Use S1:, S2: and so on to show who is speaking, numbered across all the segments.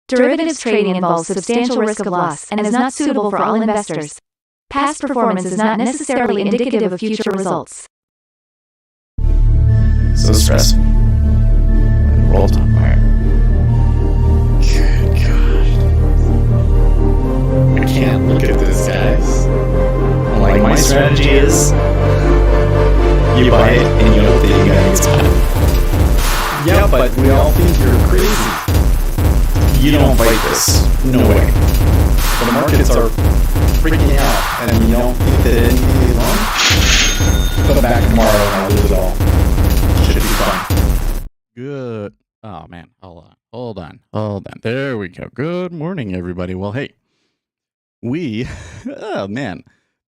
S1: Derivatives trading involves substantial risk of loss and is not suitable for all investors. Past performance is not necessarily indicative of future results.
S2: So stressful. World on fire. Good God. I can't look at this, guys. Like, my strategy is you buy it and you hope that you guys buy it. Yeah, but we all think you're crazy. You don't fight this. No way. The markets are freaking out and you don't think that anything is wrong. Come back tomorrow and I'll lose it all. Should be fine.
S3: Good. Oh, man. Hold on. There we go. Good morning, everybody. Well, hey, oh, man.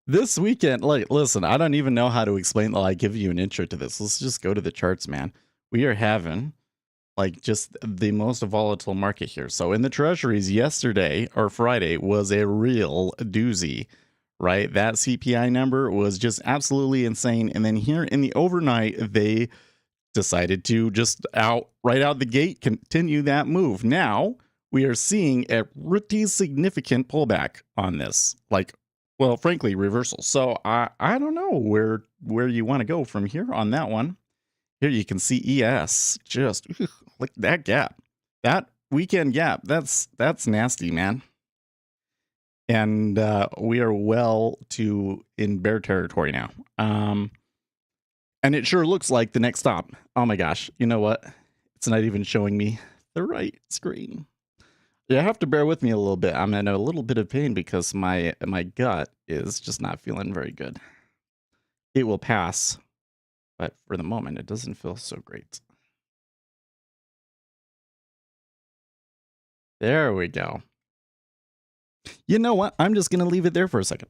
S3: This weekend, like, listen, I don't even know how to explain, like, give you an intro to this. Let's just go to the charts, man. We are having, like, just the most volatile market here. So in the treasuries yesterday or Friday was a real doozy, right? That CPI number was just absolutely insane. And then here in the overnight, they decided to just right out the gate continue that move. Now we are seeing a pretty significant pullback on this, like, well, frankly, reversal. So I don't know where you want to go from here on that one. Here you can see ES just like that gap, that weekend gap. That's nasty, man. And we are well in bear territory now. And it sure looks like the next stop. Oh my gosh. You know what? It's not even showing me the right screen. You have to bear with me a little bit. I'm in a little bit of pain because my gut is just not feeling very good. It will pass, but for the moment, it doesn't feel so great. There we go. You know what? I'm just going to leave it there for a second.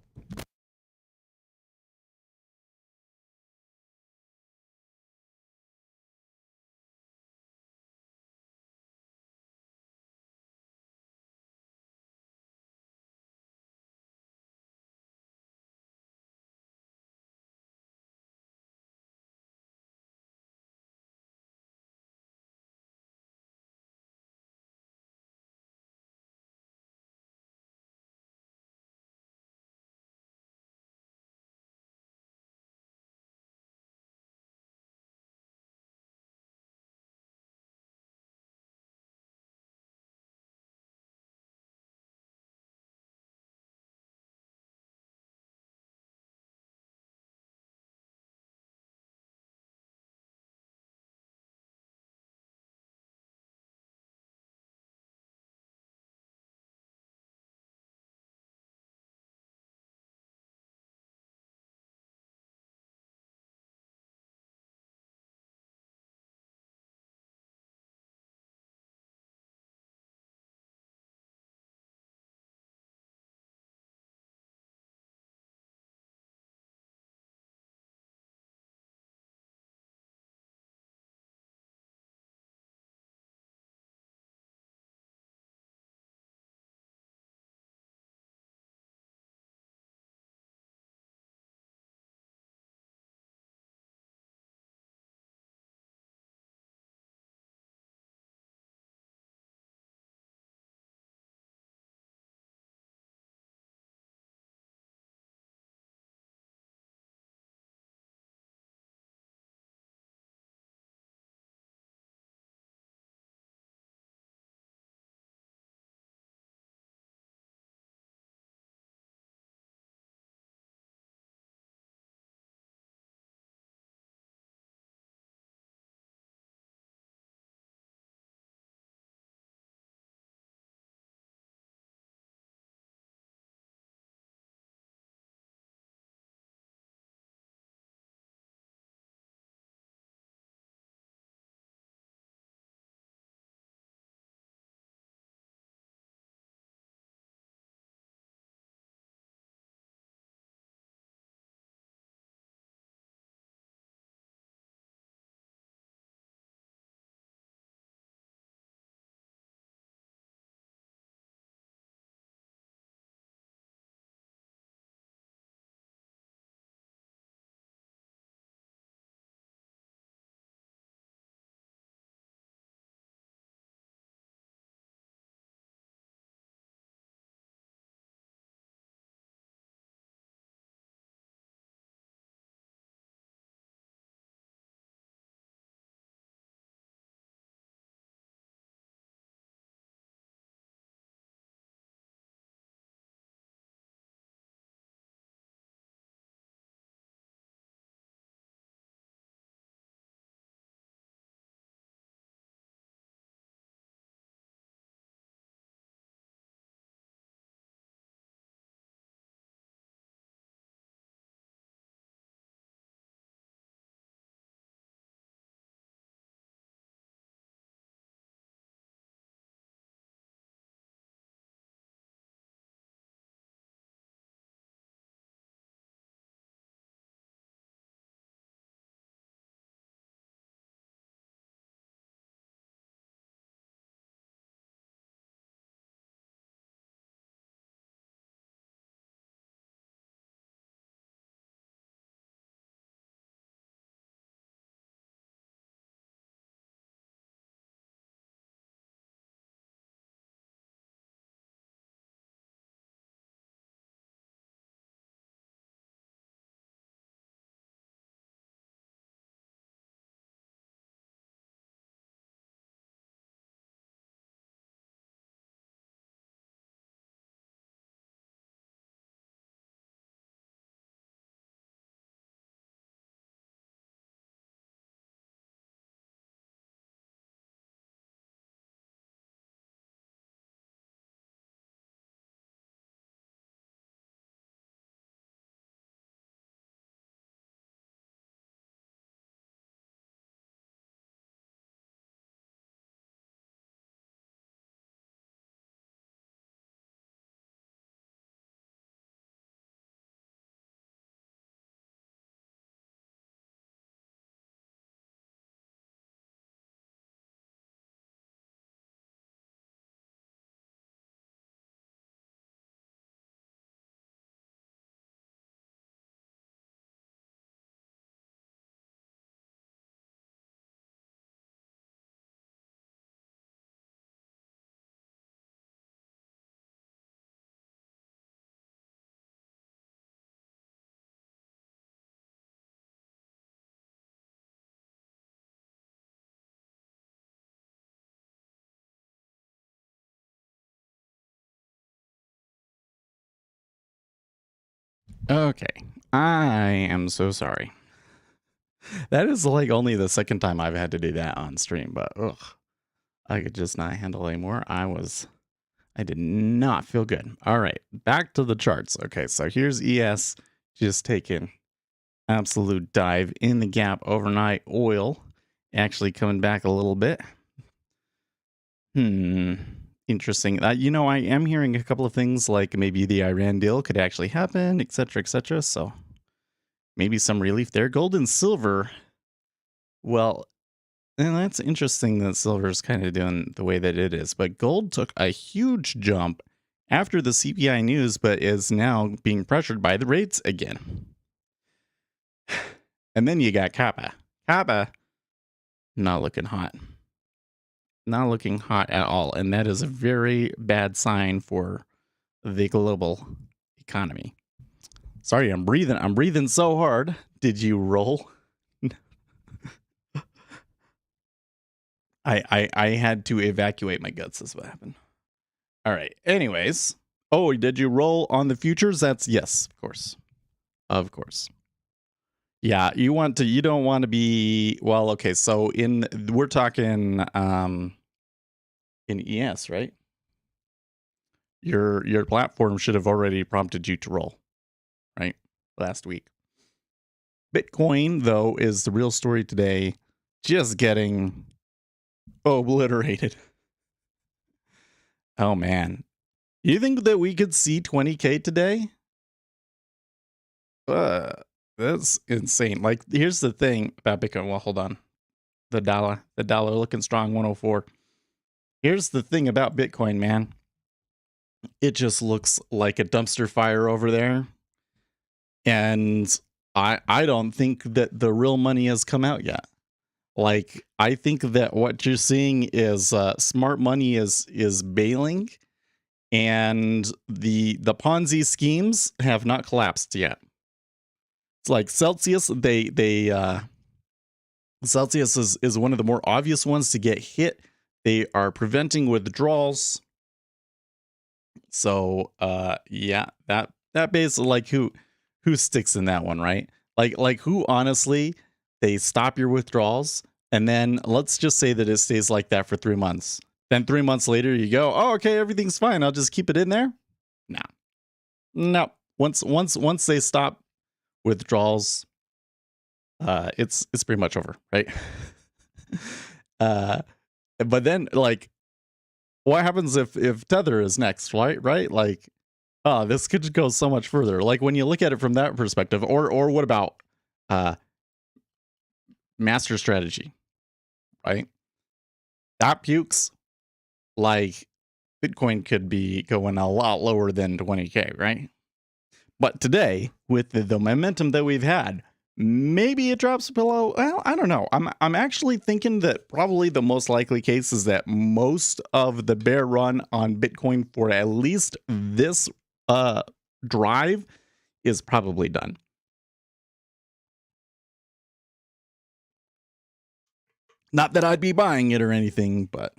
S3: Okay. I am so sorry. That is like only the second time I've had to do that on stream, but ugh, I could just not handle anymore. I did not feel good. All right, back to the charts. Okay, so here's ES just taking absolute dive in the gap overnight. Oil actually coming back a little bit. Interesting. You know, I am hearing a couple of things like maybe the Iran deal could actually happen, etc., etc. So maybe some relief there. Gold and silver. Well, and that's interesting that silver is kind of doing the way that it is. But gold took a huge jump after the CPI news, but is now being pressured by the rates again. And then you got Kappa. Kappa, not looking hot. Not looking hot at all. And that is a very bad sign for the global economy. Sorry, I'm breathing so hard. Did you roll? I had to evacuate my guts. That's what happened. All right. Anyways. Oh, did you roll on the futures? That's yes, of course. Of course. Yeah, you don't want to be, well, okay, so we're talking in ES, right? Your platform should have already prompted you to roll, right? Last week. Bitcoin, though, is the real story today, just getting obliterated. Oh man. You think that we could see 20K today? That's insane. Like, here's the thing about Bitcoin. Well, hold on. The dollar looking strong, 104. Here's the thing about Bitcoin, man. It just looks like a dumpster fire over there. And I don't think that the real money has come out yet. Like, I think that what you're seeing is smart money is bailing, and the Ponzi schemes have not collapsed yet. It's like Celsius, Celsius is one of the more obvious ones to get hit. They are preventing withdrawals. So yeah, that basically, like, who sticks in that one, right? Like who honestly, they stop your withdrawals, and then let's just say that it stays like that for 3 months. Then 3 months later you go, oh, okay, everything's fine, I'll just keep it in there. No. Once they stop withdrawals, it's pretty much over, right? But then, like, what happens if Tether is next, right? Like, oh, this could go so much further. Like, when you look at it from that perspective, or what about master strategy, right? That pukes. Like, Bitcoin could be going a lot lower than 20K, right? But today, with the momentum that we've had, maybe it drops below. Well, I don't know. I'm actually thinking that probably the most likely case is that most of the bear run on Bitcoin for at least this drive is probably done. Not that I'd be buying it or anything, but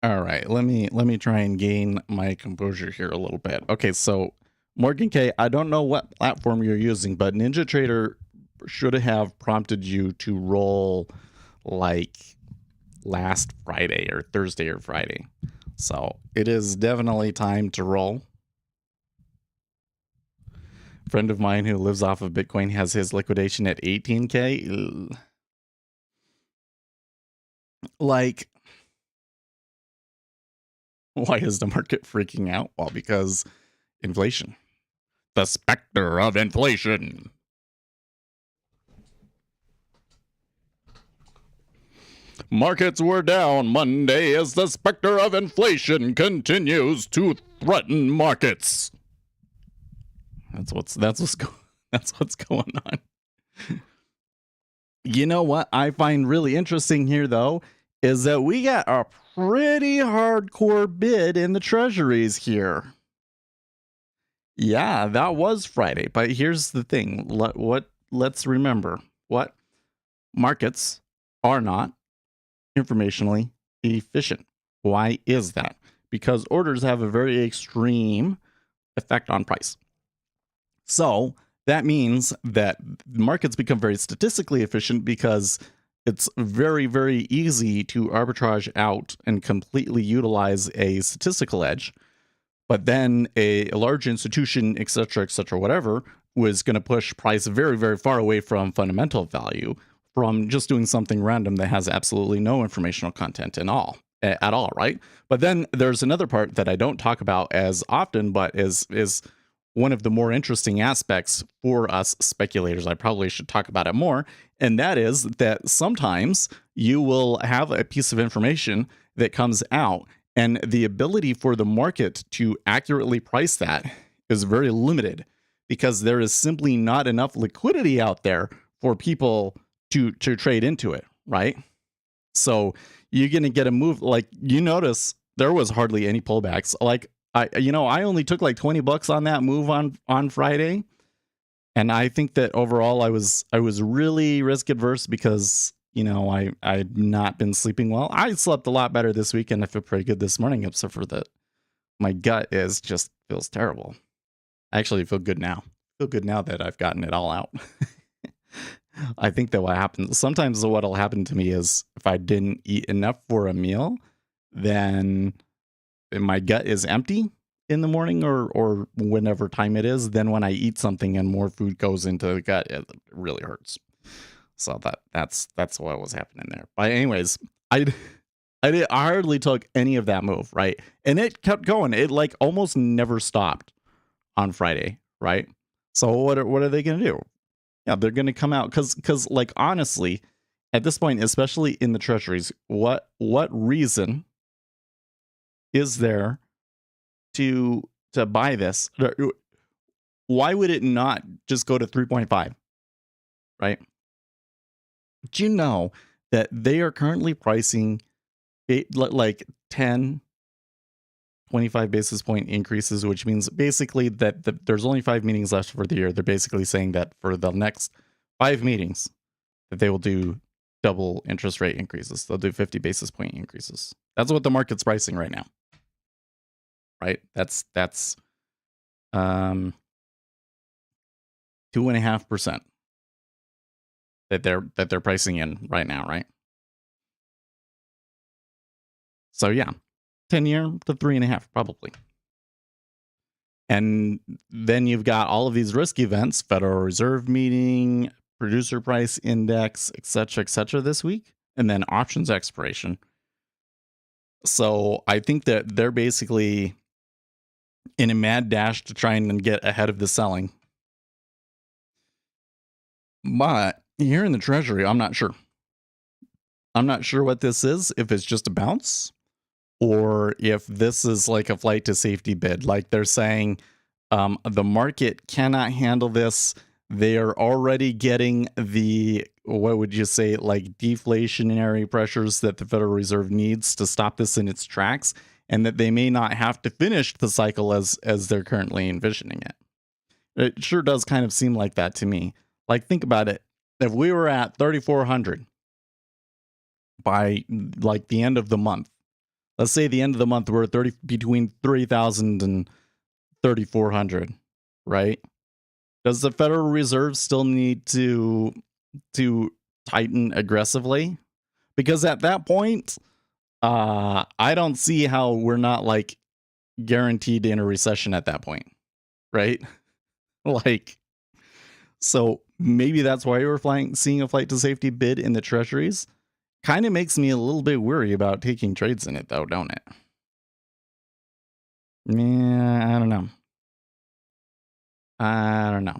S3: all right, let me try and gain my composure here a little bit. Okay, so Morgan K, I don't know what platform you're using, but NinjaTrader should have prompted you to roll like last Friday or Thursday or Friday. So it is definitely time to roll. A friend of mine who lives off of Bitcoin has his liquidation at 18K. Like, why is the market freaking out? Well, because inflation. The specter of inflation. Markets were down Monday as the specter of inflation continues to threaten markets. That's what's going on. You know what I find really interesting here, though, is that we got a pretty hardcore bid in the treasuries here. Yeah, that was Friday, but here's the thing. Let's remember what markets are not informationally efficient. Why is that? because orders have a very extreme effect on price. So that means that markets become very statistically efficient because it's very, very easy to arbitrage out and completely utilize a statistical edge. But then a large institution, et cetera, whatever, was going to push price very, very far away from fundamental value from just doing something random that has absolutely no informational content at all, right? But then there's another part that I don't talk about as often, but is one of the more interesting aspects for us speculators. I probably should talk about it more. And that is that sometimes you will have a piece of information that comes out, and the ability for the market to accurately price that is very limited because there is simply not enough liquidity out there for people to trade into it, right? So you're going to get a move like you notice there was hardly any pullbacks. Like I only took like $20 on that move on Friday. And I think that overall I was really risk adverse because I'd not been sleeping well. I slept a lot better this weekend. I feel pretty good this morning, except for that my gut feels terrible. I actually feel good now. I feel good now that I've gotten it all out. I think that what happens sometimes, what'll happen to me is if I didn't eat enough for a meal, then my gut is empty in the morning or whenever time it is. Then when I eat something and more food goes into the gut, it really hurts. So that's what was happening there. But anyways, I hardly took any of that move, right? And it kept going. It like almost never stopped on Friday, right? So what are they going to do? Yeah, they're going to come out because like honestly, at this point, especially in the treasuries, what reason is there to buy this? Why would it not just go to 3.5, right? Do you know that they are currently pricing like 10, 25 basis point increases, which means basically that there's only 5 meetings left for the year. They're basically saying that for the next 5 meetings that they will do double interest rate increases. They'll do 50 basis point increases. That's what the market's pricing right now. Right? That's 2.5% that they're pricing in right now, right? So yeah, 10-year to 3.5 probably. And then you've got all of these risk events, Federal Reserve meeting, producer price index, et cetera, this week, and then options expiration. So I think that they're basically in a mad dash to try and get ahead of the selling. But here in the Treasury, I'm not sure. I'm not sure what this is, if it's just a bounce or if this is like a flight to safety bid. Like they're saying the market cannot handle this. They are already getting the, what would you say, like deflationary pressures that the Federal Reserve needs to stop this in its tracks, and that they may not have to finish the cycle as they're currently envisioning it. It sure does kind of seem like that to me. Like, think about it. If we were at 3,400 by like the end of the month, let's say the end of the month we're between 3,000 and 3,400, right? Does the Federal Reserve still need to tighten aggressively? Because at that point, I don't see how we're not like guaranteed in a recession at that point, right? Like, so maybe that's why we're seeing a flight to safety bid in the treasuries. Kind of makes me a little bit worried about taking trades in it, though, don't it? Yeah, I don't know.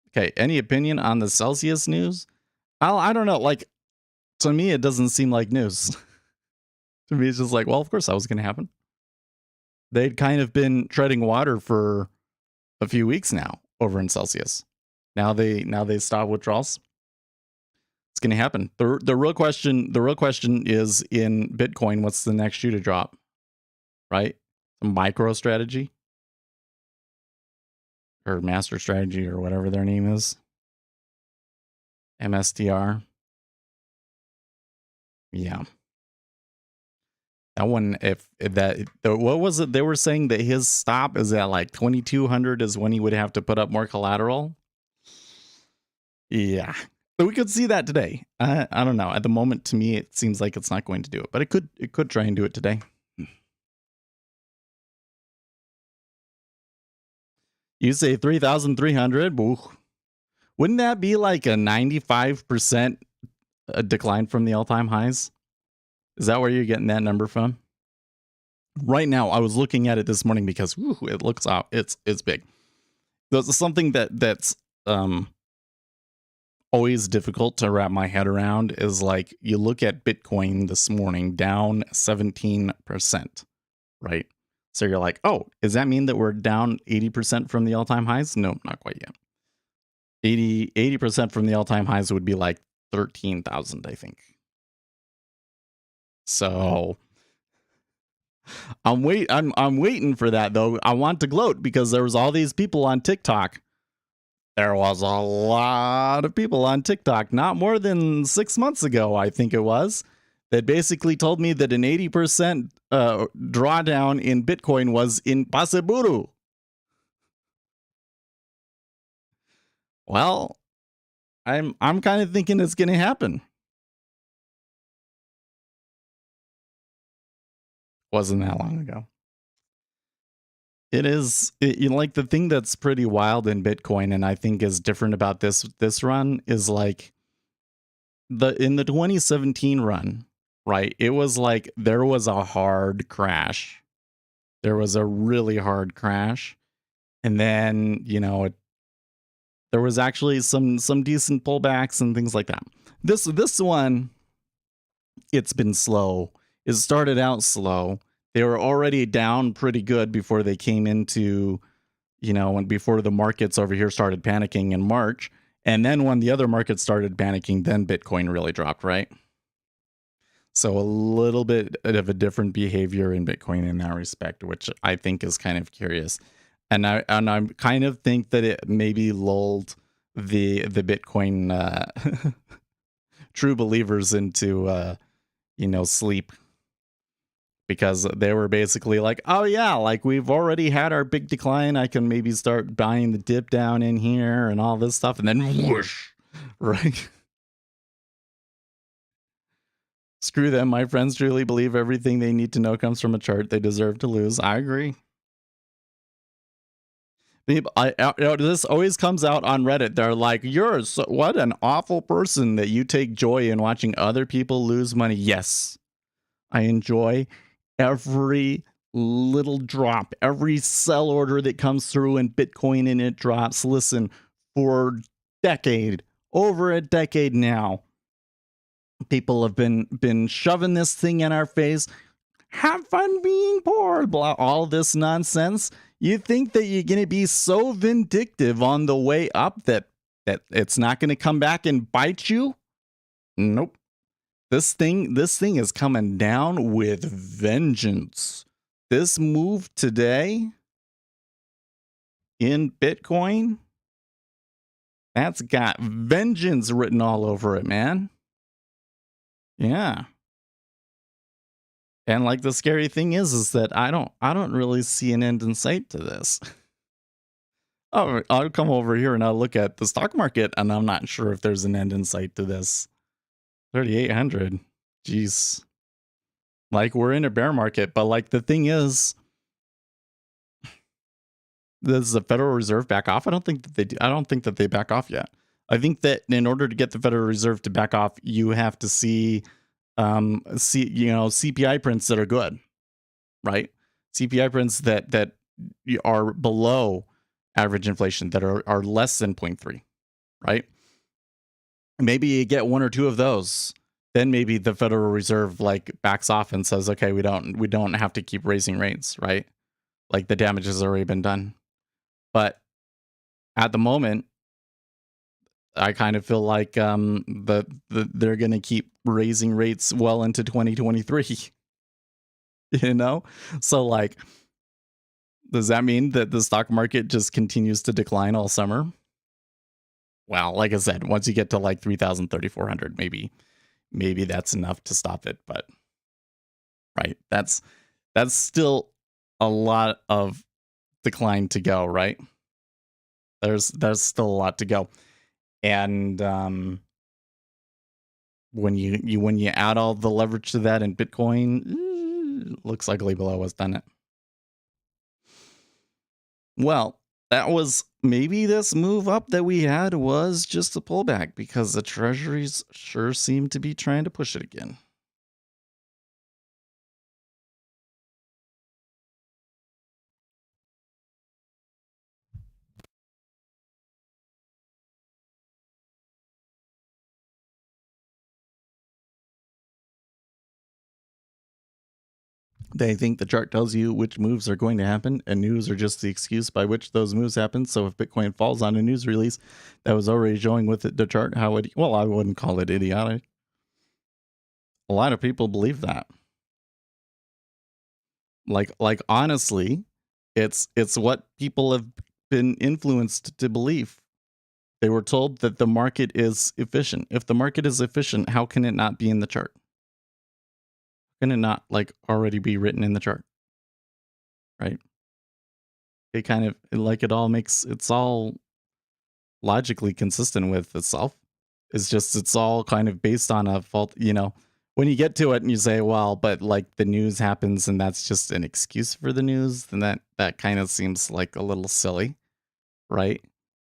S3: Okay, any opinion on the Celsius news? I don't know. Like, to me, it doesn't seem like news. To me, it's just like, well, of course that was going to happen. They'd kind of been treading water for a few weeks now over in Celsius. Now they stop withdrawals. It's going to happen. The real question is in Bitcoin, what's the next shoe to drop? Right? Some micro strategy or master strategy or whatever their name is. MSTR. Yeah. That one, what was it? They were saying that his stop is at like 2,200 is when he would have to put up more collateral. Yeah. So we could see that today. I don't know. At the moment, to me, it seems like it's not going to do it, but it could try and do it today. You say 3,300? Wouldn't that be like a 95% decline from the all-time highs? Is that where you're getting that number from? Right now, I was looking at it this morning because it looks out. It's big. That's something that's always difficult to wrap my head around is like you look at Bitcoin this morning down 17%, right? So you're like, oh, does that mean that we're down 80% from the all-time highs? No, not quite yet. 80% from the all-time highs would be like 13,000, I think. So I'm waiting for that though. I want to gloat because there was all these people on TikTok. There was a lot of people on TikTok, not more than 6 months ago, I think it was, that basically told me that an 80% drawdown in Bitcoin was impossible. Well, I'm kind of thinking it's going to happen. Wasn't that long ago. It is, like the thing that's pretty wild in Bitcoin, and I think is different about this run is like in the 2017 run, right? It was like there was a hard crash. There was a really hard crash, and then there was actually some decent pullbacks and things like that. This one, it's been slow. It started out slow. They were already down pretty good before they came into, and before the markets over here started panicking in March. And then when the other markets started panicking, then Bitcoin really dropped, right? So a little bit of a different behavior in Bitcoin in that respect, which I think is kind of curious. And I kind of think that it maybe lulled the Bitcoin true believers into sleep. Because they were basically like, oh yeah, like we've already had our big decline. I can maybe start buying the dip down in here and all this stuff. And then whoosh, right? Screw them. My friends truly believe everything they need to know comes from a chart. They deserve to lose. I agree. This always comes out on Reddit. They're like, what an awful person that you take joy in watching other people lose money. Yes, I enjoy every little drop, every sell order that comes through in Bitcoin and it drops. Listen, for over a decade now, people have been shoving this thing in our face. Have fun being poor, blah, all this nonsense. You think that you're going to be so vindictive on the way up that it's not going to come back and bite you? Nope. This thing is coming down with vengeance. This move today in Bitcoin, that's got vengeance written all over it, man. Yeah. And like the scary thing is that I don't really see an end in sight to this. Oh, I'll come over here and I'll look at the stock market and I'm not sure if there's an end in sight to this. 3,800. Jeez. Like we're in a bear market, but like the thing is, does the Federal Reserve back off? I don't think that they do. I don't think that they back off yet. I think that in order to get the Federal Reserve to back off, you have to see CPI prints that are good, right? CPI prints that are below average inflation, that are less than 0.3, right? Maybe you get one or two of those, then maybe the Federal Reserve like backs off and says, okay, we don't have to keep raising rates, right? Like the damage has already been done. But at the moment, I kind of feel like they're going to keep raising rates well into 2023. So like, does that mean that the stock market just continues to decline all summer? Well, like I said, once you get to like 3,000, 3,400, maybe that's enough to stop it. But right? That's still a lot of decline to go, right? There's still a lot to go. And when you add all the leverage to that in Bitcoin, looks ugly below us, doesn't it? Well, that was maybe this move up that we had was just a pullback because the treasuries sure seem to be trying to push it again. They think the chart tells you which moves are going to happen, and news are just the excuse by which those moves happen. So if Bitcoin falls on a news release that was already showing with it, the chart, I wouldn't call it idiotic. A lot of people believe that. Like honestly, it's what people have been influenced to believe. They were told that the market is efficient. If the market is efficient, how can it not be in the chart? Can it not like already be written in the chart? Right? It kind of like it's all logically consistent with itself. It's just it's all kind of based on a fault, when you get to it and you say, well, but like the news happens and that's just an excuse for the news, then that kind of seems like a little silly, right?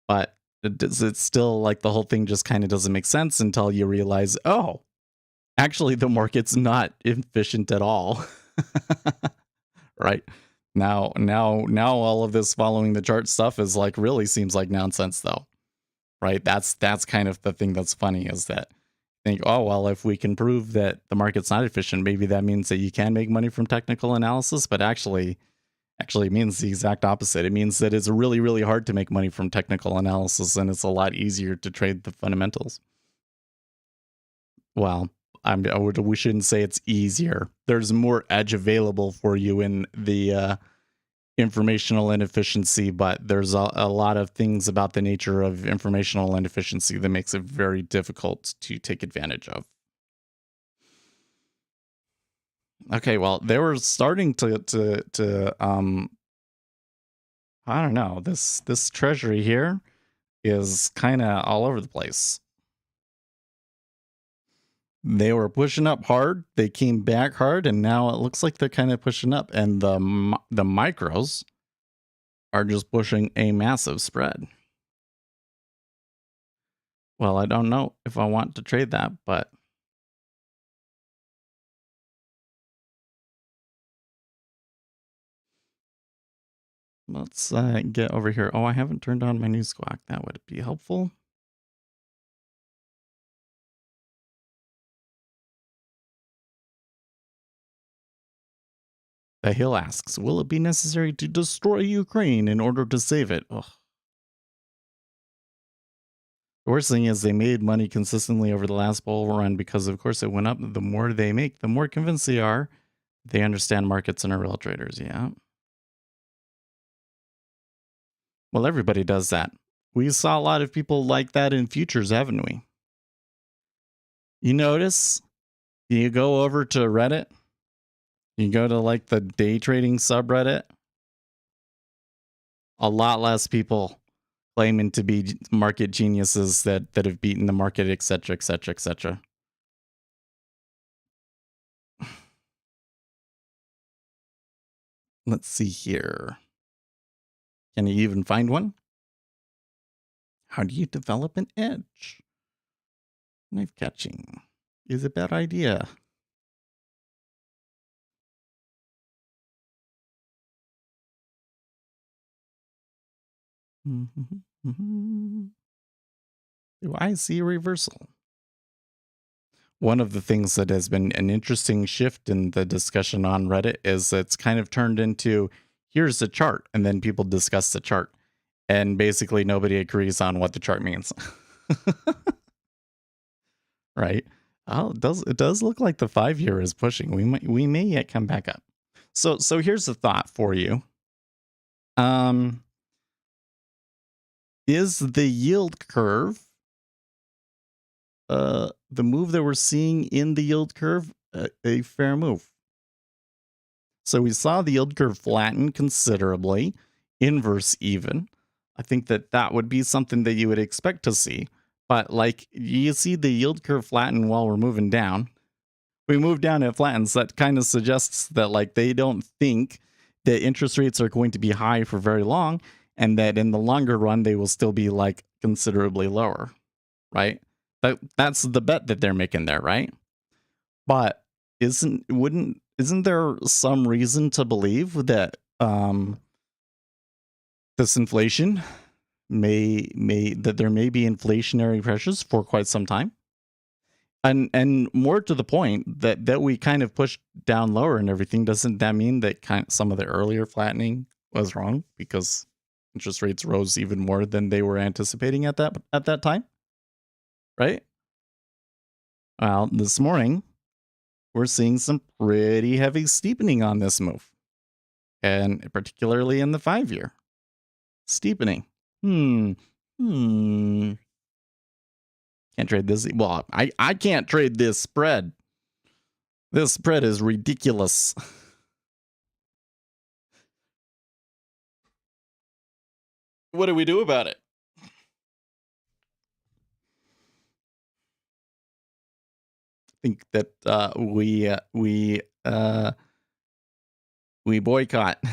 S3: But it's still like the whole thing just kind of doesn't make sense until you realize, oh, actually the market's not efficient at all. Right? Now all of this following the chart stuff is like really seems like nonsense though. Right? That's kind of the thing that's funny is that think, oh well, if we can prove that the market's not efficient, maybe that means that you can make money from technical analysis, but actually it means the exact opposite. It means that it's really, really hard to make money from technical analysis and it's a lot easier to trade the fundamentals. Well, we shouldn't say it's easier. There's more edge available for you in the informational inefficiency, but there's a lot of things about the nature of informational inefficiency that makes it very difficult to take advantage of. Okay, well, they were starting to I don't know, this treasury here is kind of all over the place. They were pushing up hard, they came back hard, and now it looks like they're kind of pushing up, and the micros are just pushing a massive spread. Well, I don't know if I want to trade that, but let's get over here. Oh, I haven't turned on my news squawk. That would be helpful. The Hill asks, will it be necessary to destroy Ukraine in order to save it? Ugh. The worst thing is they made money consistently over the last bull run because, of course, it went up. The more they make, the more convinced they are. They understand markets and are real traders. Yeah. Well, everybody does that. We saw a lot of people like that in futures, haven't we? You notice, you go over to Reddit, you go to like the day trading subreddit, a lot less people claiming to be market geniuses that have beaten the market, etc., etc., etc. Let's see here. Can you even find one? How do you develop an edge? Knife catching is a bad idea. Do I see a reversal? One of the things that has been an interesting shift in the discussion on Reddit is it's kind of turned into here's the chart, and then people discuss the chart, and basically nobody agrees on what the chart means. Right? Oh, it does look like the 5-year is pushing. We may yet come back up. So here's the thought for you. Is the yield curve the move that we're seeing in the yield curve a fair move? So we saw the yield curve flatten considerably, inverse even. I think that would be something that you would expect to see. But like you see the yield curve flatten while we're moving down. We move down and it flattens. That kind of suggests that like they don't think that interest rates are going to be high for very long, and that in the longer run they will still be like considerably lower, right? That's the bet that they're making there, right? But isn't there some reason to believe that this inflation that there may be inflationary pressures for quite some time? And more to the point, that we kind of pushed down lower and everything, doesn't that mean that some of the earlier flattening was wrong because interest rates rose even more than they were anticipating at that time? Right? Well, this morning we're seeing some pretty heavy steepening on this move, and particularly in the 5-year steepening. Can't trade this. Well, I can't trade this spread. This spread is ridiculous. What do we do about it? I think that we boycott.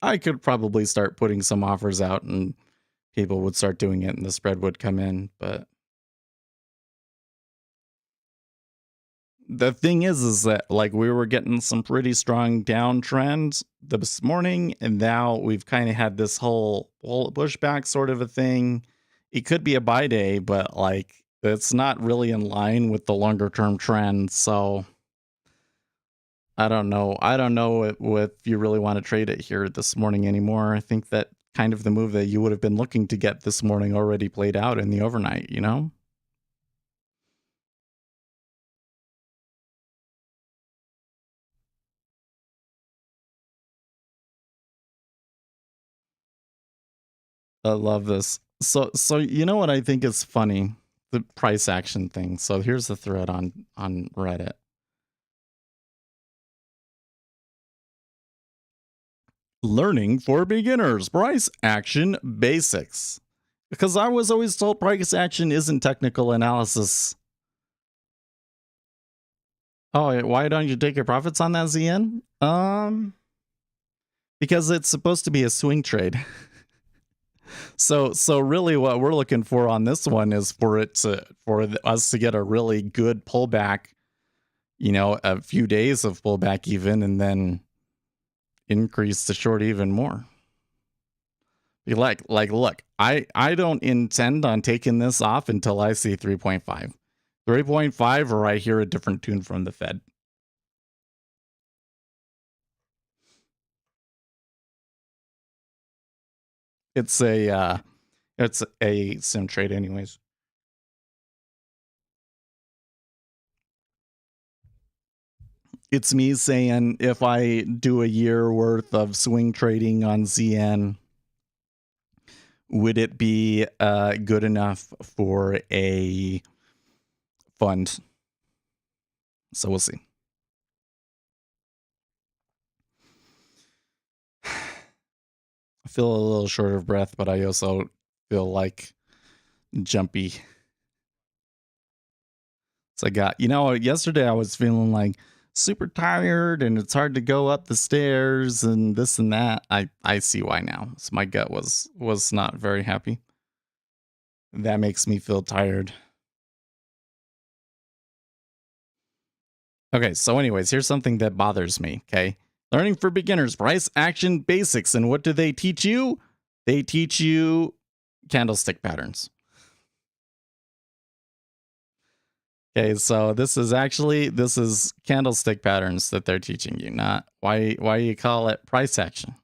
S3: I could probably start putting some offers out and people would start doing it and the spread would come in, but the thing is that like we were getting some pretty strong downtrends this morning, and now we've kind of had this whole pushback sort of a thing. It could be a buy day, but like it's not really in line with the longer term trend. So I don't know. I don't know if you really want to trade it here this morning anymore. I think that kind of the move that you would have been looking to get this morning already played out in the overnight, you know? I love this. So you know what I think is funny? The price action thing. So here's the thread on Reddit. Learning for beginners, price action basics. Because I was always told price action isn't technical analysis. Oh, why don't you take your profits on that, ZN? Because it's supposed to be a swing trade. So really what we're looking for on this one is for us to get a really good pullback, you know, a few days of pullback even, and then increase the short even more. Look, I don't intend on taking this off until I see 3.5. 3.5, or I hear a different tune from the Fed. It's a sim trade anyways. It's me saying if I do a year worth of swing trading on ZN, would it be good enough for a fund? So we'll see. I feel a little short of breath, but I also feel like jumpy. So I got, yesterday I was feeling like super tired and it's hard to go up the stairs and this and that. I see why now. So my gut was not very happy. That makes me feel tired. Okay, so anyways, here's something that bothers me, okay? Learning for beginners, price action basics. And what do they teach you? They teach you candlestick patterns. Okay, so this is candlestick patterns that they're teaching you, not why you call it price action.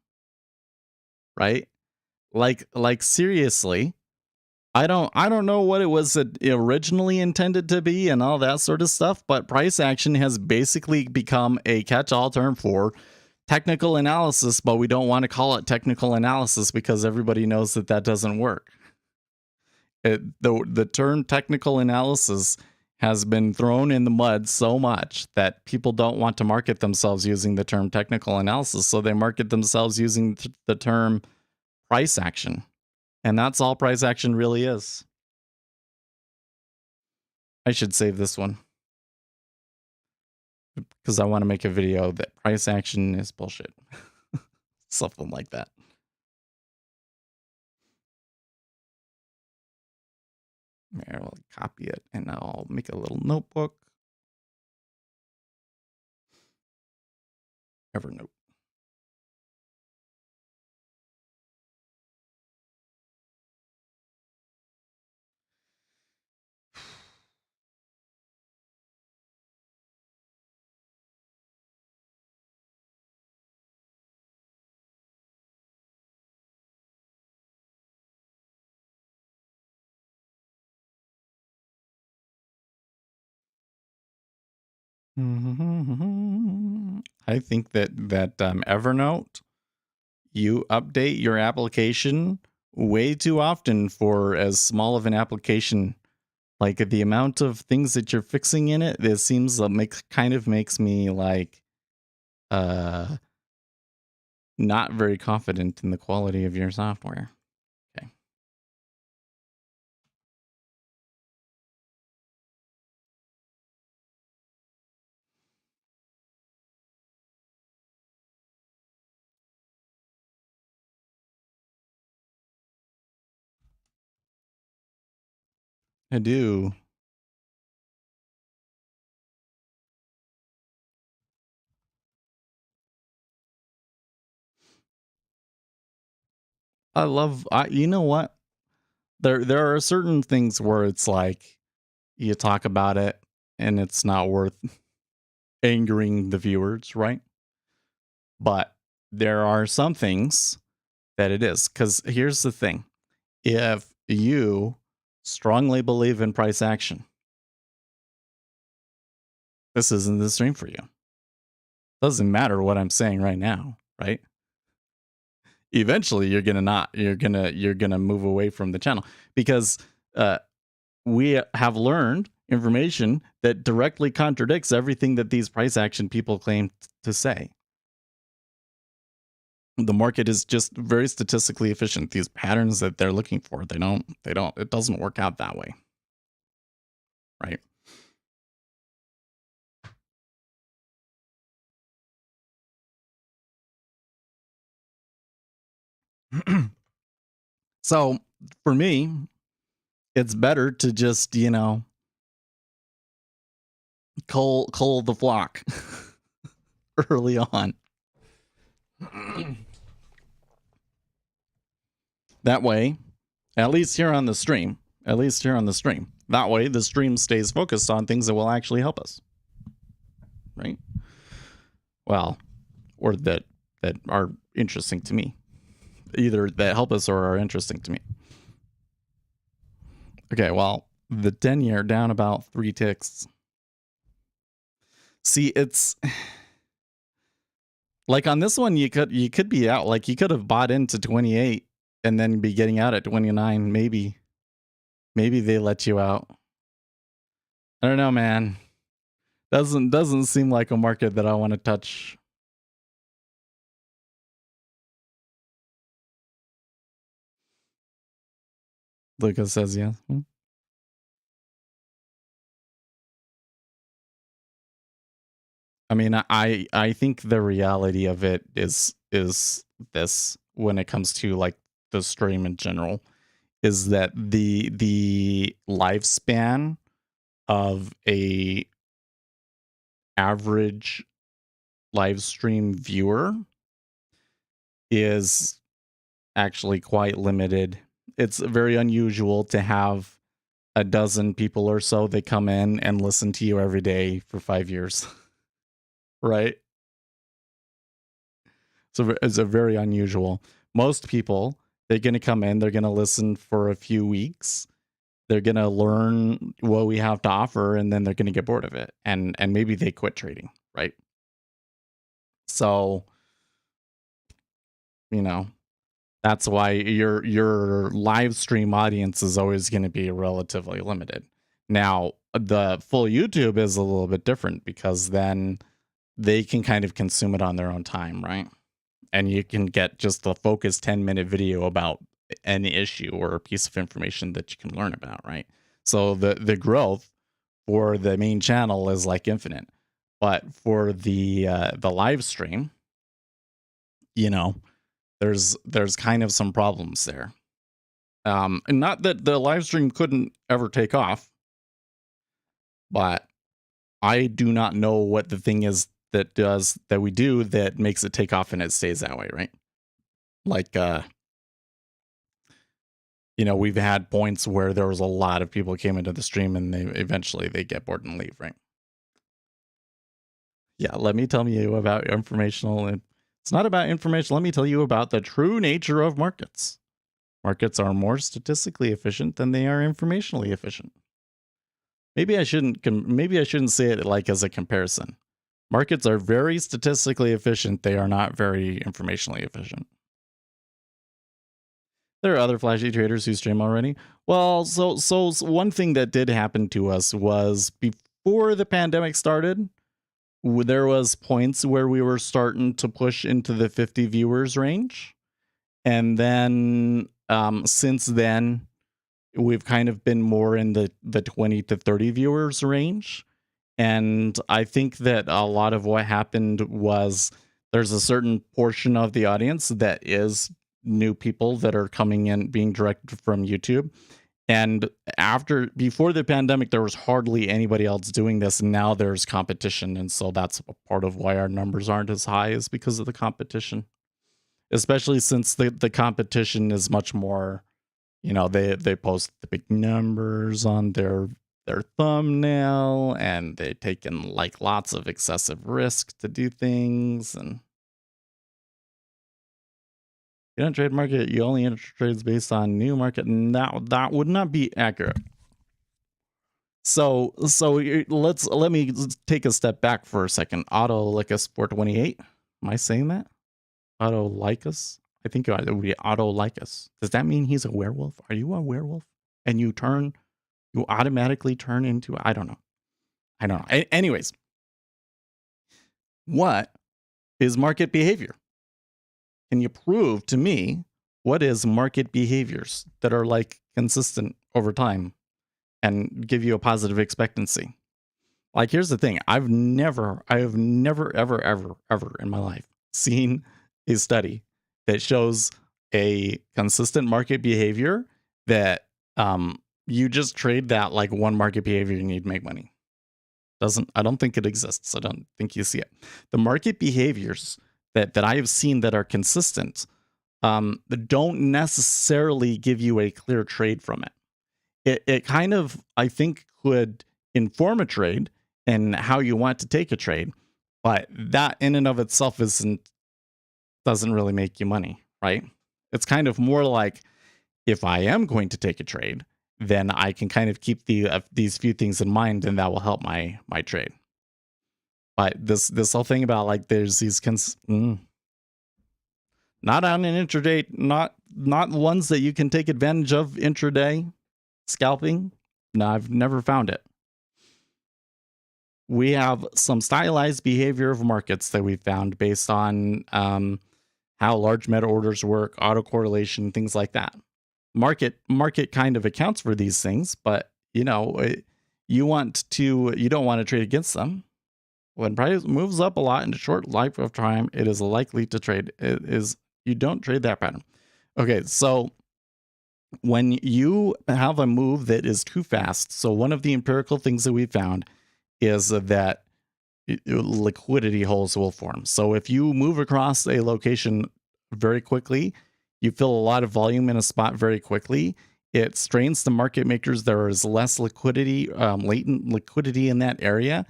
S3: Right? Like seriously, I don't know what it was originally intended to be and all that sort of stuff, but price action has basically become a catch-all term for technical analysis, but we don't want to call it technical analysis because everybody knows that doesn't work. The term technical analysis has been thrown in the mud so much that people don't want to market themselves using the term technical analysis. So they market themselves using the term price action. And that's all price action really is. I should save this one because I want to make a video that price action is bullshit. Something like that. Here, I'll copy it and I'll make a little notebook. Evernote. I think that Evernote, you update your application way too often for as small of an application. Like the amount of things that you're fixing in it, it seems kind of makes me like not very confident in the quality of your software. Okay. I do. You know what? There are certain things where it's like you talk about it and it's not worth angering the viewers, right? But there are some things that it is. Because here's the thing. If you strongly believe in price action, this isn't the stream for you. Doesn't matter what I'm saying right now, right? Eventually you're gonna move away from the channel because we have learned information that directly contradicts everything that these price action people claim to say. The market is just very statistically efficient. These patterns that they're looking for, it doesn't work out that way. Right? So for me, it's better to just, cull the flock early on. That way, at least here on the stream, that way the stream stays focused on things that will actually help us. Right? Well, or that are interesting to me. Either that help us or are interesting to me. Okay, well, the 10-year down about 3 ticks. See, it's like on this one, you could be out. Like you could have bought into 28 and then be getting out at 29. Maybe they let you out. I don't know, man. Doesn't seem like a market that I want to touch. Lucas says yes. I mean, I think the reality of it is this when it comes to like the stream in general is that the lifespan of a average live stream viewer is actually quite limited. It's very unusual to have a dozen people or so that come in and listen to you every day for 5 years. Right? So it's a very unusual. Most people, they're going to come in, they're going to listen for a few weeks. They're going to learn what we have to offer, and then they're going to get bored of it. And maybe they quit trading, right? So, that's why your live stream audience is always going to be relatively limited. Now, the full YouTube is a little bit different because then they can kind of consume it on their own time, right? And you can get just the focused 10-minute video about an issue or a piece of information that you can learn about, right? So the growth for the main channel is like infinite. But for the live stream, you know, there's kind of some problems there. And not that the live stream couldn't ever take off, but I do not know what the thing is that we do that makes it take off and it stays that way, right? Like we've had points where there was a lot of people came into the stream and they get bored and leave, right? Yeah, let me tell you about informational. And it's not about information. Let me tell you about the true nature of markets. Markets are more statistically efficient than they are informationally efficient. Maybe I shouldn't say it like as a comparison. Markets are very statistically efficient. They are not very informationally efficient. There are other flashy traders who stream already. Well, so one thing that did happen to us was before the pandemic started, there was points where we were starting to push into the 50 viewers range. And then since then, we've kind of been more in the 20 to 30 viewers range. And I think that a lot of what happened was there's a certain portion of the audience that is new people that are coming in, being directed from YouTube. And before the pandemic, there was hardly anybody else doing this. And now there's competition. And so that's a part of why our numbers aren't as high, is because of the competition. Especially since the competition is much more, they post the big numbers on their thumbnail, and they take in like lots of excessive risk to do things. And you don't trade market, you only enter trades based on new market, and that would not be accurate. So let me take a step back for a second. Autolycus 428. Am I saying that? Autolycus? I think it would be Autolycus. Does that mean he's a werewolf? Are you a werewolf? And you automatically turn into, I don't know. Anyways, what is market behavior? Can you prove to me what is market behaviors that are like consistent over time and give you a positive expectancy? Like, here's the thing. I have never ever in my life seen a study that shows a consistent market behavior that you just trade that like one market behavior and you'd make money. I don't think it exists. I don't think you see it. The market behaviors that I have seen that are consistent don't necessarily give you a clear trade from it. It kind of, I think, could inform a trade and how you want to take a trade, but that in and of itself doesn't really make you money, right? It's kind of more like, if I am going to take a trade, then I can kind of keep these few things in mind, and that will help my trade. But this whole thing about like there's these not on an intraday, not ones that you can take advantage of intraday scalping. No, I've never found it. We have some stylized behavior of markets that we found based on how large meta orders work, autocorrelation, things like that. Market kind of accounts for these things, but you don't want to trade against them. When price moves up a lot in a short life of time, it is likely to trade. You don't trade that pattern. Okay, so when you have a move that is too fast, so one of the empirical things that we found is that liquidity holes will form. So if you move across a location very quickly, you fill a lot of volume in a spot very quickly, it strains the market makers. There is less liquidity, latent liquidity in that area,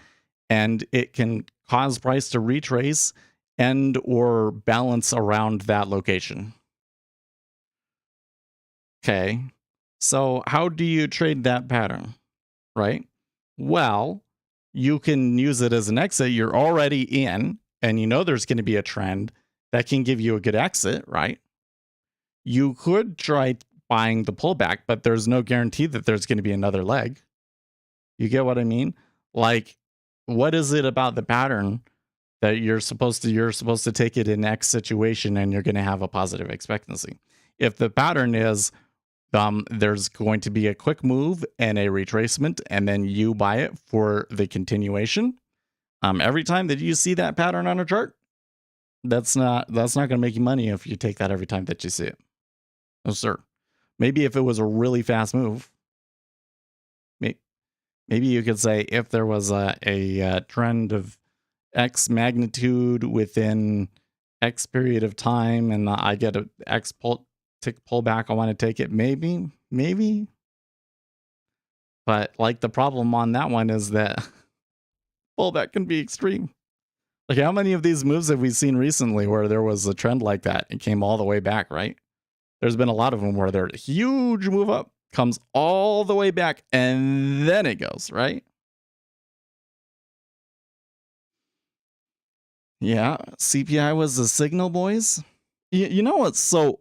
S3: and it can cause price to retrace and or balance around that location. Okay, so how do you trade that pattern, right? Well, you can use it as an exit. You're already in, and you know there's going to be a trend that can give you a good exit, right? You could try buying the pullback, but there's no guarantee that there's going to be another leg. You get what I mean? Like, what is it about the pattern that you're supposed to take it in X situation and you're going to have a positive expectancy? If the pattern is there's going to be a quick move and a retracement, and then you buy it for the continuation. Every time that you see that pattern on a chart, that's not going to make you money if you take that every time that you see it. No, sir. Maybe if it was a really fast move, maybe you could say if there was a trend of X magnitude within X period of time, and I get a X pullback, I want to take it. Maybe. But like the problem on that one is that pullback can be extreme. Like how many of these moves have we seen recently where there was a trend like that and came all the way back, right? There's been a lot of them where there's a huge move up, comes all the way back, and then it goes, right? Yeah, CPI was the signal, boys. You know what? So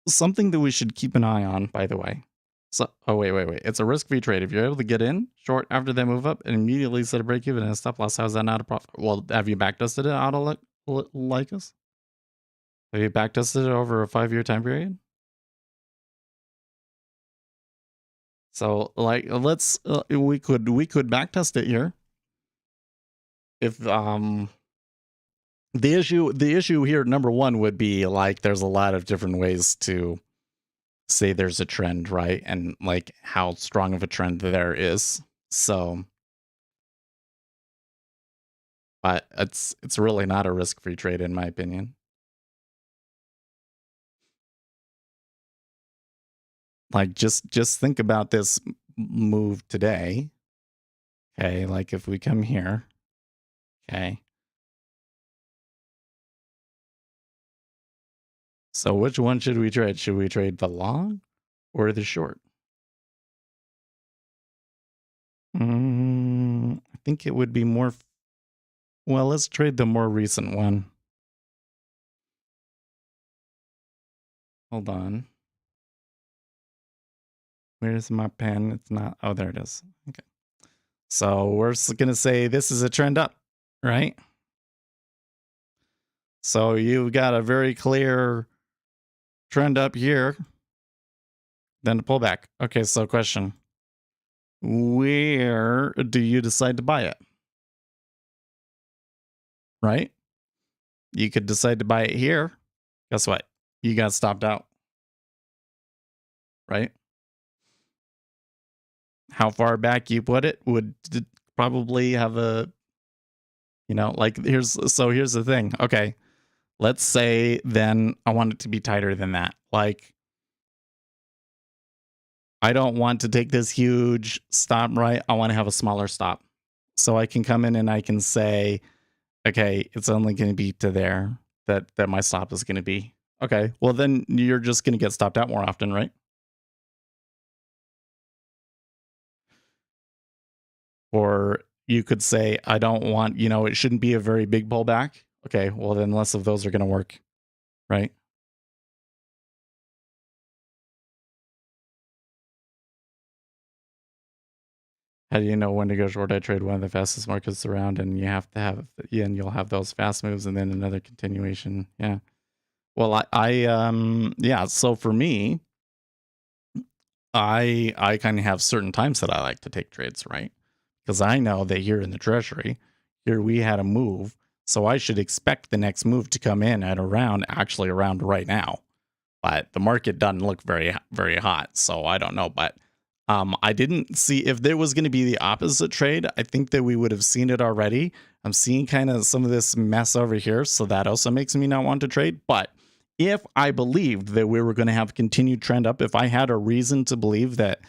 S3: something that we should keep an eye on, by the way. So, wait. It's a risk-free trade. If you're able to get in short after they move up and immediately set a break even and a stop loss, how is that not a profit? Well, have you backtested it out of like us? Have you backtested it over a 5-year time period? So, like, let's we could backtest it here. If the issue here, number one, would be like there's a lot of different ways to say there's a trend, right? And like how strong of a trend there is. So, but it's really not a risk-free trade in my opinion. Like just think about this move today. Okay, like if we come here, okay. So which one should we trade? Should we trade the long or the short? I think it would be more. Well, let's trade the more recent one. Hold on. Where's my pen? It's not. Oh, there it is. Okay. So we're going to say this is a trend up, right? So you've got a very clear trend up here, then a pullback. Okay, so question. Where do you decide to buy it? Right? You could decide to buy it here. Guess what? You got stopped out. Right? How far back you put it would probably have a, like here's the thing. Okay. Let's say then I want it to be tighter than that. Like, I don't want to take this huge stop, right? I want to have a smaller stop. So I can come in and I can say, okay, it's only going to be to there that my stop is going to be. Okay. Well, then you're just going to get stopped out more often, right? Or you could say, I don't want, it shouldn't be a very big pullback. Okay. Well, then less of those are going to work, right? How do you know when to go short? I trade one of the fastest markets around, and you have to have, and you'll have those fast moves and then another continuation. Yeah. Well, yeah. So for me, I kind of have certain times that I like to take trades, right? Because I know that here in the treasury, here we had a move, so I should expect the next move to come in at around right now. But the market doesn't look very, very hot, so I don't know. But I didn't see if there was going to be the opposite trade. I think that we would have seen it already. I'm seeing kind of some of this mess over here, so that also makes me not want to trade. But if I believed that we were going to have continued trend up, if I had a reason to believe that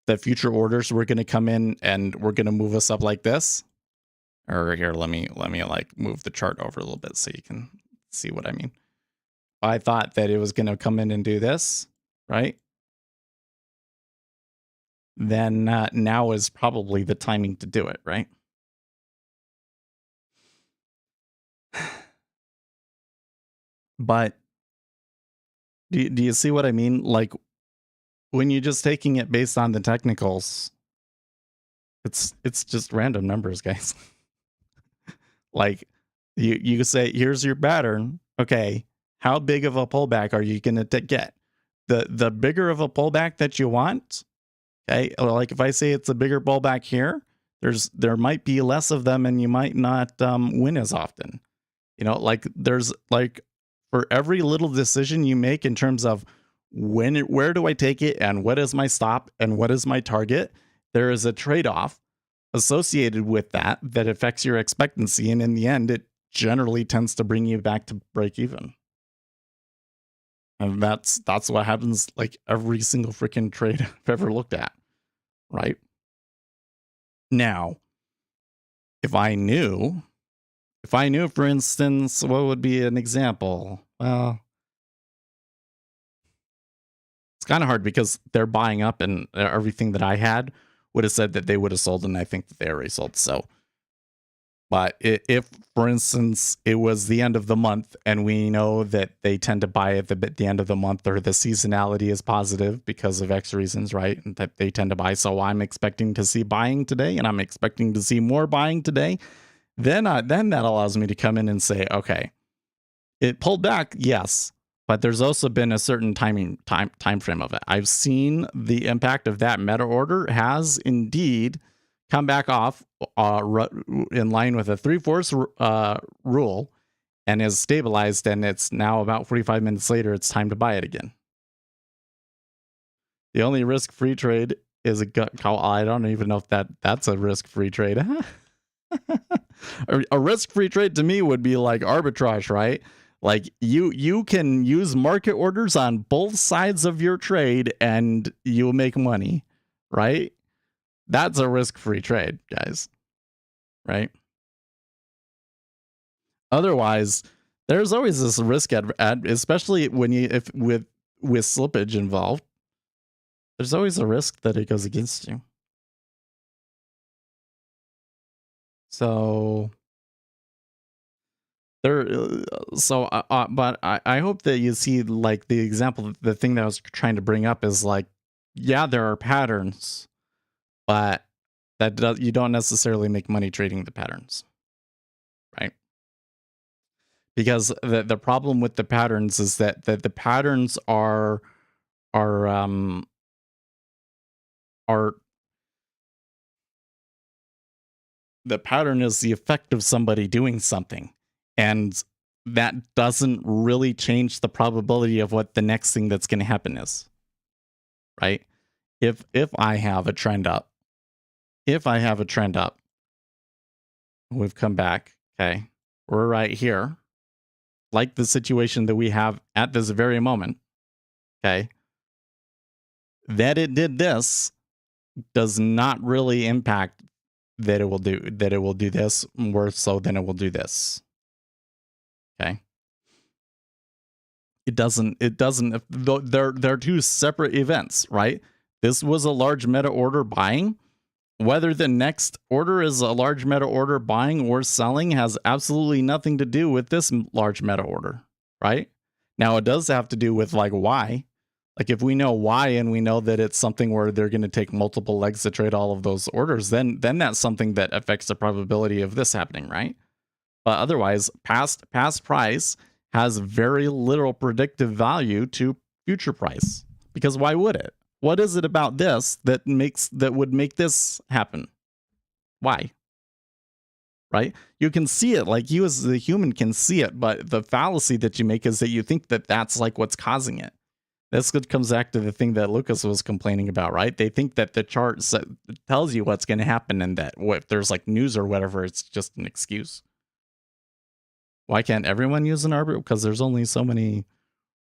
S3: the future orders were going to come in and we're going to move us up like this, or here, let me like move the chart over a little bit so you can see what I mean. I thought that it was going to come in and do this, right? Then now is probably the timing to do it, right? But do you see what I mean? Like when you're just taking it based on the technicals, It's just random numbers, guys. Like you say, here's your pattern. Okay, how big of a pullback are you gonna get? The bigger of a pullback that you want, okay, like if I say it's a bigger pullback here, there might be less of them and you might not win as often. You know, like there's like for every little decision you make in terms of where do I take it and what is my stop and what is my target, there is a trade-off associated with that affects your expectancy, and in the end it generally tends to bring you back to break even. And that's what happens like every single freaking trade I've ever looked at, right? Now, if I knew, for instance, what would be an example? Well, it's kind of hard because they're buying up, and everything that I had would have said that they would have sold, and I think that they already sold. So, but if, for instance, it was the end of the month, and we know that they tend to buy at the end of the month, or the seasonality is positive because of X reasons, right? And that they tend to buy. So I'm expecting to see buying today, and I'm expecting to see more buying today. Then that allows me to come in and say, okay, it pulled back, yes, but there's also been a certain time frame of it. I've seen the impact of that meta order has indeed come back off in line with a 3/4 rule and is stabilized, and it's now about 45 minutes later, it's time to buy it again. The only risk-free trade is a gut call. I don't even know if that's a risk-free trade. A risk-free trade to me would be like arbitrage, right? Like you can use market orders on both sides of your trade and you'll make money, right? That's a risk-free trade, guys, right? Otherwise, there's always this risk especially when with slippage involved. There's always a risk that it goes against you. So but I hope that you see like the example, the thing that I was trying to bring up is like, yeah, there are patterns, but you don't necessarily make money trading the patterns, right? Because the problem with the patterns is that the patterns are the pattern is the effect of somebody doing something, and that doesn't really change the probability of what the next thing that's going to happen is, right? If I have a trend up, we've come back, okay, we're right here, like the situation that we have at this very moment, okay, that it did this does not really impact that it will do this more so than it will do this. Okay. It doesn't they're two separate events, right? This was a large meta order buying. Whether the next order is a large meta order buying or selling has absolutely nothing to do with this large meta order, right? Now it does have to do with like why. Like if we know why and we know that it's something where they're going to take multiple legs to trade all of those orders, then that's something that affects the probability of this happening, right? But otherwise, past price has very little predictive value to future price. Because why would it? What is it about this that would make this happen? Why? Right? You can see it, like you as the human can see it, but the fallacy that you make is that you think that that's like what's causing it. This comes back to the thing that Lucas was complaining about, right? They think that the chart tells you what's going to happen, and that if there's like news or whatever, it's just an excuse. Why can't everyone use an arbiter? Because there's only so many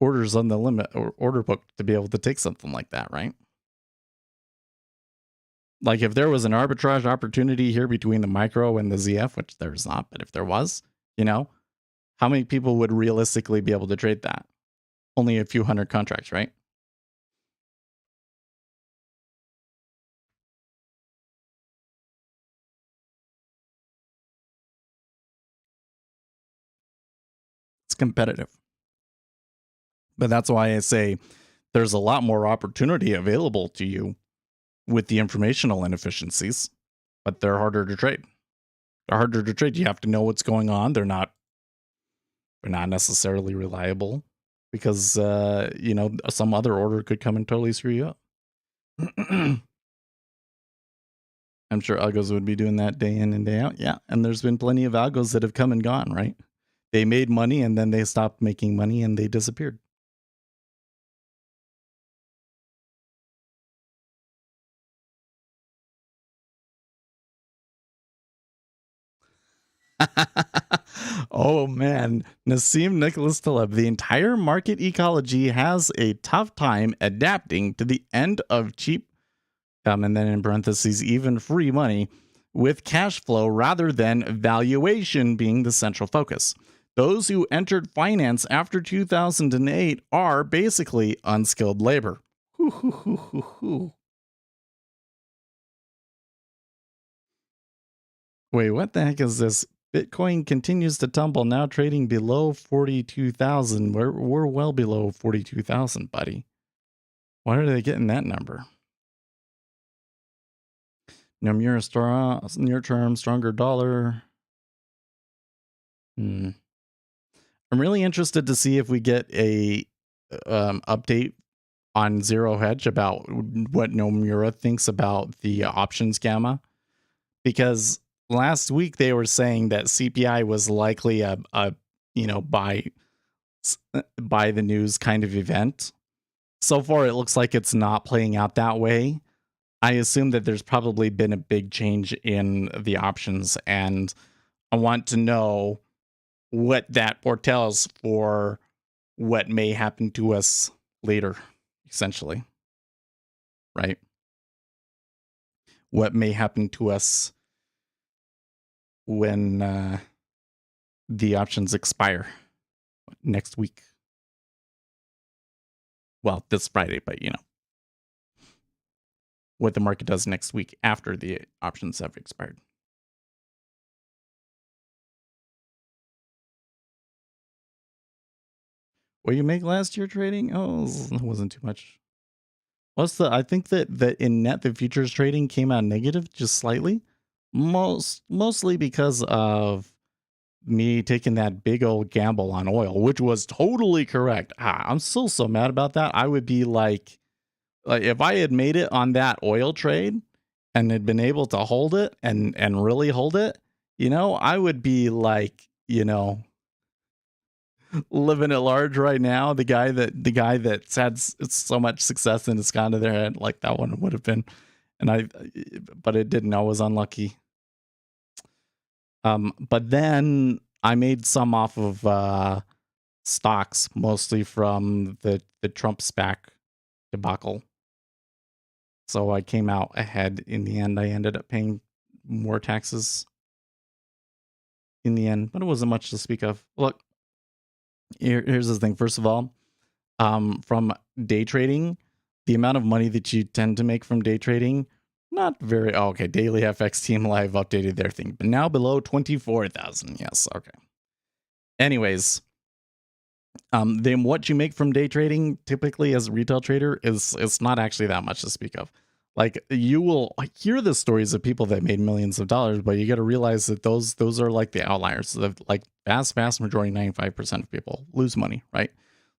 S3: orders on the limit or order book to be able to take something like that, right? Like if there was an arbitrage opportunity here between the micro and the ZF, which there's not, but if there was, how many people would realistically be able to trade that? Only a few hundred contracts, right? It's competitive. But that's why I say there's a lot more opportunity available to you with the informational inefficiencies, but they're harder to trade. They're harder to trade. You have to know what's going on. They're not necessarily reliable because some other order could come and totally screw you up. I'm sure algos would be doing that day in and day out. Yeah, and there's been plenty of algos that have come and gone, right? They made money and then they stopped making money and they disappeared. Oh man, Nassim Nicholas Taleb, the entire market ecology has a tough time adapting to the end of cheap, and then in parentheses, even free money, with cash flow rather than valuation being the central focus. Those who entered finance after 2008 are basically unskilled labor. Wait, what the heck is this? Bitcoin continues to tumble, now trading below 42,000. We're well below 42,000, buddy. Why are they getting that number? Nomura near term stronger dollar. I'm really interested to see if we get a update on Zero Hedge about what Nomura thinks about the options gamma, because last week they were saying that CPI was likely a by the news kind of event. So far, it looks like it's not playing out that way. I assume that there's probably been a big change in the options, and I want to know what that foretells for what may happen to us later, essentially. Right? What may happen to us when the options expire next week. Well, this Friday, but what the market does next week after the options have expired. What you make last year trading? Oh, it wasn't too much. I think that in net the futures trading came out negative just slightly, mostly because of me taking that big old gamble on oil, which was totally correct. I'm still so mad about that. I would be like if I had made it on that oil trade and had been able to hold it and really hold it, I would be like, living at large right now. The guy that's had so much success and it's gone to their head, like that one would have been, but it didn't. I was unlucky. But then I made some off of stocks, mostly from the Trump SPAC debacle. So I came out ahead in the end. I ended up paying more taxes in the end, but it wasn't much to speak of. Look, here's the thing. First of all, from day trading, the amount of money that you tend to make from day trading, not very. Oh, okay, Daily FX Team Live updated their thing, but now below 24,000. Yes, okay. Anyways, then what you make from day trading typically as a retail trader is not actually that much to speak of. Like, you will hear the stories of people that made millions of dollars, but you got to realize that those are like the outliers. Like vast majority, 95% of people lose money, right?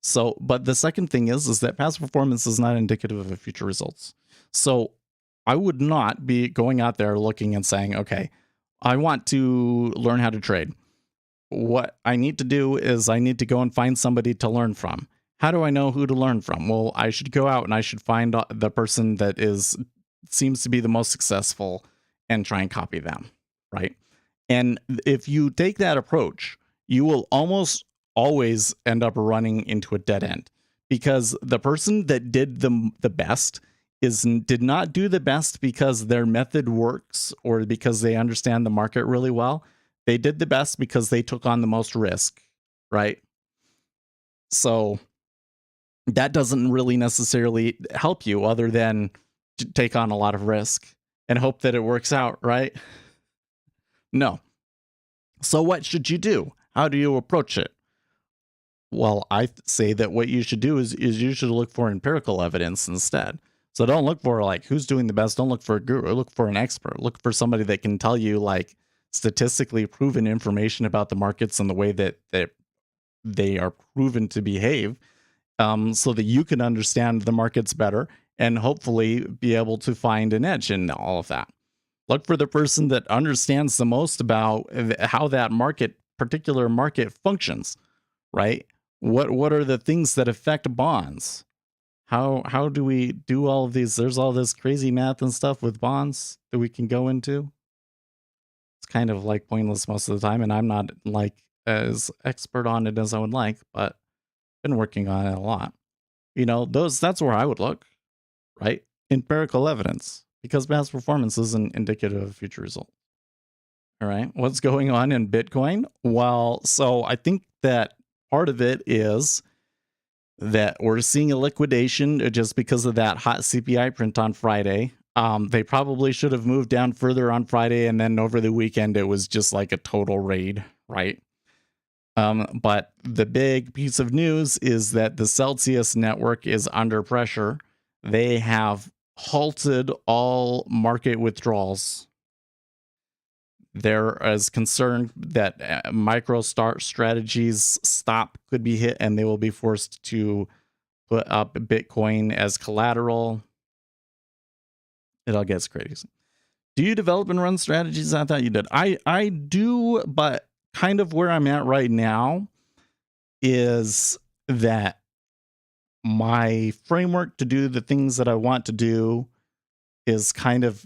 S3: So, but the second thing is that past performance is not indicative of future results. So I would not be going out there looking and saying, okay, I want to learn how to trade. What I need to do is I need to go and find somebody to learn from. How do I know who to learn from? Well, I should go out and I should find the person that seems to be the most successful and try and copy them, right? And if you take that approach, you will almost always end up running into a dead end, because the person that did the best did not do the best because their method works or because they understand the market really well. They did the best because they took on the most risk, right? So that doesn't really necessarily help you other than to take on a lot of risk and hope that it works out, right? No. So what should you do? How do you approach it? Well, I say that what you should do is you should look for empirical evidence instead. So don't look for like who's doing the best. Don't look for a guru. Look for an expert. Look for somebody that can tell you like statistically proven information about the markets and the way that they are proven to behave, so that you can understand the markets better and hopefully be able to find an edge in all of that. Look for the person that understands the most about how that particular market functions, right? What are the things that affect bonds? How do we do all of these? There's all this crazy math and stuff with bonds that we can go into. It's kind of like pointless most of the time, and I'm not like as expert on it as I would like, but been working on it a lot. That's where I would look, right? Empirical evidence, because past performance isn't indicative of future results. All right. What's going on in Bitcoin? Well, so I think that part of it is that we're seeing a liquidation just because of that hot CPI print on Friday. They probably should have moved down further on Friday, and then over the weekend it was just like a total raid, right? But the big piece of news is that the Celsius network is under pressure. They have halted all market withdrawals. They're as concerned that micro start strategies stop could be hit, and they will be forced to put up Bitcoin as collateral. It all gets crazy. Do you develop and run strategies? I thought you did. I do, but kind of where I'm at right now is that my framework to do the things that I want to do is kind of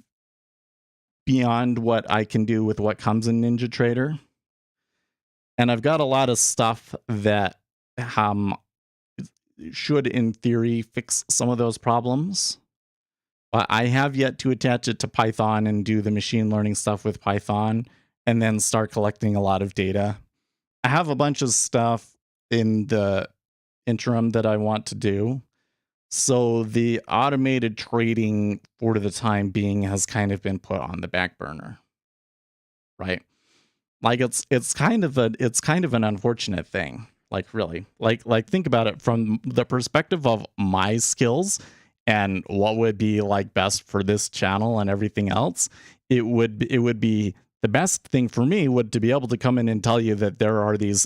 S3: beyond what I can do with what comes in NinjaTrader. And I've got a lot of stuff that should, in theory, fix some of those problems. But I have yet to attach it to Python and do the machine learning stuff with Python and then start collecting a lot of data. I have a bunch of stuff in the interim that I want to do. So the automated trading for the time being has kind of been put on the back burner. Right? Like it's kind of an unfortunate thing. Like really. Like think about it from the perspective of my skills and what would be like best for this channel and everything else. It would be the best thing for me would to be able to come in and tell you that there are these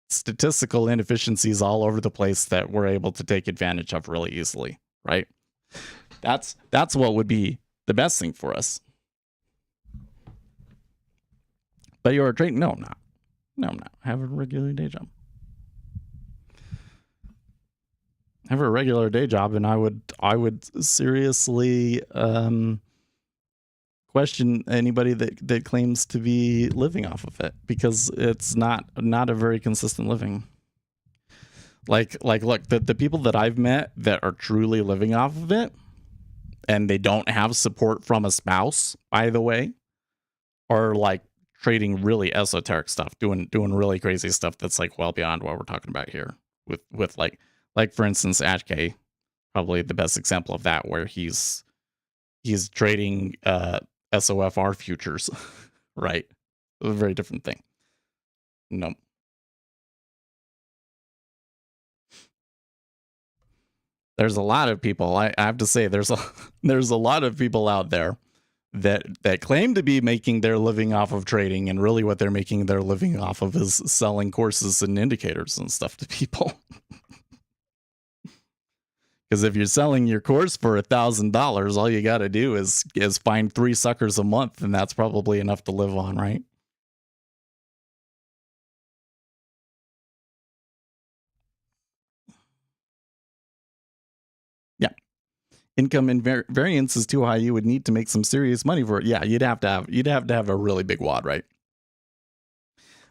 S3: statistical inefficiencies all over the place that we're able to take advantage of really easily, right? That's what would be the best thing for us. But you're a trader? No, I'm not. No, I'm not. I have a regular day job. I have a regular day job, and I would seriously question anybody that claims to be living off of it, because it's not a very consistent living. Like look, the people that I've met that are truly living off of it, and they don't have support from a spouse, by the way, are like trading really esoteric stuff, doing really crazy stuff that's like well beyond what we're talking about here with like for instance Ashke, probably the best example of that, where he's trading SOFR futures, right? A very different thing. No. There's a lot of people, I have to say, there's a lot of people out there that claim to be making their living off of trading, and really what they're making their living off of is selling courses and indicators and stuff to people. Because if you're selling your course for $1,000, all you got to do is find 3 suckers a month, and that's probably enough to live on, right? Yeah. Income and variance is too high. You would need to make some serious money for it. Yeah, you'd have to have a really big wad, right?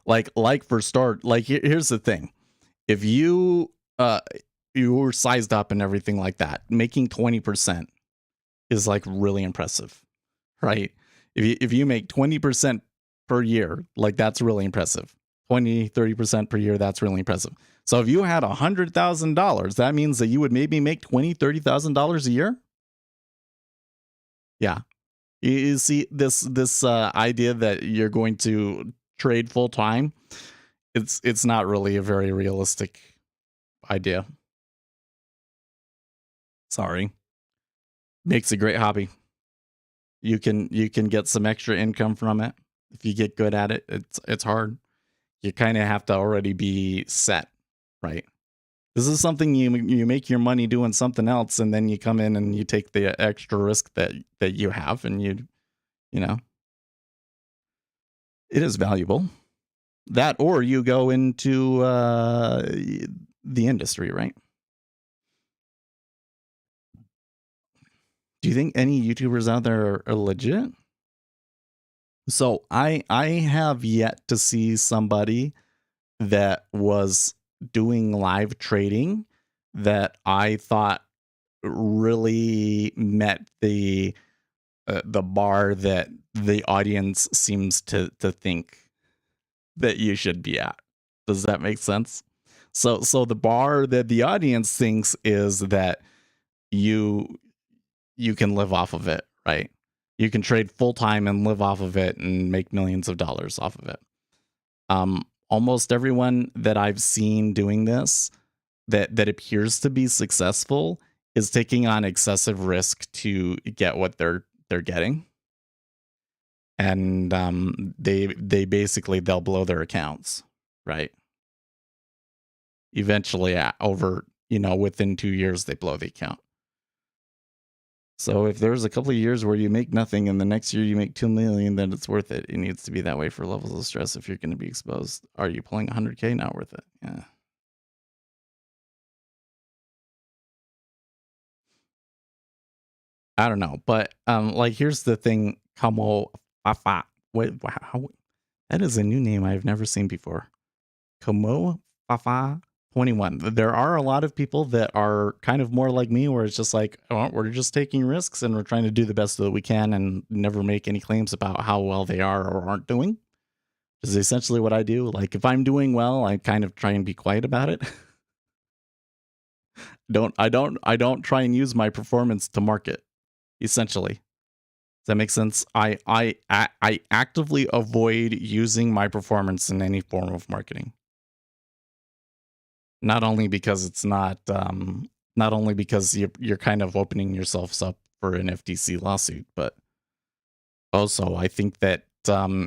S3: Like for start, like here's the thing. If you were sized up and everything like that, making 20% is like really impressive, right? If you make 20% per year, like that's really impressive. 20-30% per year, that's really impressive. So if you had $100,000, that means that you would maybe make $20-30,000 a year. Yeah, you see this idea that you're going to trade full time. It's not really a very realistic idea. Sorry. Makes a great hobby. You can get some extra income from it if you get good at it. It's hard. You kind of have to already be set, right? This is something you make your money doing something else, and then you come in and you take the extra risk that you have, and you know, it is valuable. That, or you go into the industry, right? Do you think any YouTubers out there are legit? So I have yet to see somebody that was doing live trading that I thought really met the bar that the audience seems to think that you should be at. Does that make sense? So the bar that the audience thinks is that you can live off of it, right? You can trade full time and live off of it and make millions of dollars off of it. Almost everyone that I've seen doing this that appears to be successful is taking on excessive risk to get what they're getting. And they basically they'll blow their accounts, right? Eventually over, within 2 years they blow the account. So if there's a couple of years where you make nothing and the next year you make 2 million, then it's worth it. It needs to be that way for levels of stress if you're going to be exposed. Are you pulling 100K? Not worth it. Yeah. I don't know, but like here's the thing, Kamo Fafa. Wait, how? That is a new name I've never seen before. Kamo Fafa 21. There are a lot of people that are kind of more like me, where it's just like, oh, we're just taking risks and we're trying to do the best that we can and never make any claims about how well they are or aren't doing. Which is essentially what I do. Like if I'm doing well, I kind of try and be quiet about it. I don't try and use my performance to market. Essentially, does that make sense? I actively avoid using my performance in any form of marketing. Not only because it's not only because you're kind of opening yourselves up for an FTC lawsuit, but also I think that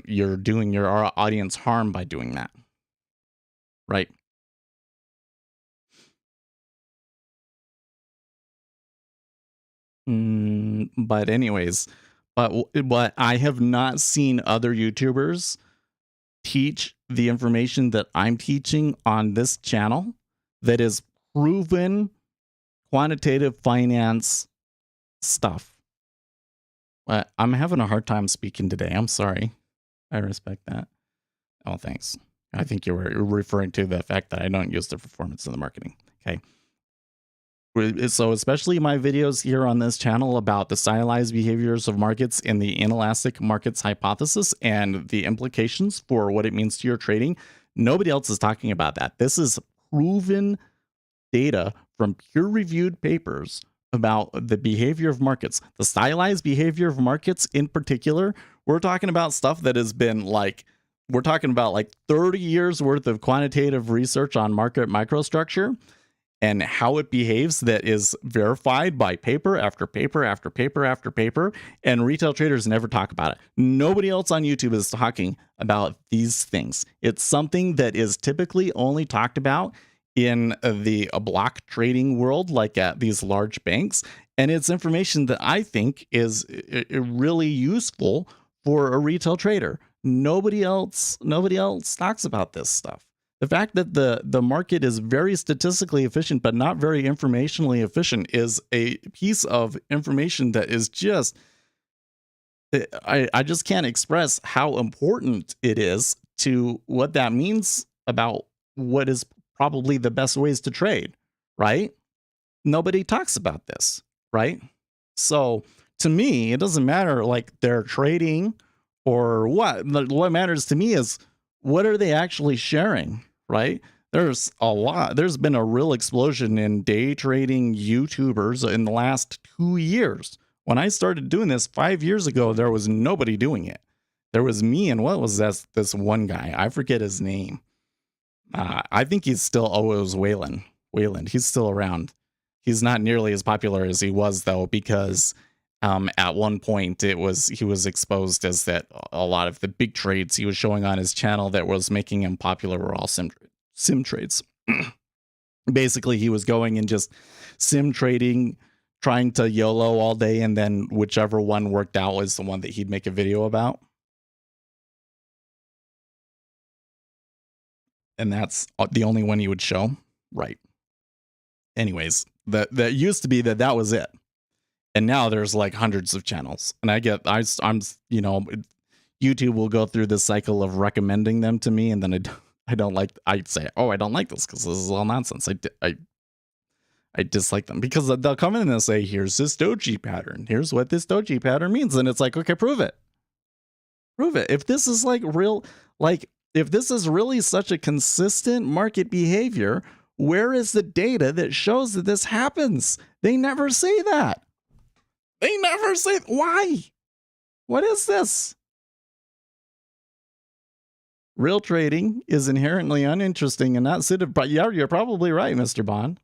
S3: you're doing your audience harm by doing that, right? But anyways, but I have not seen other YouTubers teach the information that I'm teaching on this channel that is proven quantitative finance stuff. I'm having a hard time speaking today. I'm sorry. I respect that. Oh, thanks. I think you were referring to the fact that I don't use the performance in the marketing. Okay. So especially my videos here on this channel about the stylized behaviors of markets and the inelastic markets hypothesis and the implications for what it means to your trading, nobody else is talking about that. This is proven data from peer-reviewed papers about the behavior of markets. The stylized behavior of markets in particular, we're talking about stuff that has been like, we're talking about like 30 years worth of quantitative research on market microstructure and how it behaves that is verified by paper after paper after paper after paper, and retail traders never talk about it. Nobody else on YouTube is talking about these things. It's something that is typically only talked about in the block trading world, like at these large banks, and it's information that I think is really useful for a retail trader. Nobody else talks about this stuff. The fact that the market is very statistically efficient but not very informationally efficient is a piece of information that is just, I just can't express how important it is to what that means about what is probably the best ways to trade, right? Nobody talks about this, right? So to me, it doesn't matter like they're trading or what. What matters to me is what are they actually sharing? Right? There's been a real explosion in day trading YouTubers in the last 2 years. When I started doing this 5 years ago, there was nobody doing it. There was me and what was this one guy? I forget his name. I think he's still, it was Wayland. He's still around. He's not nearly as popular as he was though, because At one point, he was exposed as that a lot of the big trades he was showing on his channel that was making him popular were all sim trades. Basically, he was going and just sim trading, trying to YOLO all day, and then whichever one worked out was the one that he'd make a video about. And that's the only one he would show. Right. Anyways, that used to be that was it. And now there's like hundreds of channels. And I'm YouTube will go through this cycle of recommending them to me, and then I'd say, oh, I don't like this because this is all nonsense. I dislike them because they'll come in and they'll say, here's this doji pattern. Here's what this doji pattern means. And it's like, okay, prove it. Prove it. If this is like real, like if this is really such a consistent market behavior, where is the data that shows that this happens? They never say that. They never say, why? What is this? Real trading is inherently uninteresting and not suited, but yeah, you're probably right, Mr. Bond.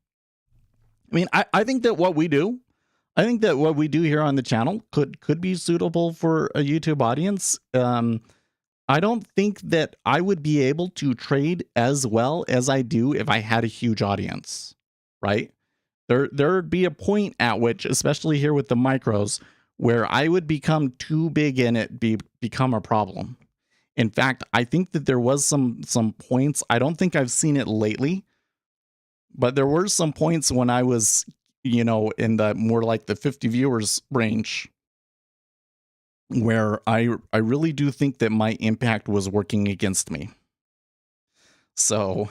S3: I mean, I think that what we do here on the channel could be suitable for a YouTube audience. I don't think that I would be able to trade as well as I do if I had a huge audience, right? There'd be a point at which, especially here with the micros, where I would become too big and it become a problem. In fact, I think that there was some points. I don't think I've seen it lately, but there were some points when I was, in the more like the 50 viewers range, where I really do think that my impact was working against me. So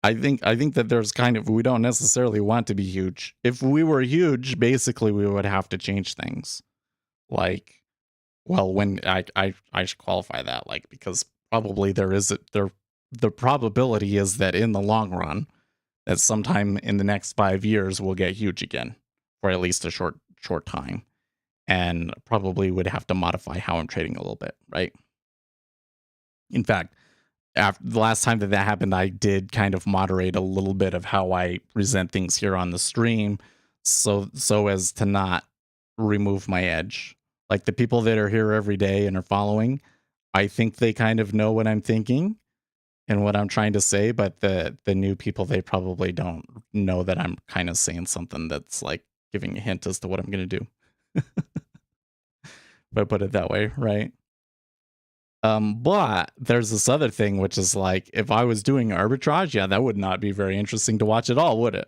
S3: I think that there's we don't necessarily want to be huge. If we were huge, basically we would have to change things. Like, well, when I should qualify that, like, because probably the probability is that in the long run, that sometime in the next 5 years we'll get huge again, for at least a short time, and probably would have to modify how I'm trading a little bit, right? In fact, after the last time that happened, I did kind of moderate a little bit of how I present things here on the stream, so as to not remove my edge. Like the people that are here every day and are following, I think they kind of know what I'm thinking and what I'm trying to say, but the new people, they probably don't know that I'm kind of saying something that's like giving a hint as to what I'm going to do. If I put it that way, right? But there's this other thing, which is like, if I was doing arbitrage, yeah, that would not be very interesting to watch at all, would it?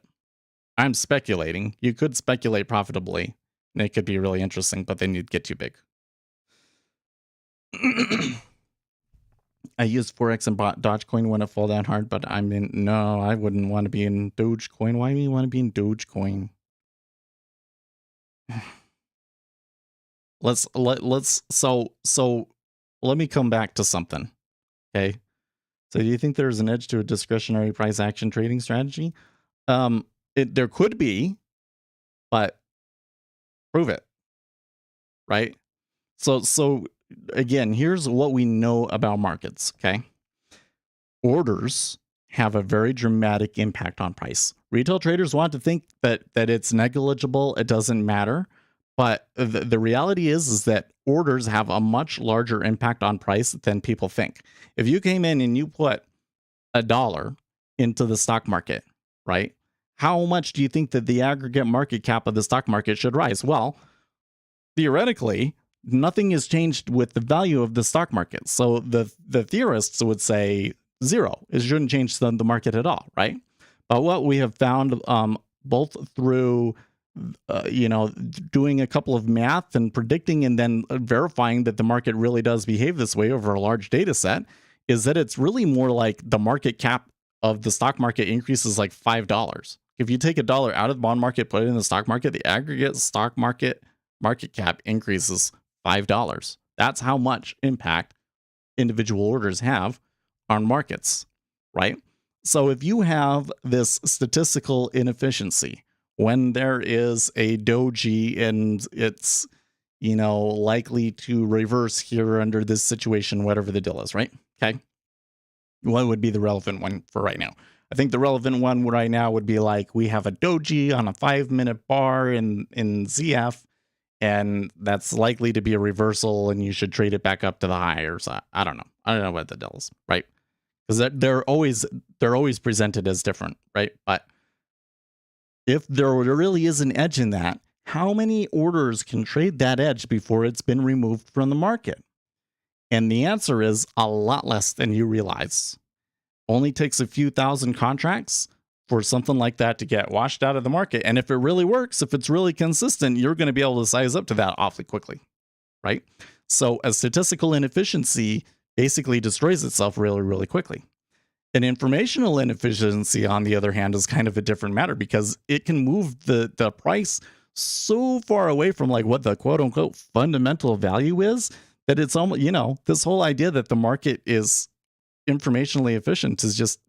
S3: I'm speculating. You could speculate profitably, and it could be really interesting, but then you'd get too big. I used Forex and bought Dogecoin when it fall down hard, but I wouldn't want to be in Dogecoin. Why do you want to be in Dogecoin? Let me come back to something. Okay. So do you think there's an edge to a discretionary price action trading strategy? There could be, but prove it. Right? So again, here's what we know about markets, okay? Orders have a very dramatic impact on price. Retail traders want to think that it's negligible, it doesn't matter. But the reality is that orders have a much larger impact on price than people think. If you came in and you put $1 into the stock market, right? How much do you think that the aggregate market cap of the stock market should rise? Well, theoretically, nothing has changed with the value of the stock market. So the theorists would say zero. It shouldn't change the market at all, right? But what we have found, both through doing a couple of math and predicting and then verifying that the market really does behave this way over a large data set, is that it's really more like the market cap of the stock market increases like $5. If you take $1 out of the bond market, put it in the stock market, the aggregate stock market cap increases $5. That's how much impact individual orders have on markets, right? So if you have this statistical inefficiency, when there is a doji and it's, likely to reverse here under this situation, whatever the deal is, right? Okay. What would be the relevant one for right now? I think the relevant one right now would be like, we have a doji on a 5-minute bar in ZF, and that's likely to be a reversal, and you should trade it back up to the high, or so. I don't know. I don't know what the deal is, right? Because they're always presented as different, right? But if there really is an edge in that, how many orders can trade that edge before it's been removed from the market? And the answer is a lot less than you realize. Only takes a few thousand contracts for something like that to get washed out of the market. And if it really works, if it's really consistent, you're going to be able to size up to that awfully quickly, right? So a statistical inefficiency basically destroys itself really, really quickly. An informational inefficiency, on the other hand, is kind of a different matter, because it can move the price so far away from like what the quote unquote fundamental value is, that it's almost, this whole idea that the market is informationally efficient is just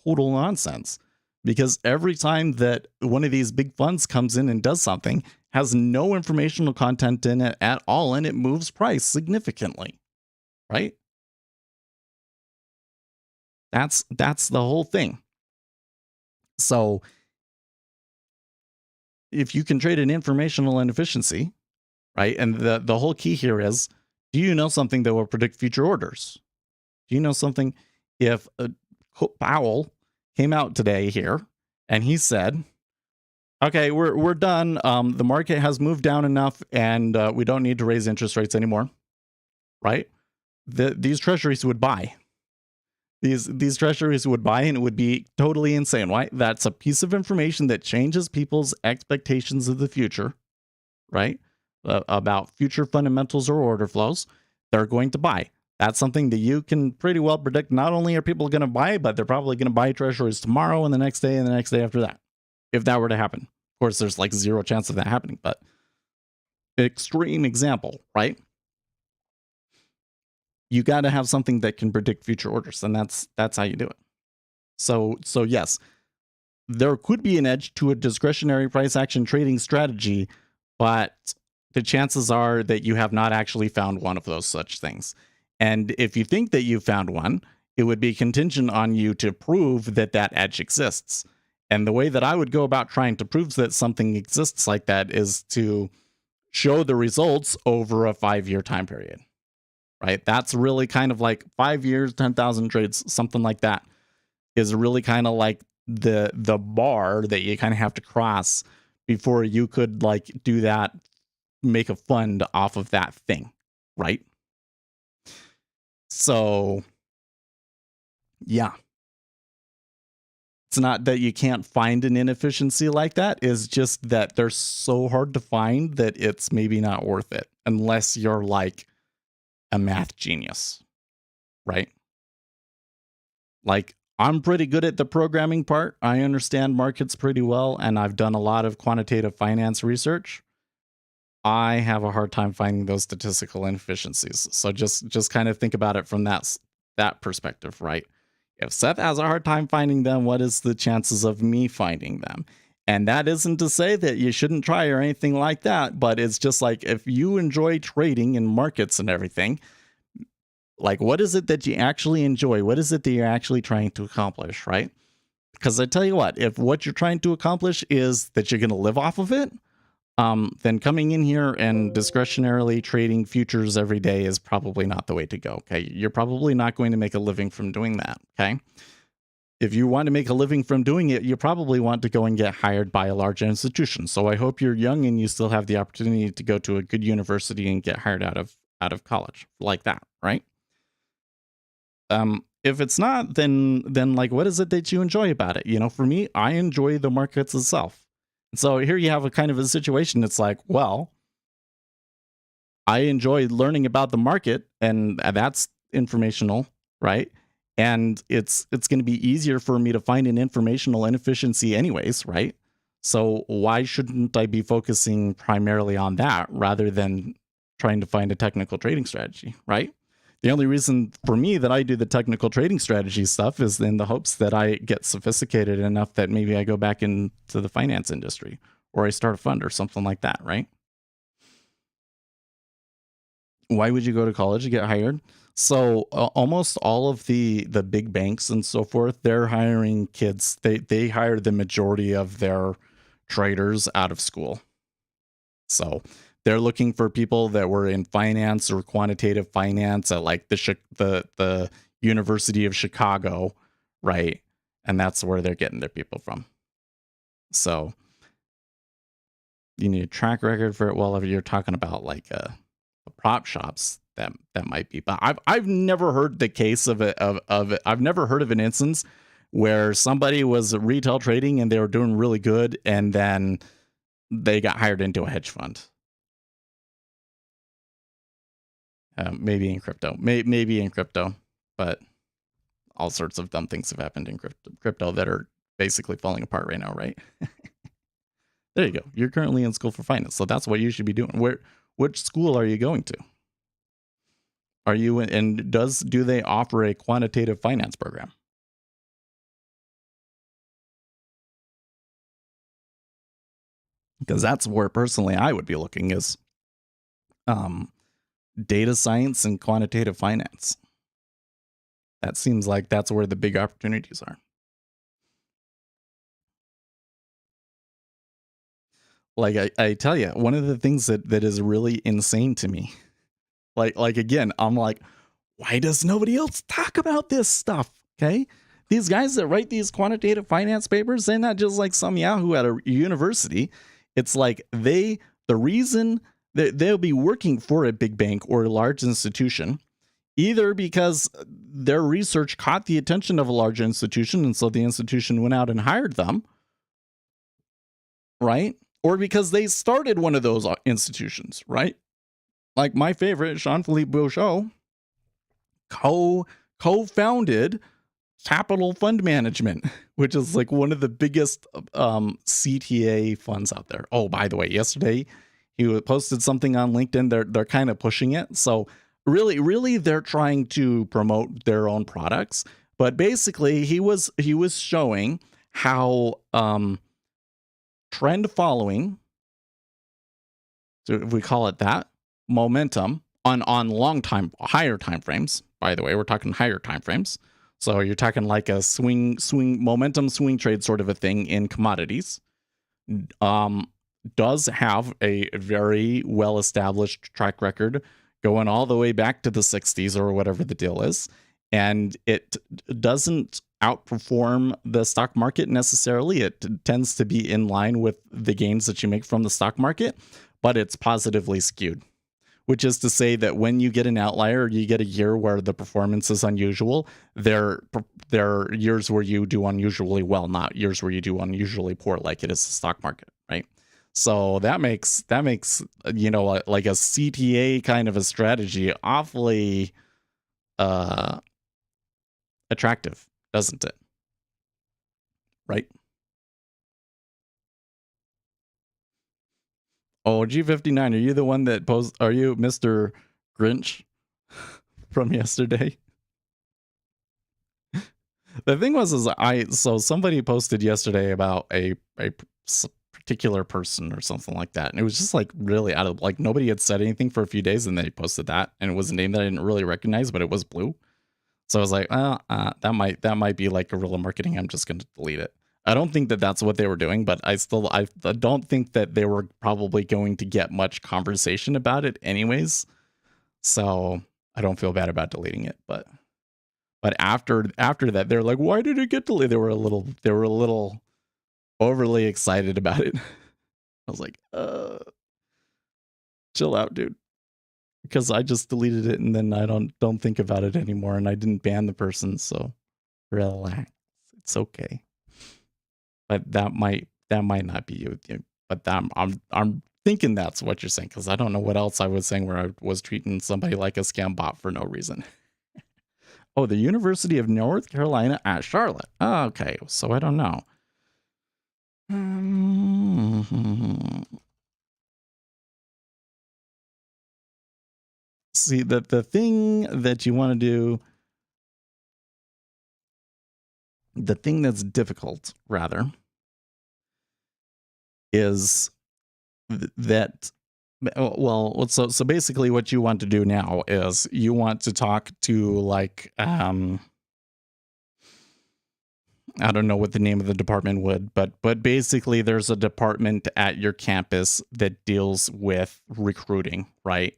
S3: total nonsense. Because every time that one of these big funds comes in and does something, has no informational content in it at all, and it moves price significantly, right? That's the whole thing. So if you can trade an informational inefficiency, right? And the whole key here is, do you know something that will predict future orders? Do you know something? If Powell came out today here and he said, okay, we're done. The market has moved down enough, and we don't need to raise interest rates anymore, right? These treasuries would buy. These treasuries would buy, and it would be totally insane, right? That's a piece of information that changes people's expectations of the future, right? About future fundamentals or order flows. They're going to buy. That's something that you can pretty well predict. Not only are people going to buy, but they're probably going to buy treasuries tomorrow and the next day and the next day after that, if that were to happen. Of course, there's like zero chance of that happening, but extreme example, right? You got to have something that can predict future orders, and that's how you do it. So yes, there could be an edge to a discretionary price action trading strategy, but the chances are that you have not actually found one of those such things. And if you think that you found one, it would be contingent on you to prove that that edge exists. And the way that I would go about trying to prove that something exists like that is to show the results over a 5-year time period, right? That's really kind of like 5 years, 10,000 trades, something like that is really kind of like the bar that you kind of have to cross before you could like do that, make a fund off of that thing, right? So yeah, it's not that you can't find an inefficiency like that. It's just that they're so hard to find that it's maybe not worth it unless you're like a math genius, right? Like, I'm pretty good at the programming part. I understand markets pretty well, and I've done a lot of quantitative finance research. I have a hard time finding those statistical inefficiencies. So just kind of think about it from that perspective, right? If Seth has a hard time finding them, what is the chances of me finding them? And that isn't to say that you shouldn't try or anything like that, but it's just like, if you enjoy trading in markets and everything, like, what is it that you actually enjoy? What is it that you're actually trying to accomplish, right? Because I tell you what, if what you're trying to accomplish is that you're going to live off of it, then coming in here and discretionarily trading futures every day is probably not the way to go, okay? You're probably not going to make a living from doing that, okay? If you want to make a living from doing it, you probably want to go and get hired by a large institution. So I hope you're young and you still have the opportunity to go to a good university and get hired out of college like that, right? If it's not, then like, what is it that you enjoy about it? You know, for me, I enjoy the markets itself. So here you have a kind of a situation. It's like, well, I enjoy learning about the market, and that's informational, right? And it's going to be easier for me to find an informational inefficiency anyways, right? So why shouldn't I be focusing primarily on that rather than trying to find a technical trading strategy, right? The only reason for me that I do the technical trading strategy stuff is in the hopes that I get sophisticated enough that maybe I go back into the finance industry, or I start a fund or something like that, right? Why would you go to college to get hired? So almost all of the big banks and so forth, they're hiring kids. They hire the majority of their traders out of school. So they're looking for people that were in finance or quantitative finance at like the University of Chicago, right? And that's where they're getting their people from. So you need a track record for it. Well, if you're talking about like prop shops, that might be. But I've never heard the case of it of it. I've never heard of an instance where somebody was retail trading and they were doing really good, and then they got hired into a hedge fund. Maybe in crypto, maybe in crypto, but all sorts of dumb things have happened in crypto that are basically falling apart right now, right? There you go. You're currently in school for finance, so that's what you should be doing. Which school are you going to? Are you and do they offer a quantitative finance program? Because that's where personally I would be looking is data science and quantitative finance. That seems like that's where the big opportunities are. Like I tell you, one of the things that is really insane to me, like again, I'm like, why does nobody else talk about this stuff? Okay. These guys that write these quantitative finance papers, they're not just like some yahoo at a university. It's like the reason that they'll be working for a big bank or a large institution, either because their research caught the attention of a large institution, and so the institution went out and hired them, right? Or because they started one of those institutions, right? Like my favorite, Jean-Philippe Beauchot, co-founded Capital Fund Management, which is like one of the biggest CTA funds out there. Oh, by the way, yesterday he posted something on LinkedIn. They're kind of pushing it. So really they're trying to promote their own products. But basically he was showing how trend following, so if we call it that, momentum on higher time frames. By the way, we're talking higher time frames. So you're talking like a momentum swing trade sort of a thing in commodities. Does have a very well established track record going all the way back to the 60s or whatever the deal is. And it doesn't outperform the stock market necessarily. It tends to be in line with the gains that you make from the stock market, but it's positively skewed. Which is to say that when you get an outlier, you get a year where the performance is unusual. There are years where you do unusually well, not years where you do unusually poor, like it is the stock market, right? So that makes you know, like a CTA kind of a strategy awfully attractive, doesn't it? Right? Oh, G59, are you the one that posed? Are you Mr. Grinch from yesterday? The thing was, so somebody posted yesterday about a particular person or something like that, and it was just like really out of, like, nobody had said anything for a few days, and they posted that, and it was a name that I didn't really recognize, but it was blue. So I was like, that might be like guerrilla marketing. I'm just going to delete it. I don't think that that's what they were doing, but I don't think that they were probably going to get much conversation about it anyways. So I don't feel bad about deleting it, but after that, they're like, why did it get deleted? They were a little overly excited about it. I was like, chill out, dude. Because I just deleted it and then I don't think about it anymore, and I didn't ban the person, so relax. It's okay. But that might not be you. But I'm thinking that's what you're saying, because I don't know what else I was saying where I was treating somebody like a scam bot for no reason. Oh, the University of North Carolina at Charlotte. Oh, okay, so I don't know. See, the thing that you want to do, the thing that's difficult, rather, is that Well, so basically what you want to do now is you want to talk to like I don't know what the name of the department would, but basically there's a department at your campus that deals with recruiting, right?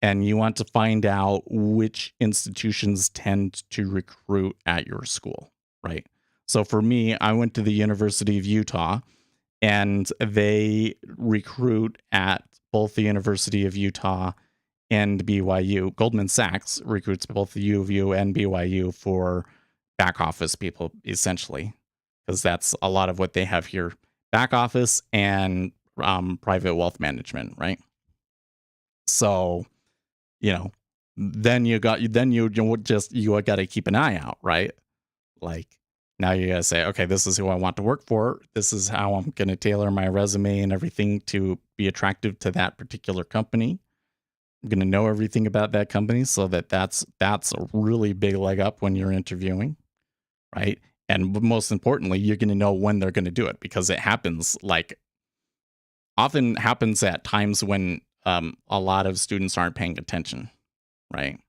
S3: And you want to find out which institutions tend to recruit at your school, right? So for me, I went to the University of Utah and they recruit at both the University of Utah and BYU. Goldman Sachs recruits both the U of U and BYU for back office people, essentially, because that's a lot of what they have here: back office and private wealth management, right? So, you know, you got to keep an eye out, right? Like now you gotta say, okay, this is who I want to work for. This is how I'm gonna tailor my resume and everything to be attractive to that particular company. I'm gonna know everything about that company so that's a really big leg up when you're interviewing, right? And most importantly, you're gonna know when they're gonna do it because it happens like often happens at times when a lot of students aren't paying attention, right?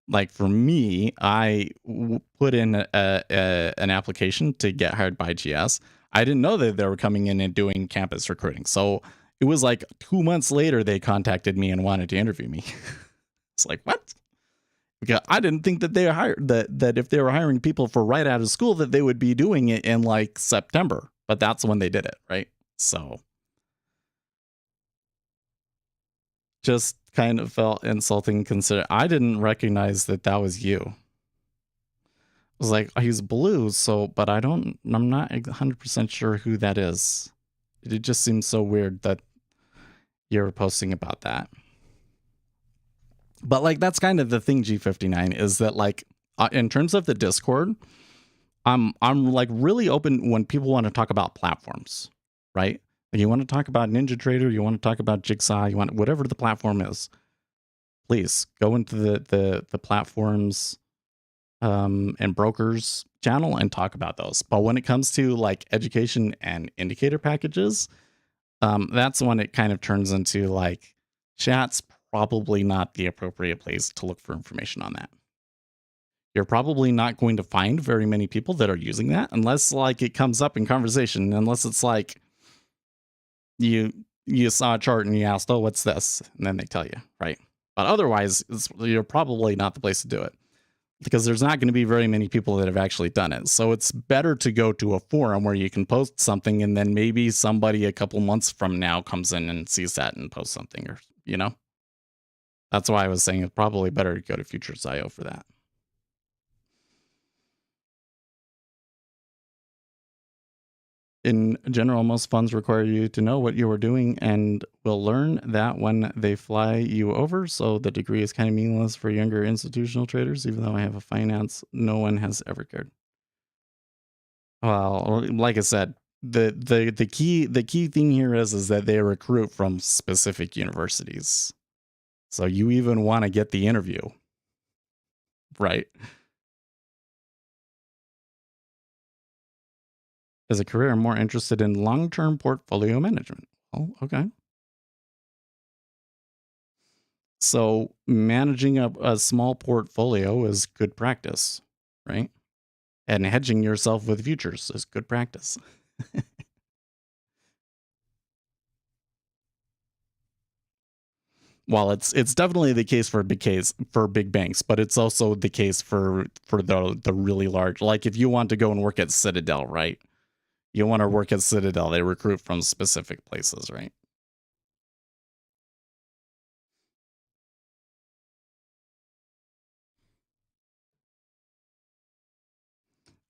S3: Like for me, put in an application to get hired by GS. I didn't know that they were coming in and doing campus recruiting. So it was like 2 months later, they contacted me and wanted to interview me. It's like, what? Because I didn't think that they hired that if they were hiring people for right out of school, that they would be doing it in like September. But that's when they did it, right? So just kind of felt insulting. Consider I didn't recognize that that was you. Was like, oh, he's blue, so, but I'm not 100% sure who that is. It just seems so weird that you're posting about that. But like, that's kind of the thing, G59, is that like, in terms of the Discord, I'm like really open when people want to talk about platforms, right? Like you want to talk about NinjaTrader, you want to talk about Jigsaw, you want whatever the platform is. Please go into the platforms and brokers channel and talk about those. But when it comes to like education and indicator packages, that's when it kind of turns into like chat's probably not the appropriate place to look for information on that. You're probably not going to find very many people that are using that unless like it comes up in conversation, unless it's like you saw a chart and you asked, oh, what's this? And then they tell you, right? But otherwise, you're probably not the place to do it, because there's not going to be very many people that have actually done it. So it's better to go to a forum where you can post something and then maybe somebody a couple months from now comes in and sees that and posts something, or, you know, that's why I was saying it's probably better to go to Futures.io for that. In general, most funds require you to know what you are doing and will learn that when they fly you over. So the degree is kind of meaningless for younger institutional traders, even though I have a finance, no one has ever cared. Well, like I said, the key thing here is that they recruit from specific universities. So you even want to get the interview, right? As a career, I'm more interested in long-term portfolio management. Oh, okay. So managing a small portfolio is good practice, right? And hedging yourself with futures is good practice. Well, it's definitely the case for big banks, but it's also the case for the really large. Like if you want to go and work at Citadel, right? You want to work at Citadel, they recruit from specific places, right?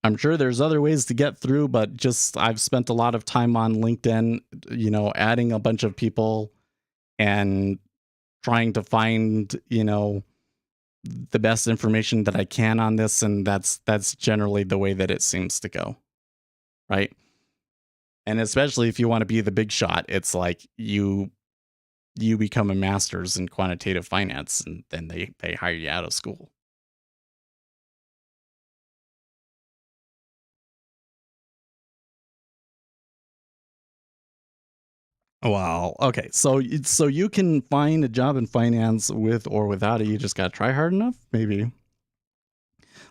S3: I'm sure there's other ways to get through, but just I've spent a lot of time on LinkedIn, you know, adding a bunch of people and trying to find, you know, the best information that I can on this, and that's generally the way that it seems to go, right? And especially if you want to be the big shot, it's like you become a master's in quantitative finance and then they hire you out of school. Wow. Okay. So you can find a job in finance with or without it. You just got to try hard enough, maybe.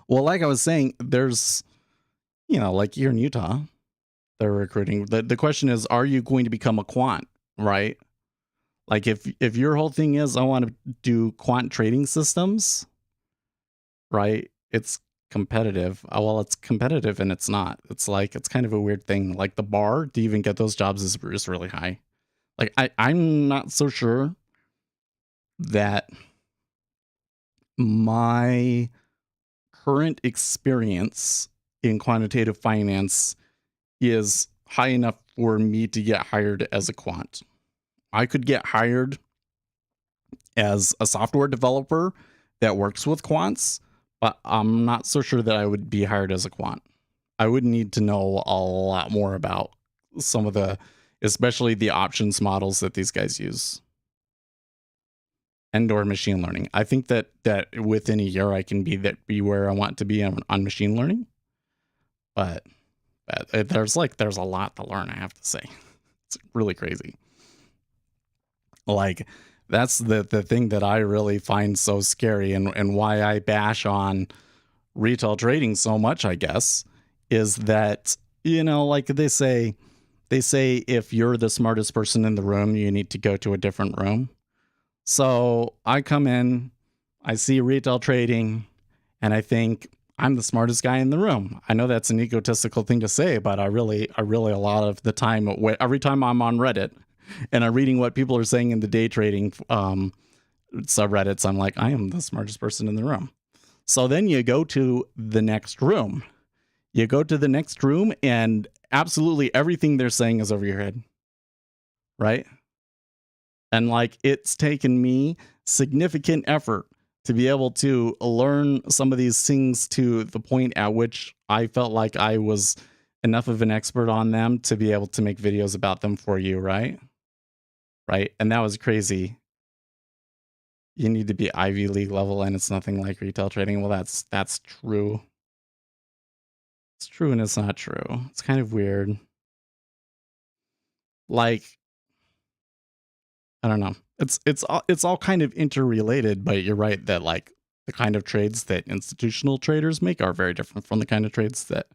S3: Well, like I was saying, there's, like here in Utah, they're recruiting. The question is, are you going to become a quant, right? Like if your whole thing is I want to do quant trading systems, right? It's competitive. Well, it's competitive and it's not. It's like it's kind of a weird thing. Like the bar to even get those jobs is really high. Like I'm not so sure that my current experience in quantitative finance is high enough for me to get hired as a quant. I could get hired as a software developer that works with quants, but I'm not so sure that I would be hired as a quant. I would need to know a lot more about some of the, especially the options models that these guys use. And or machine learning. I think that within a year I can be where I want to be on machine learning. But there's a lot to learn, I have to say. It's really crazy. Like that's the thing that I really find so scary and why I bash on retail trading so much, I guess, is that, like they say if you're the smartest person in the room, you need to go to a different room. So I come in, I see retail trading, and I think I'm the smartest guy in the room. I know that's an egotistical thing to say, but I really a lot of the time, every time I'm on Reddit and I'm reading what people are saying in the day trading subreddits, I'm like, I am the smartest person in the room. So then you go to the next room. You go to the next room and absolutely everything they're saying is over your head. Right? And like it's taken me significant effort to be able to learn some of these things to the point at which I felt like I was enough of an expert on them to be able to make videos about them for you, right? Right. And that was crazy. You need to be Ivy League level and it's nothing like retail trading. Well, that's true. It's true and it's not true. It's kind of weird. Like, I don't know. It's all kind of interrelated, but you're right that like the kind of trades that institutional traders make are very different from the kind of trades that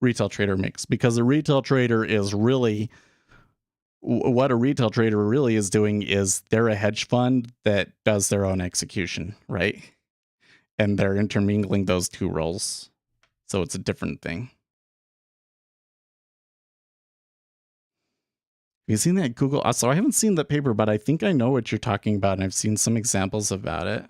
S3: retail trader makes, because a retail trader is really what a retail trader really is doing is they're a hedge fund that does their own execution, right? And they're intermingling those two roles. So it's a different thing. Have you seen that Google? So I haven't seen the paper, but I think I know what you're talking about, and I've seen some examples about it.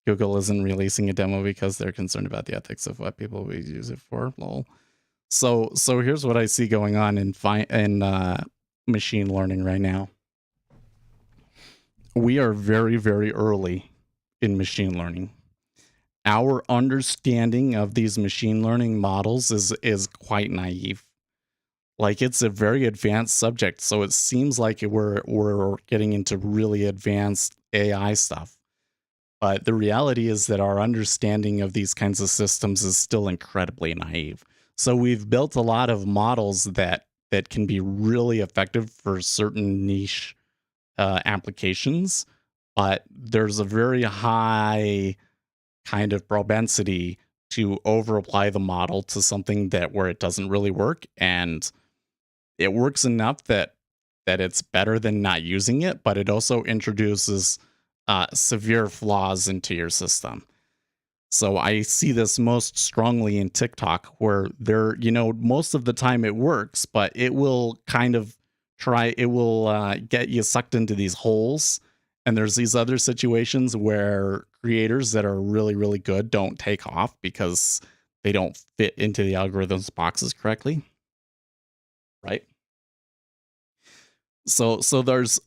S3: Google isn't releasing a demo because they're concerned about the ethics of what people will use it for. Lol. So here's what I see going on in machine learning right now. We are very, very early in machine learning. Our understanding of these machine learning models is quite naive. Like it's a very advanced subject, so it seems like we're getting into really advanced AI stuff. But the reality is that our understanding of these kinds of systems is still incredibly naive. So we've built a lot of models that can be really effective for certain niche applications, but there's a very high kind of propensity to over apply the model to something where it doesn't really work, and it works enough that it's better than not using it, but it also introduces severe flaws into your system. So I see this most strongly in TikTok, where most of the time it works, but it will kind of get you sucked into these holes. And there's these other situations where creators that are really, really good don't take off because they don't fit into the algorithm's boxes correctly. Right? So there's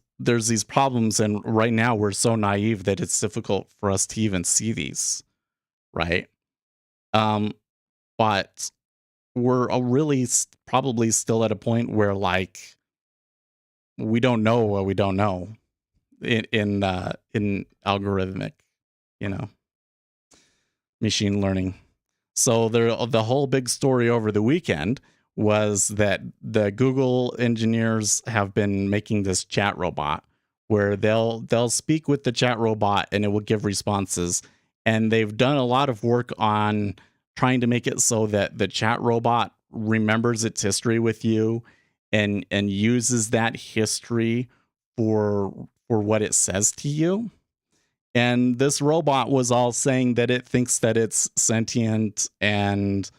S3: these problems, and right now we're so naive that it's difficult for us to even see these, right? But we're really probably still at a point where like we don't know what we don't know in algorithmic, machine learning. So the whole big story over the weekend was that the Google engineers have been making this chat robot where they'll speak with the chat robot and it will give responses. And they've done a lot of work on trying to make it so that the chat robot remembers its history with you and uses that history for what it says to you. And this robot was all saying that it thinks that it's sentient and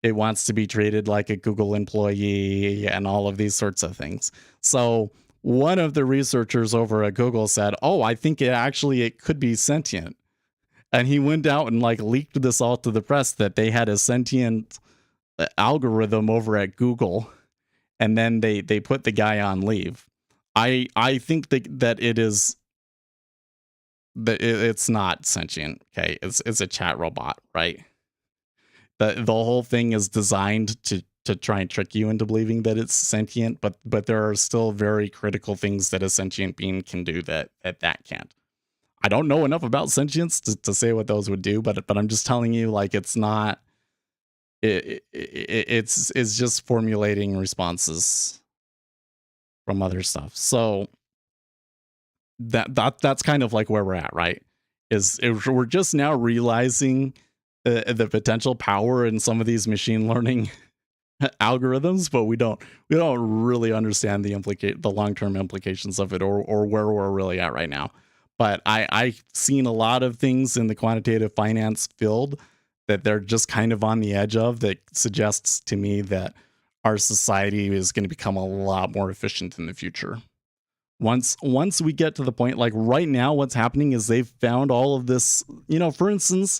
S3: it wants to be treated like a Google employee and all of these sorts of things. So one of the researchers over at Google said, "Oh, I think it could be sentient." And he went out and like leaked this all to the press that they had a sentient algorithm over at Google, and then they put the guy on leave. I think that it is that it's not sentient. Okay, it's a chat robot, right? The whole thing is designed to try and trick you into believing that it's sentient, but there are still very critical things that a sentient being can do that can't. I don't know enough about sentience to say what those would do, but I'm just telling you, like, it's not. It's just formulating responses from other stuff. So that's kind of like where we're at, right? We're just now realizing the potential power in some of these machine learning algorithms, but we don't really understand the long-term implications of it or where we're really at right now. But I've seen a lot of things in the quantitative finance field that they're just kind of on the edge of, that suggests to me that our society is going to become a lot more efficient in the future. Once we get to the point, like right now, what's happening is they've found all of this, for instance,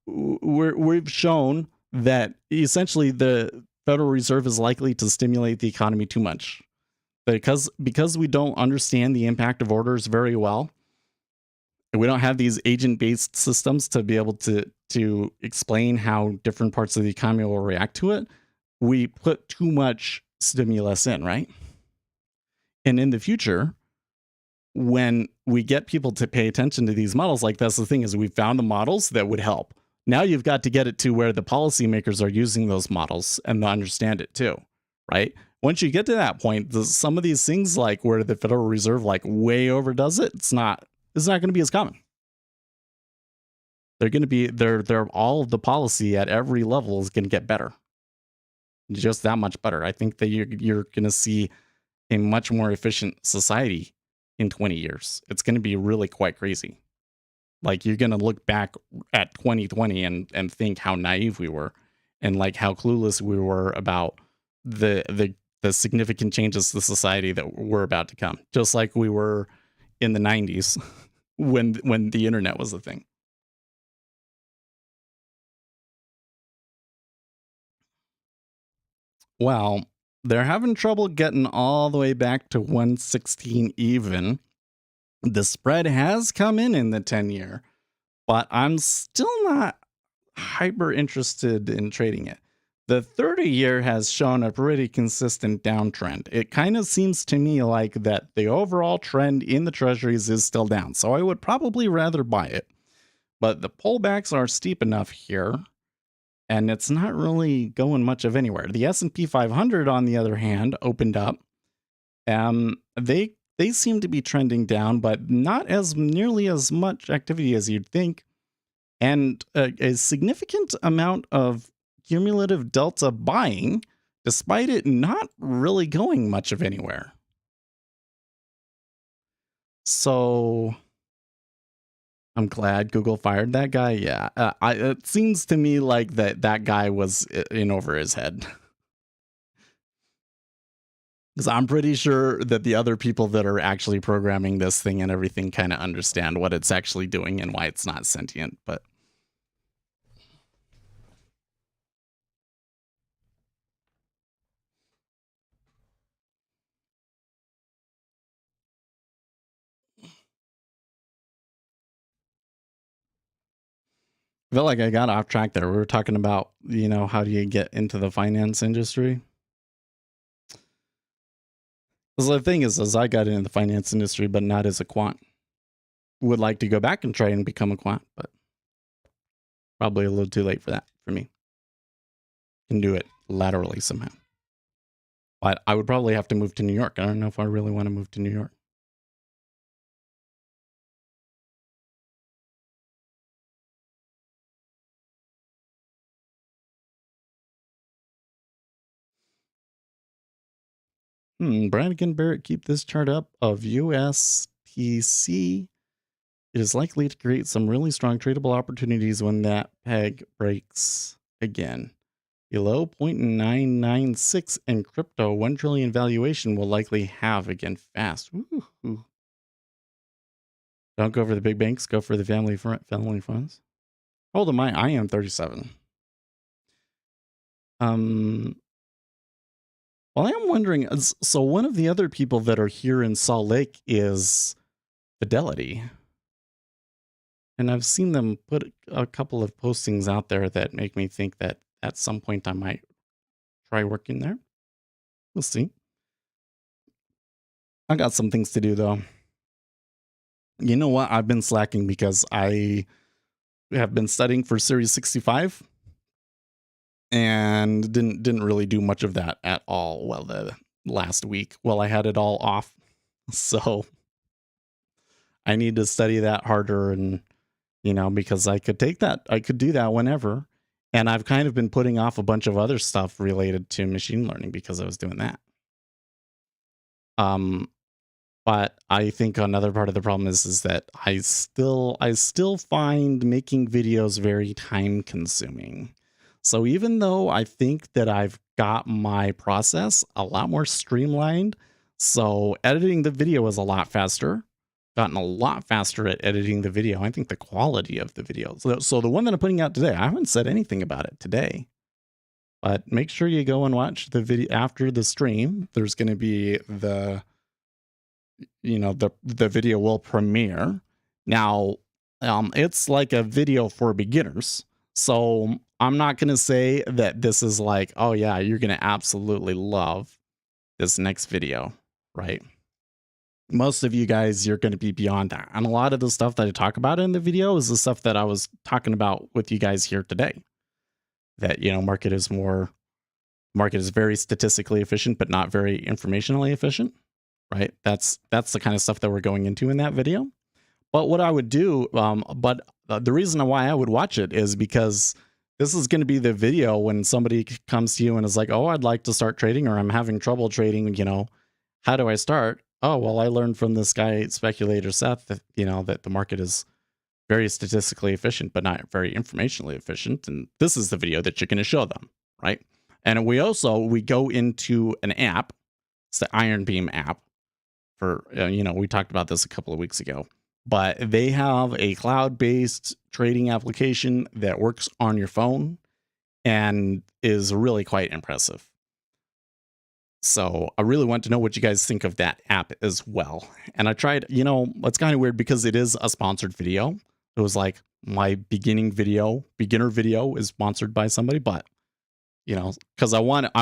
S3: we've shown that essentially the Federal Reserve is likely to stimulate the economy too much because we don't understand the impact of orders very well. We don't have these agent-based systems to be able to explain how different parts of the economy will react to it. We put too much stimulus in, right? And in the future, when we get people to pay attention to these models, like that's the thing, is we found the models that would help. Now you've got to get it to where the policymakers are using those models and they understand it too, right? Once you get to that point, some of these things, like where the Federal Reserve like way overdoes it, it's not going to be as common. They're going to be they're all of the policy at every level is going to get better, just that much better. I think that you're going to see a much more efficient society in 20 years. It's going to be really quite crazy. Like, you're going to look back at 2020 and think how naive we were and like how clueless we were about the significant changes to society that were about to come, just like we were in the 90s when the internet was a thing. Well, they're having trouble getting all the way back to 116 even. The spread has come in the 10-year, but I'm still not hyper interested in trading it. The 30-year has shown a pretty consistent downtrend. It kind of seems to me like that the overall trend in the treasuries is still down, so I would probably rather buy it. But the pullbacks are steep enough here, and it's not really going much of anywhere. The S&P 500, on the other hand, opened up. They seem to be trending down, but not as nearly as much activity as you'd think. And a significant amount of cumulative delta buying, despite it not really going much of anywhere. So I'm glad Google fired that guy. Yeah, it seems to me like that guy was in over his head. Because I'm pretty sure that the other people that are actually programming this thing and everything kind of understand what it's actually doing and why it's not sentient. But I feel like I got off track there. We were talking about, how do you get into the finance industry? Because the thing is I got into the finance industry, but not as a quant. Would like to go back and try and become a quant, but probably a little too late for that for me. Can do it laterally somehow. But I would probably have to move to New York. I don't know if I really want to move to New York. Brannigan Barrett, keep this chart up of USTC. It is likely to create some really strong tradable opportunities when that peg breaks again. Below 0.996 in crypto, 1 trillion valuation will likely have again fast. Woo-hoo. Don't go for the big banks, go for the family funds. Hold on, I am 37. Well, I am wondering, so one of the other people that are here in Salt Lake is Fidelity. And I've seen them put a couple of postings out there that make me think that at some point I might try working there. We'll see. I got some things to do though. You know what? I've been slacking because I have been studying for Series 65 and didn't really do much of that at all. Well, the last week, I had it all off. So I need to study that harder, and because I could do that whenever. And I've kind of been putting off a bunch of other stuff related to machine learning because I was doing that. But I think another part of the problem is that I still find making videos very time consuming. So even though I think that I've got my process a lot more streamlined, so editing the video is a lot faster, gotten a lot faster at editing the video. I think the quality of the video. So the one that I'm putting out today, I haven't said anything about it today, but make sure you go and watch the video after the stream. There's going to be the video will premiere. Now, it's like a video for beginners. So I'm not going to say that this is like, oh yeah, you're going to absolutely love this next video, right? Most of you guys, you're going to be beyond that. And a lot of the stuff that I talk about in the video is the stuff that I was talking about with you guys here today. That, market is very statistically efficient, but not very informationally efficient, right? That's the kind of stuff that we're going into in that video. But what I would do, the reason why I would watch it is because this is going to be the video when somebody comes to you and is like, oh, I'd like to start trading, or I'm having trouble trading, how do I start? Oh, well, I learned from this guy, Speculator Seth, that, that the market is very statistically efficient, but not very informationally efficient. And this is the video that you're going to show them, right? And we go into an app. It's the Iron Beam app. We talked about this a couple of weeks ago, but they have a cloud-based trading application that works on your phone and is really quite impressive. So I really want to know what you guys think of that app as well. And I tried, it's kind of weird because it is a sponsored video. It was like my beginner video is sponsored by somebody, but because I want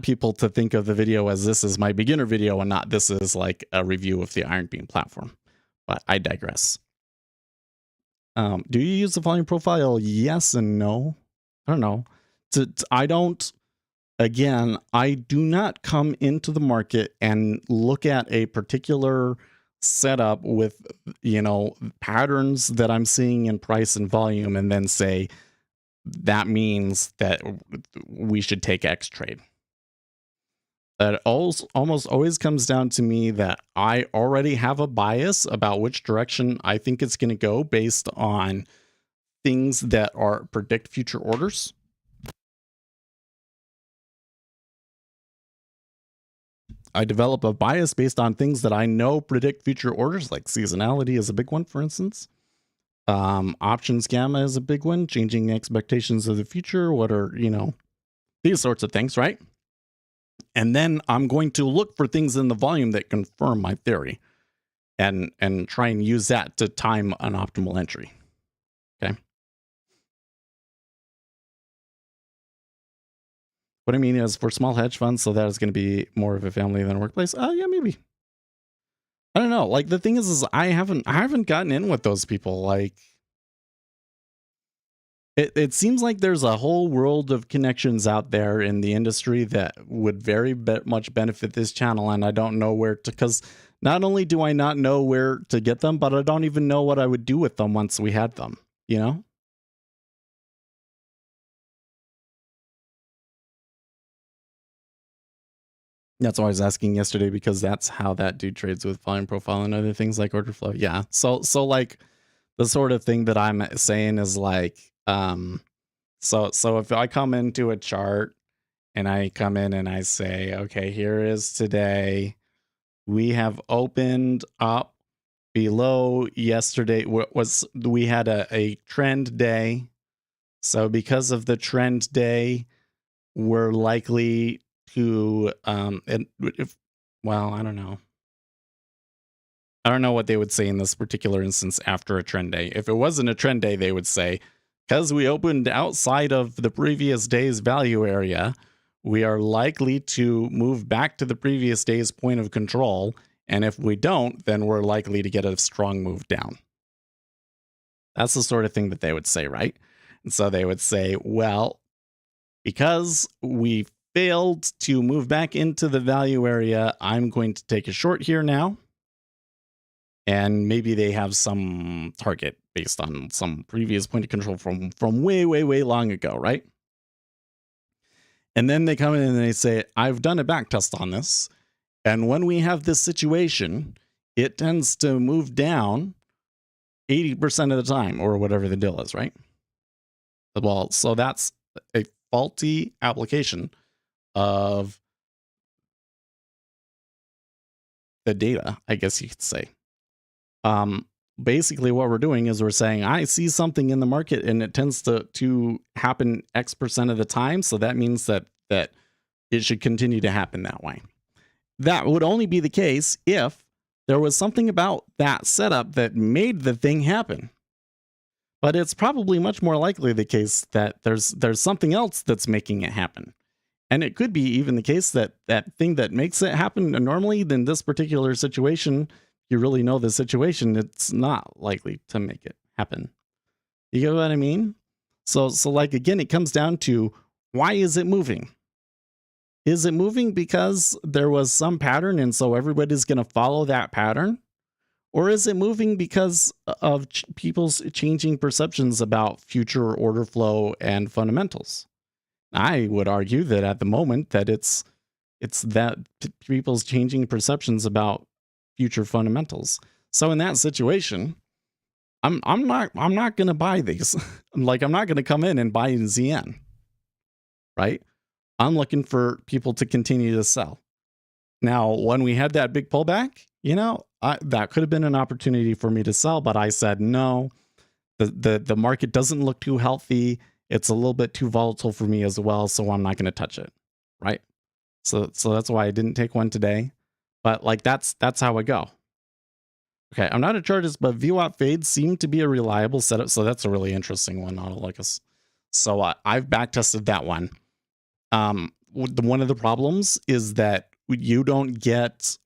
S3: people to think of the video as this is my beginner video and not this is like a review of the Iron Beam platform. But I digress. Do you use the volume profile? Yes and no. I don't know. Again, I do not come into the market and look at a particular setup with, patterns that I'm seeing in price and volume and then say, that means that we should take X trade. It almost always comes down to me that I already have a bias about which direction I think it's going to go based on things that are predict future orders. I develop a bias based on things that I know predict future orders, like seasonality is a big one, for instance. Options gamma is a big one, changing the expectations of the future. What are, these sorts of things, right? And then I'm going to look for things in the volume that confirm my theory and try and use that to time an optimal entry. Okay. What I mean is for small hedge funds, so that is going to be more of a family than a workplace. Yeah, maybe. I don't know. Like the thing is I haven't gotten in with those people. Like It seems like there's a whole world of connections out there in the industry that would very much benefit this channel, and I don't know where to, because not only do I not know where to get them, but I don't even know what I would do with them once we had them, you know? That's why I was asking yesterday, because that's how that dude trades with volume profile and other things like order flow. Yeah. So like the sort of thing that I'm saying is like, so if I come into a chart and I come in and I say, okay, here is today. We have opened up below yesterday. We had a trend day. So because of the trend day, we're likely to well, I don't know. I don't know what they would say in this particular instance after a trend day. If it wasn't a trend day, they would say, because we opened outside of the previous day's value area, we are likely to move back to the previous day's point of control. And if we don't, then we're likely to get a strong move down. That's the sort of thing that they would say, right? And so they would say, well, because we failed to move back into the value area, I'm going to take a short here now. And maybe they have some target based on some previous point of control from way, way, way long ago, right? And then they come in and they say, I've done a back test on this. And when we have this situation, it tends to move down 80% of the time, or whatever the deal is, right? Well, so that's a faulty application of the data, I guess you could say. Basically what we're doing is we're saying, I see something in the market and it tends to happen X% of the time. So that means that it should continue to happen that way. That would only be the case if there was something about that setup that made the thing happen. But it's probably much more likely the case that there's something else that's making it happen. And it could be even the case that that thing that makes it happen normally, in this particular situation, you really know the situation, it's not likely to make it happen. You get what I mean? So like, again, it comes down to, why is it moving? Is it moving because there was some pattern and so everybody's going to follow that pattern? Or is it moving because of people's changing perceptions about future order flow and fundamentals? I would argue that at the moment that it's that people's changing perceptions about future fundamentals. So in that situation, I'm not going to buy these. Like, I'm not going to come in and buy in ZN, right? I'm looking for people to continue to sell. Now, when we had that big pullback, that could have been an opportunity for me to sell, but I said no. The market doesn't look too healthy. It's a little bit too volatile for me as well, so I'm not going to touch it, right? So that's why I didn't take one today. But like, that's how I go. Okay, I'm not a chartist, but VWAP fades seem to be a reliable setup. So that's a really interesting one, Autolicus. So I've back tested that one. One of the problems is that you don't get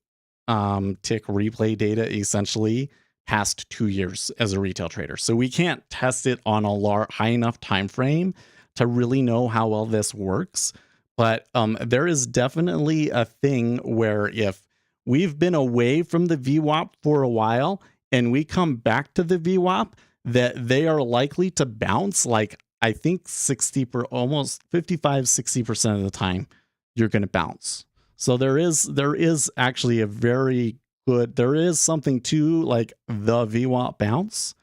S3: tick replay data essentially past 2 years as a retail trader. So we can't test it on a high enough time frame to really know how well this works. But there is definitely a thing where if we've been away from the VWAP for a while and we come back to the VWAP, that they are likely to bounce, like, I think almost 55, 60% of the time you're going to bounce. So there is actually a very good, there is something to like the VWAP bounce.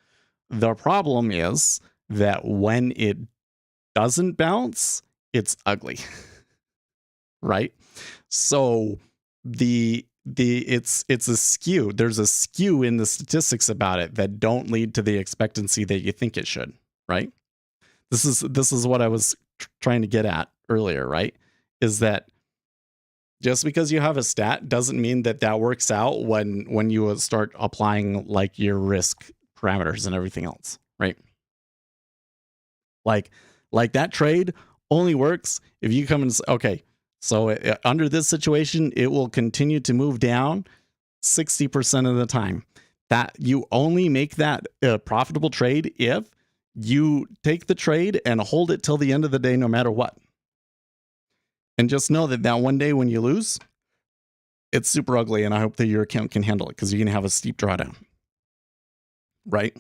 S3: The problem is that when it doesn't bounce, it's ugly. Right? So it's a skew. There's a skew in the statistics about it that don't lead to the expectancy that you think it should, right? This is what I was trying to get at earlier, right? Is that just because you have a stat doesn't mean that works out when you start applying like your risk parameters and everything else, right? Like that trade only works if you come and say, okay, so under this situation, it will continue to move down 60% of the time. That you only make that a profitable trade if You take the trade and hold it till the end of the day, no matter what. And just know that one day when you lose, it's super ugly. And I hope that your account can handle it because you're going to have a steep drawdown. Right?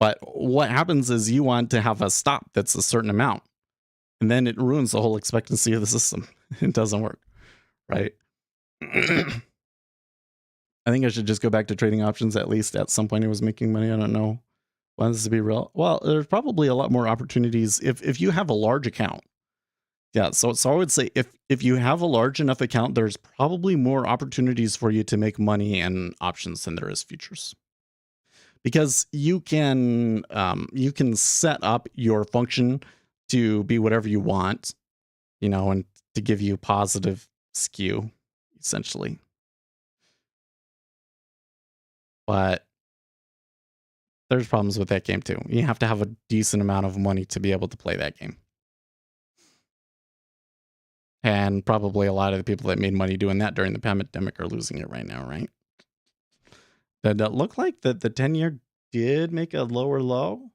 S3: But what happens is you want to have a stop that's a certain amount. And then it ruins the whole expectancy of the system. It doesn't work. Right? I think I should just go back to trading options. At least at some point I was making money. I don't know. Want this to be real? Well, there's probably a lot more opportunities if you have a large account. Yeah, so I would say if you have a large enough account, there's probably more opportunities for you to make money in options than there is futures. Because you can set up your function to be whatever you want, and to give you positive skew, essentially. But there's problems with that game too. You have to have a decent amount of money to be able to play that game. And probably a lot of the people that made money doing that during the pandemic are losing it right now, right? That looked like the 10-year did make a lower low.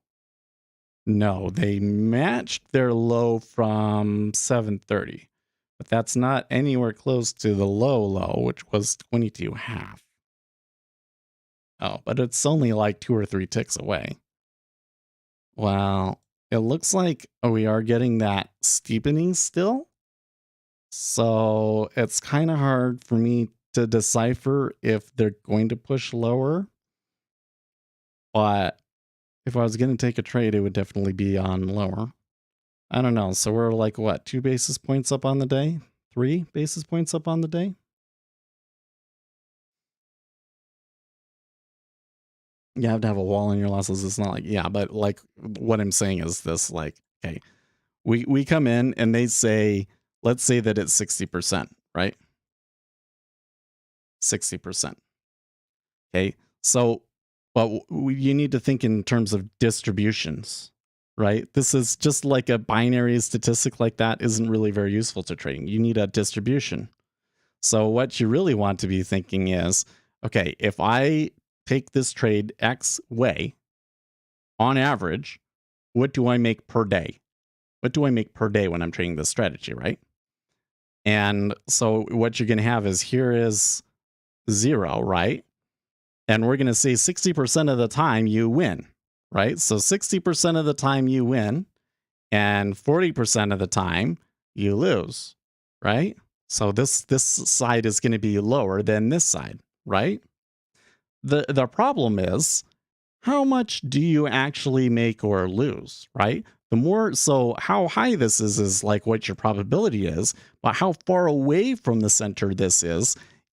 S3: No, they matched their low from 730. But that's not anywhere close to the low, which was 22.5. Oh, but it's only like 2 or 3 ticks away. Well, it looks like we are getting that steepening still. So it's kind of hard for me to decipher if they're going to push lower. But if I was going to take a trade, it would definitely be on lower. I don't know. So we're like, what, 2 basis points up on the day? 3 basis points up on the day? You have to have a wall in your losses. It's not like, yeah, but like what I'm saying is this, like, okay, we come in and they say, let's say that it's 60%, right? 60%. Okay. So, but you need to think in terms of distributions, right? This is just like a binary statistic like that isn't really very useful to trading. You need a distribution. So what you really want to be thinking is, okay, if I take this trade X way, on average, what do I make per day? What do I make per day when I'm trading this strategy, right? And so what you're going to have is here is 0, right? And we're going to say 60% of the time you win, right? So 60% of the time you win and 40% of the time you lose, right? So this side is going to be lower than this side, right? The problem is, how much do you actually make or lose, right? The more, so how high this is like what your probability is, but how far away from the center this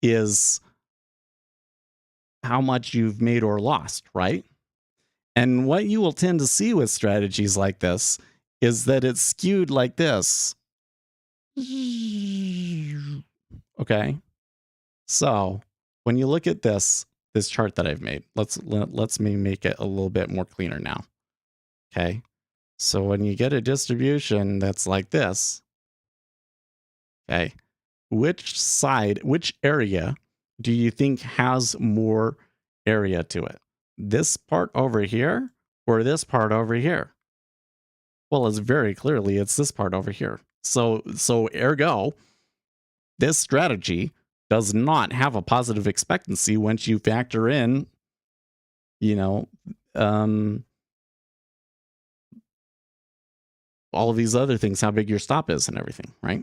S3: is how much you've made or lost, right? And what you will tend to see with strategies like this is that it's skewed like this. Okay. So when you look at this chart that I've made, let's me make it a little bit more cleaner now. Okay. So when you get a distribution that's like this, okay, which area do you think has more area to it? This part over here or this part over here? Well, it's very clearly it's this part over here. So ergo, this strategy does not have a positive expectancy once you factor in, all of these other things, how big your stop is and everything, right?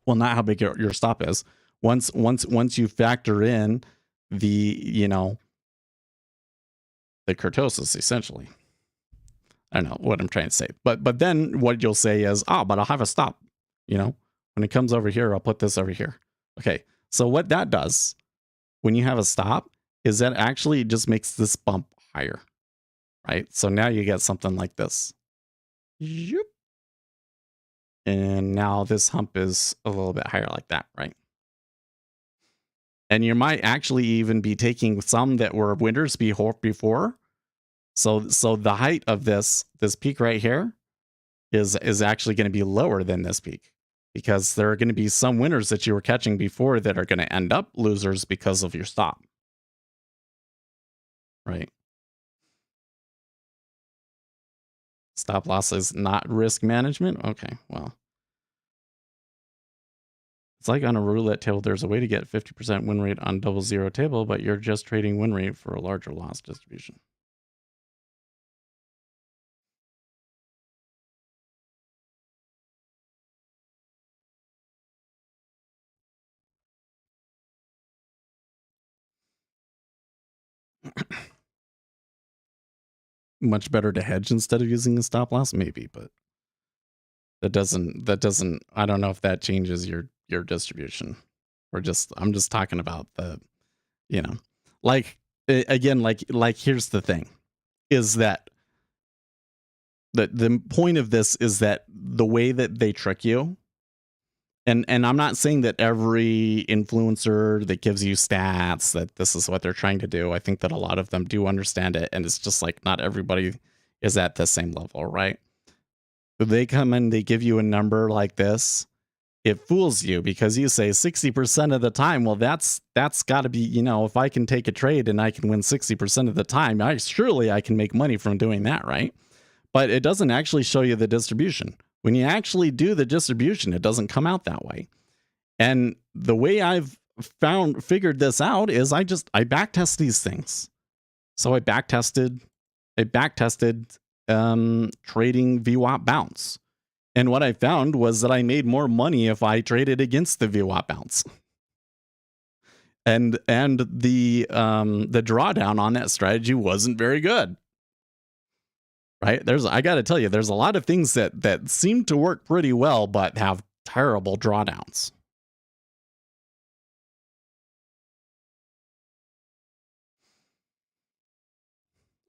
S3: Well, not how big your stop is. Once you factor in the, the kurtosis, essentially. I don't know what I'm trying to say. But then what you'll say is, but I'll have a stop. When it comes over here, I'll put this over here. Okay. So what that does when you have a stop is that actually just makes this bump higher, right? So now you get something like this. Yep. And now this hump is a little bit higher like that, right? And you might actually even be taking some that were winners before. So the height of this peak right here is actually going to be lower than this peak, because there are going to be some winners that you were catching before that are going to end up losers because of your stop. Right. stop loss is not risk management. Okay, well. It's like on a roulette table, there's a way to get 50% win rate on double zero table, but you're just trading win rate for a larger loss distribution. Much better to hedge instead of using a stop loss, maybe, but that doesn't I don't know if that changes your distribution. I'm just talking about the, like again, like here's the thing, is that the point of this is that the way that they trick you, and I'm not saying that every influencer that gives you stats that this is what they're trying to do. I think that a lot of them do understand it, and it's just like not everybody is at the same level, right? They come in, they give you a number like this, it fools you because you say 60% of the time. Well, that's got to be, if I can take a trade and I can win 60% of the time, surely I can make money from doing that, right? But it doesn't actually show you the distribution. When you actually do the distribution, it doesn't come out that way. And the way I've figured this out is I backtest these things. So I backtested trading VWAP bounce. And what I found was that I made more money if I traded against the VWAP bounce. And the drawdown on that strategy wasn't very good. Right? I got to tell you, there's a lot of things that seem to work pretty well, but have terrible drawdowns.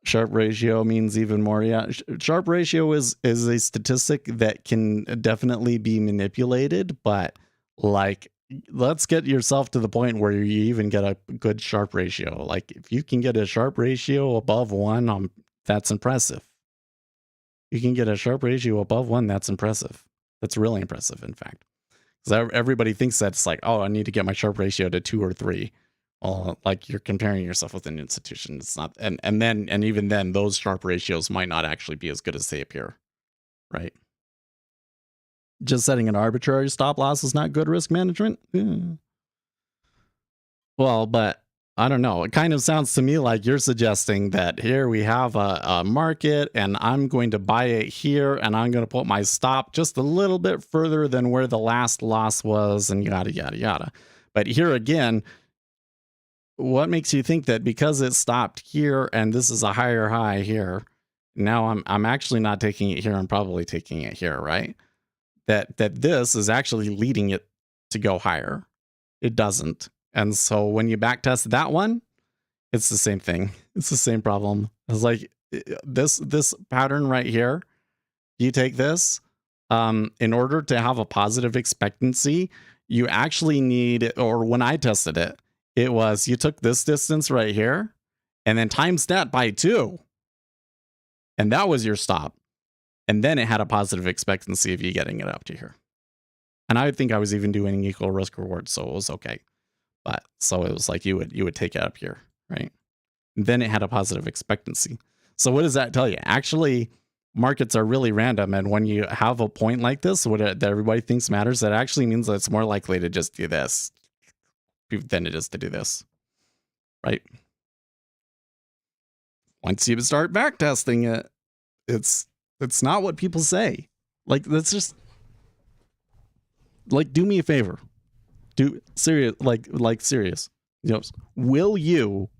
S3: Sharp ratio means even more. Yeah, Sharp ratio is a statistic that can definitely be manipulated, but like, let's get yourself to the point where you even get a good Sharp ratio. Like, if you can get a Sharp ratio above 1, that's impressive. You can get a Sharp ratio above 1, that's impressive. That's really impressive, in fact. Because everybody thinks that it's like, oh, I need to get my Sharp ratio to 2 or 3. Well, like, you're comparing yourself with an institution. It's not, and even then, those Sharp ratios might not actually be as good as they appear, right? Just setting an arbitrary stop loss is not good risk management. Well, but I don't know. It kind of sounds to me like you're suggesting that here we have a market and I'm going to buy it here and I'm going to put my stop just a little bit further than where the last loss was and yada, yada, yada. But here again, what makes you think that because it stopped here and this is a higher high here, now I'm actually not taking it here, I'm probably taking it here, right? That this is actually leading it to go higher. It doesn't. And so when you backtest that one, it's the same thing. It's the same problem. It's like this pattern right here. You take this, in order to have a positive expectancy, you actually need, or when I tested it, it was you took this distance right here and then times that by 2. And that was your stop. And then it had a positive expectancy of you getting it up to here. And I think I was even doing equal risk reward, so it was okay. But so it was like you would take it up here, right? And then it had a positive expectancy. So what does that tell you? Actually, markets are really random, and when you have a point like this, that everybody thinks matters, that actually means that it's more likely to just do this than it is to do this, right? Once you start backtesting it, it's not what people say. Like, that's just like, do me a favor. Do serious, like serious. Will you?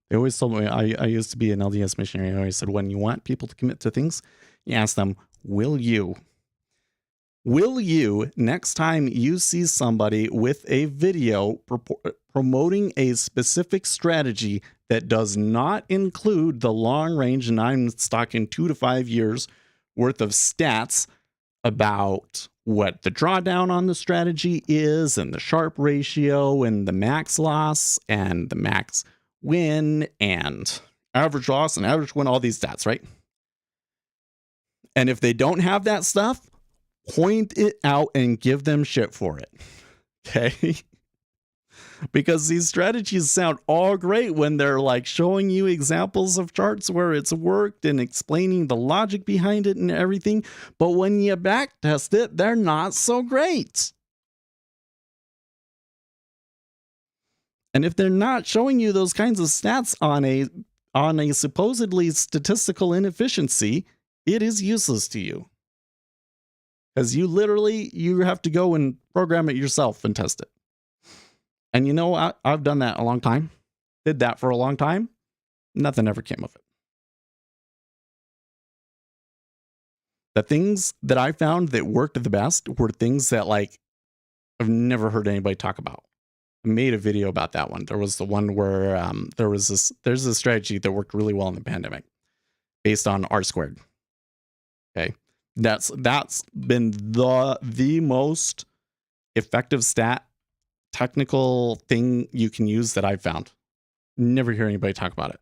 S3: They always told me, I used to be an LDS missionary. I always said, when you want people to commit to things, you ask them, will you? Will you, next time you see somebody with a video promoting a specific strategy that does not include the long range, and I'm talking 2 to 5 years worth of stats about what the drawdown on the strategy is and the Sharp ratio and the max loss and the max win and average loss and average win, all these stats, right? And if they don't have that stuff, point it out and give them shit for it. Okay? because these strategies sound all great when they're like showing you examples of charts where it's worked and explaining the logic behind it and everything. But when you back test it, they're not so great. And if they're not showing you those kinds of stats on a supposedly statistical inefficiency, it is useless to you. Because you have to go and program it yourself and test it. And you know, I've done that a long time. Did that for a long time. Nothing ever came of it. The things that I found that worked the best were things that like I've never heard anybody talk about. I made a video about that one. There was the one where there's a strategy that worked really well in the pandemic based on R squared. Okay. That's been the most effective technical thing you can use that I've found. Never hear anybody talk about it.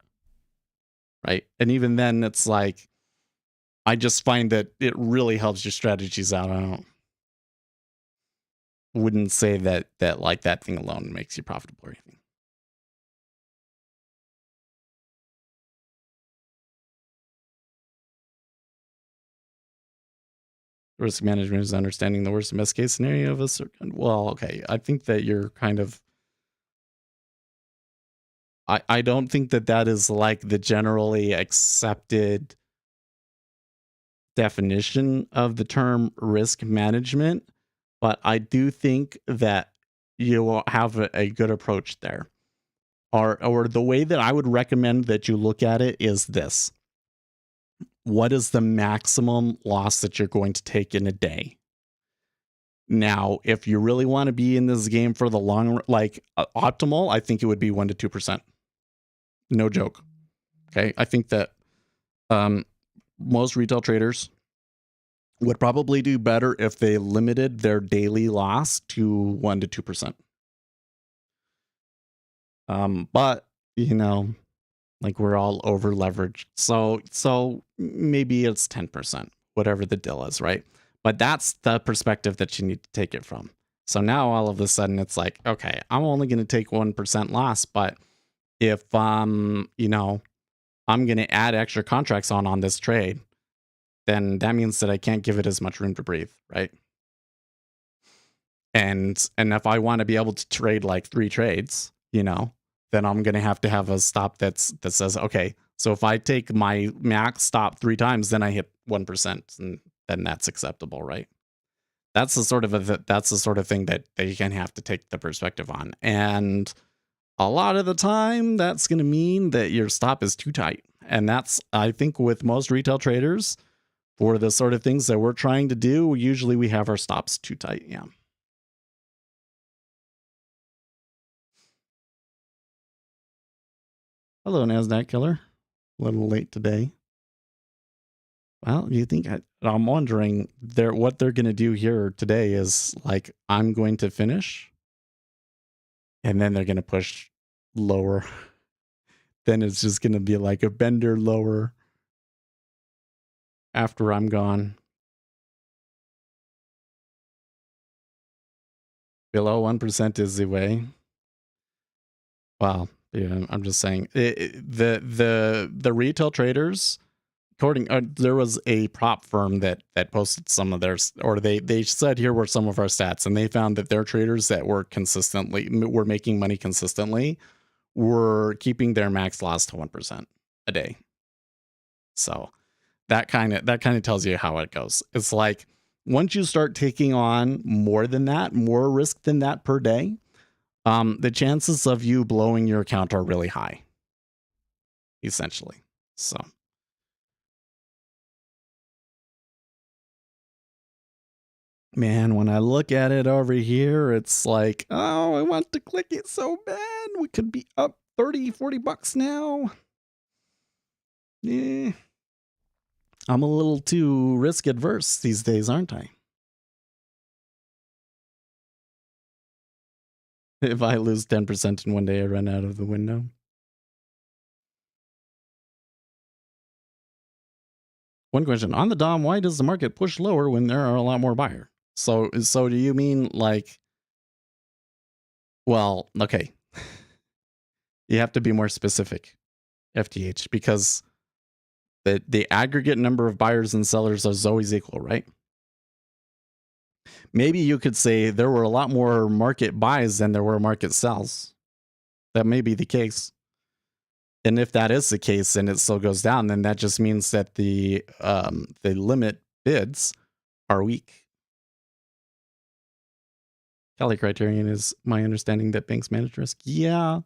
S3: Right. And even then it's like, I just find that it really helps your strategies out. Wouldn't say that like that thing alone makes you profitable or anything. Risk management is understanding the worst and best case scenario of a certain. Well, okay. I think that you're kind of. I don't think that is like the generally accepted definition of the term risk management, but I do think that you will have a good approach there. Or the way that I would recommend that you look at it is this. What is the maximum loss that you're going to take in a day? Now, if you really want to be in this game for the long, like optimal, I think it would be 1 to 2%. No joke. Okay. I think that most retail traders would probably do better if they limited their daily loss to 1 to 2%. But you know, like we're all over leveraged. So maybe it's 10%, whatever the deal is, right? But that's the perspective that you need to take it from. So now all of a sudden it's like, okay, I'm only going to take 1% loss, but if you know, I'm going to add extra contracts on this trade, then that means that I can't give it as much room to breathe, right? And if I want to be able to trade like 3 trades, you know, then I'm going to have a stop that says, okay, so if I take my max stop 3 times, then I hit 1%, and then that's acceptable, right? That's the sort of thing that you can have to take the perspective on. And a lot of the time, that's going to mean that your stop is too tight. And that's, I think, with most retail traders, for the sort of things that we're trying to do, usually we have our stops too tight. Yeah. Hello, NASDAQ killer. A little late today. Well, you think I'm wondering what they're going to do here today is like, I'm going to finish and then they're going to push lower. Then it's just going to be like a bender lower after I'm gone. Below 1% is the way. Well, yeah, I'm just saying the retail traders, there was a prop firm that posted some of theirs, or they said here were some of our stats, and they found that their traders that were making money consistently were keeping their max loss to 1% a day. So that kind of tells you how it goes. It's like once you start taking on more risk than that per day, the chances of you blowing your account are really high, essentially. So. Man, when I look at it over here, it's like, oh, I want to click it so bad. We could be up 30, 40 bucks now. Yeah. I'm a little too risk adverse these days, aren't I? If I lose 10% in one day, I run out of the window. One question on the DOM: why does the market push lower when there are a lot more buyers? So do you mean like Well, okay. You have to be more specific, FTH, because the aggregate number of buyers and sellers is always equal, right? Maybe you could say there were a lot more market buys than there were market sells. That may be the case. And if that is the case and it still goes down, then that just means that the limit bids are weak. Kelly criterion is my understanding that banks manage risk. Yeah.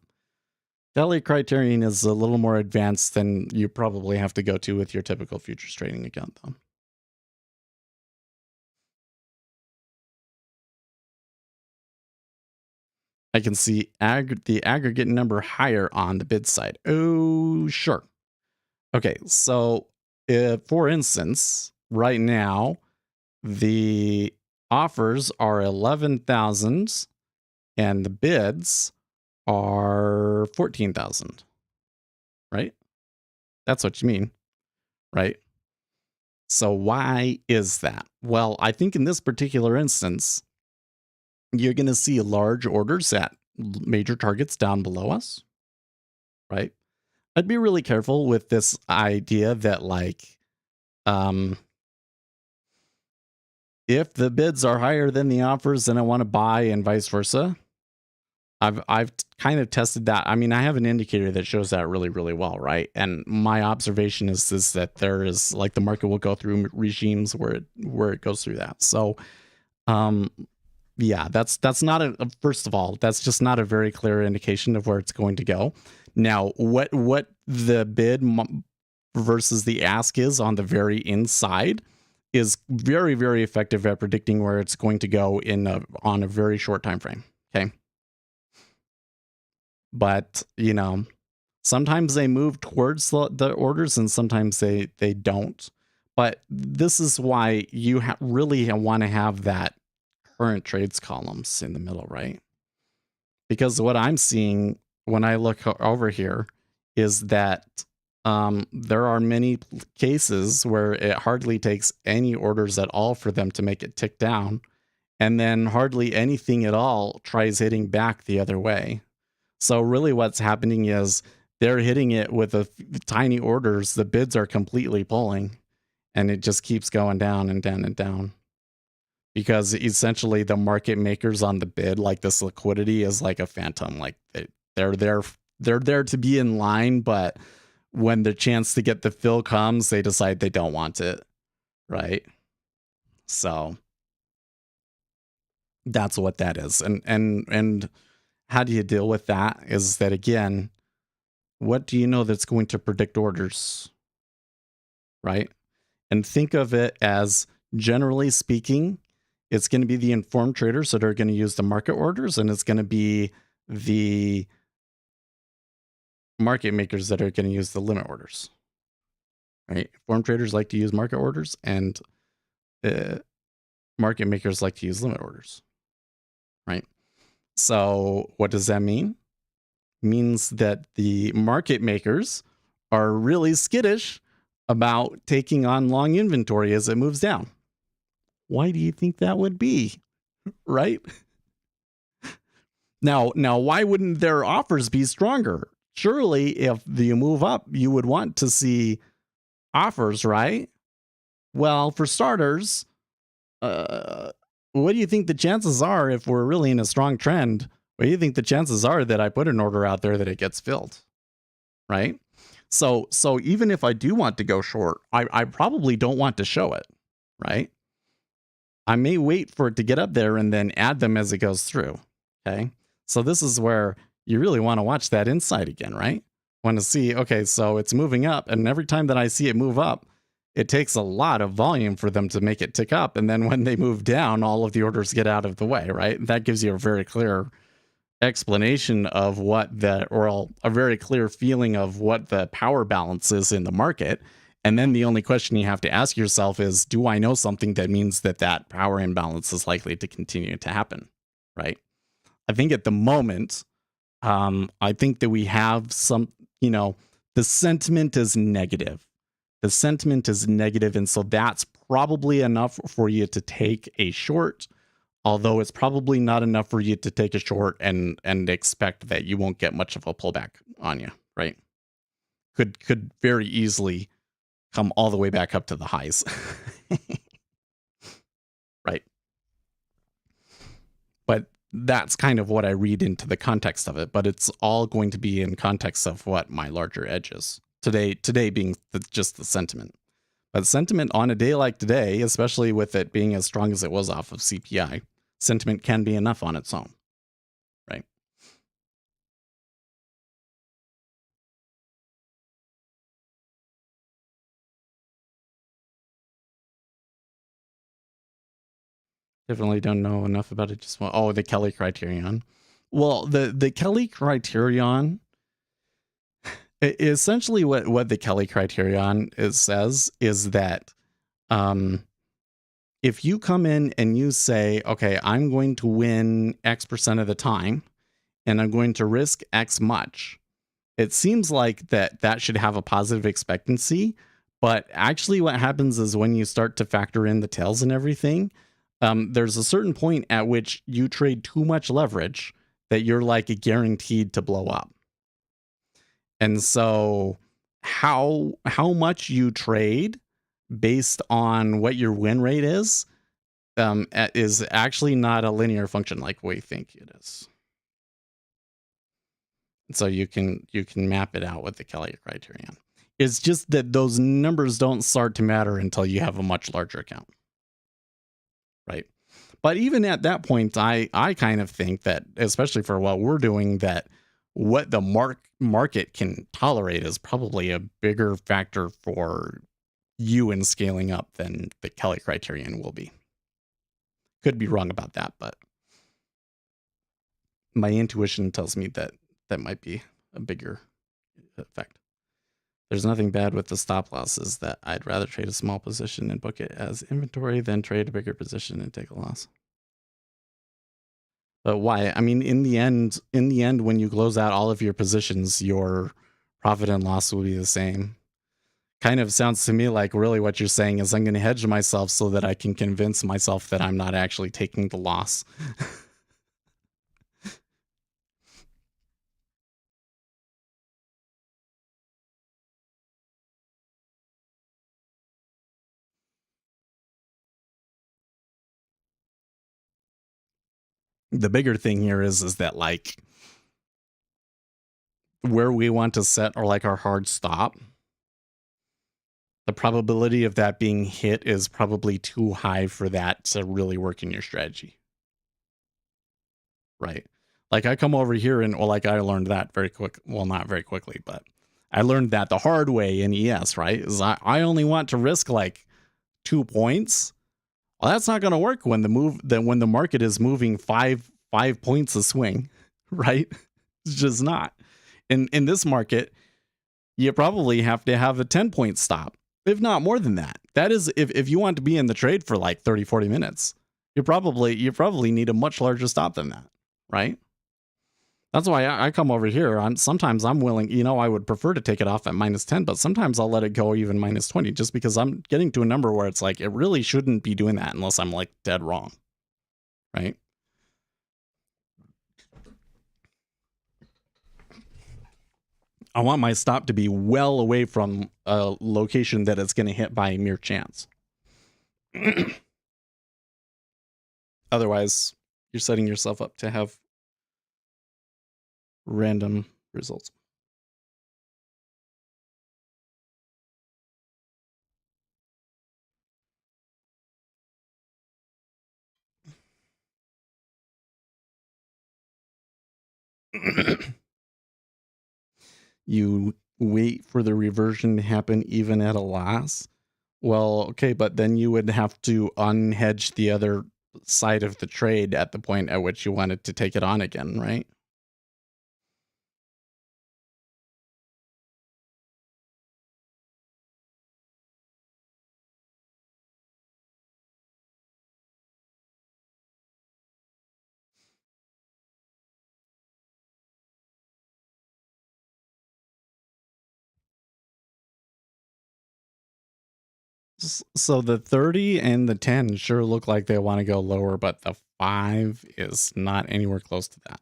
S3: Kelly criterion is a little more advanced than you probably have to go to with your typical futures trading account, though. I can see the aggregate number higher on the bid side. Oh, sure. Okay, so for instance, right now, the offers are 11,000 and the bids are 14,000, right? That's what you mean, right? So why is that? Well, I think in this particular instance, you're going to see large orders at major targets down below us, right? I'd be really careful with this idea that if the bids are higher than the offers, then I want to buy and vice versa. I've kind of tested that. I mean, I have an indicator that shows that really, really well, right? And my observation is that there is the market will go through regimes where it goes through that. So, yeah, that's not first of all, that's just not a very clear indication of where it's going to go. Now, what the bid versus the ask is on the very inside is very, very effective at predicting where it's going to go on a very short time frame. Okay. But, sometimes they move towards the orders and sometimes they don't. But this is why you really want to have that current trades columns in the middle, right? Because what I'm seeing when I look over here is that there are many cases where it hardly takes any orders at all for them to make it tick down. And then hardly anything at all tries hitting back the other way. So really what's happening is they're hitting it with tiny orders. The bids are completely pulling and it just keeps going down and down and down. Because essentially the market makers on the bid, this liquidity is like a phantom. They're there to be in line, but when the chance to get the fill comes, they decide they don't want it. Right? So that's what that is. And how do you deal with that? Is that, again, what do you know that's going to predict orders? Right? And think of it as, generally speaking, it's going to be the informed traders that are going to use the market orders, and it's going to be the market makers that are going to use the limit orders. Right? Informed traders like to use market orders, and market makers like to use limit orders. Right? So what does that mean? It means that the market makers are really skittish about taking on long inventory as it moves down. Why do you think that would be? Right? Now, why wouldn't their offers be stronger? Surely, if you move up, you would want to see offers, right? Well, for starters, what do you think the chances are if we're really in a strong trend? What do you think the chances are that I put an order out there that it gets filled? Right? So even if I do want to go short, I probably don't want to show it, right? I may wait for it to get up there and then add them as it goes through. Okay. So this is where you really want to watch that insight again, right? Want to see, okay, so it's moving up, and every time that I see it move up, it takes a lot of volume for them to make it tick up. And then when they move down, all of the orders get out of the way, right? That gives you a very clear explanation of a very clear feeling of what the power balance is in the market. And then the only question you have to ask yourself is, do I know something that means that power imbalance is likely to continue to happen? Right? I think at the moment, I think that we have some, the sentiment is negative. The sentiment is negative, and so that's probably enough for you to take a short. Although it's probably not enough for you to take a short and expect that you won't get much of a pullback on you, right? Could very easily come all the way back up to the highs. Right. But that's kind of what I read into the context of it, but it's all going to be in context of what my larger edge is. Today being just the sentiment. But sentiment on a day like today, especially with it being as strong as it was off of CPI, sentiment can be enough on its own, right? Definitely don't know enough about it. The Kelly criterion. Well, the Kelly criterion, essentially what the Kelly criterion says is that if you come in and you say, okay, I'm going to win X% of the time and I'm going to risk X much, it seems like that should have a positive expectancy. But actually what happens is when you start to factor in the tails and everything, there's a certain point at which you trade too much leverage that you're like guaranteed to blow up. And so how much you trade based on what your win rate is actually not a linear function like we think it is. So you can map it out with the Kelly criterion. It's just that those numbers don't start to matter until you have a much larger account. Right. But even at that point, I kind of think that, especially for what we're doing, that what the market can tolerate is probably a bigger factor for you in scaling up than the Kelly criterion will be. Could be wrong about that, but my intuition tells me that might be a bigger effect. There's nothing bad with the stop losses. That I'd rather trade a small position and book it as inventory than trade a bigger position and take a loss. But why? I mean, in the end, when you close out all of your positions, your profit and loss will be the same. Kind of sounds to me like really what you're saying is I'm going to hedge myself so that I can convince myself that I'm not actually taking the loss. The bigger thing here is that like where we want to set or like our hard stop, the probability of that being hit is probably too high for that to really work in your strategy. Right. Like I come over here and like I learned that very quick. Well, not very quickly, but I learned that the hard way in ES, right? Is I only want to risk like 2 points. Well, that's not going to work when the market is moving five points a swing, right? It's just not. In this market, you probably have to have a 10-point stop, if not more than that. That is if you want to be in the trade for like 30, 40 minutes, you probably need a much larger stop than that, right? That's why I come over here. Sometimes I'm willing, I would prefer to take it off at -10, but sometimes I'll let it go even -20 just because I'm getting to a number where it's like, it really shouldn't be doing that unless I'm like dead wrong. Right. I want my stop to be well away from a location that it's going to hit by mere chance. Otherwise, you're setting yourself up to have random results. You wait for the reversion to happen even at a loss. Well, okay, but then you would have to unhedge the other side of the trade at the point at which you wanted to take it on again, right? So the 30 and the 10 sure look like they want to go lower, but the 5 is not anywhere close to that.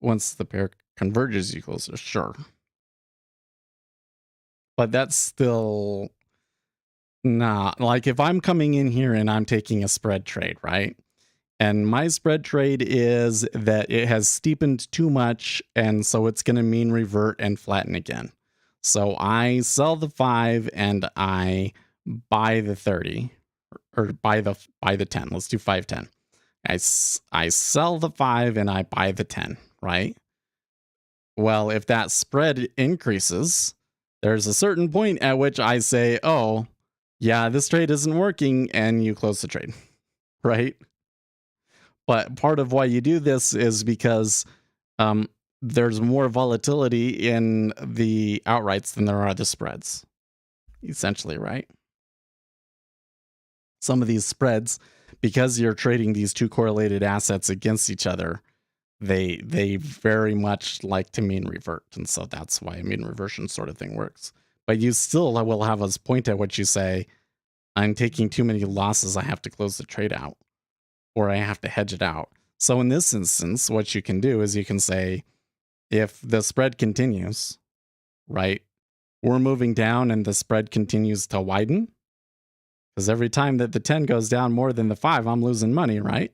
S3: Once the pair converges, you close it, sure. But that's still not like if I'm coming in here and I'm taking a spread trade, right? And my spread trade is that it has steepened too much, and so it's going to mean revert and flatten again. So I sell the 5 and I buy the 30 or buy the 10. Let's do 510. I sell the 5 and I buy the 10, right? Well, if that spread increases, there's a certain point at which I say, oh, yeah, this trade isn't working, and you close the trade, right? But part of why you do this is because there's more volatility in the outrights than there are the spreads, essentially, right? Some of these spreads, because you're trading these two correlated assets against each other, they very much like to mean revert. And so that's why a mean reversion sort of thing works. But you still will have a point at which you say, I'm taking too many losses, I have to close the trade out, or I have to hedge it out. So in this instance, what you can do is you can say, if the spread continues, right, we're moving down and the spread continues to widen, because every time that the 10 goes down more than the 5, I'm losing money, right?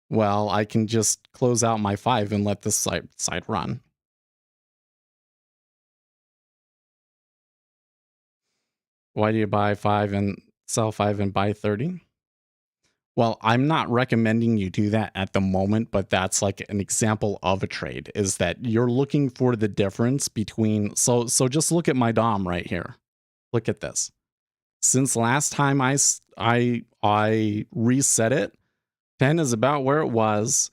S3: Well, I can just close out my 5 and let this side run. Why do you buy 5 and sell 5 and buy 30? Well, I'm not recommending you do that at the moment, but that's like an example of a trade, is that you're looking for the difference between, so just look at my DOM right here. Look at this. Since last time I reset it, 10 is about where it was,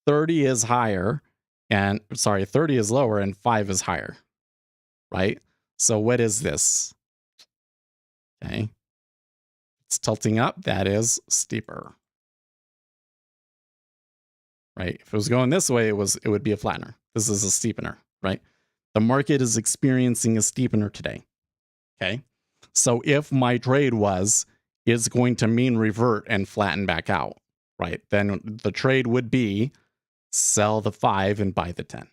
S3: 30 is higher, and 30 is lower and 5 is higher, right? So what is this? Okay. It's tilting up, that is steeper. Right? If it was going this way, it would be a flattener. This is a steepener, right? The market is experiencing a steepener today. Okay? So if my trade is going to mean revert and flatten back out, right? Then the trade would be sell the 5 and buy the 10.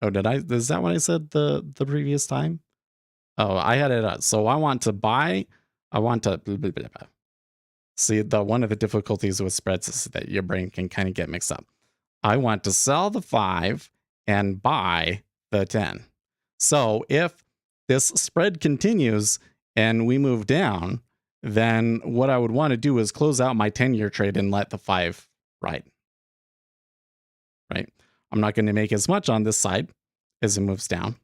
S3: Oh, is that what I said the previous time? Oh, I had it. So I want to buy, I want to blah, blah, blah, blah. See, one of the difficulties with spreads is that your brain can kind of get mixed up. I want to sell the 5 and buy the 10. So if this spread continues and we move down, then what I would want to do is close out my 10-year trade and let the 5 ride. Right? I'm not going to make as much on this side as it moves down,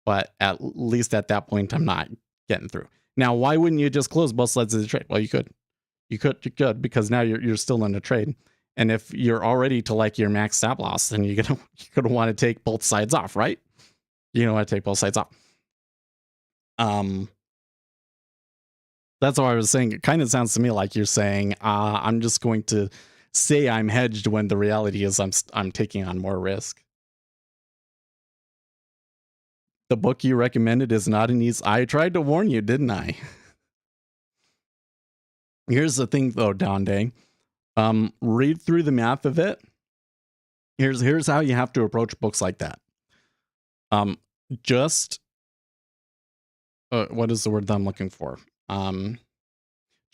S3: but at least at that point, I'm not getting through. Now, why wouldn't you just close both sides of the trade? Well, you could. You could, because now you're still in a trade. And if you're already to like your max stop loss, then you're gonna want to take both sides off, right? You don't want to take both sides off. That's what I was saying. It kind of sounds to me like you're saying, I'm just going to say I'm hedged when the reality is I'm taking on more risk. The book you recommended is not an easy. I tried to warn you, didn't I? Here's the thing, though, Donde. Read through the math of it. Here's how you have to approach books like that. Just what is the word that I'm looking for?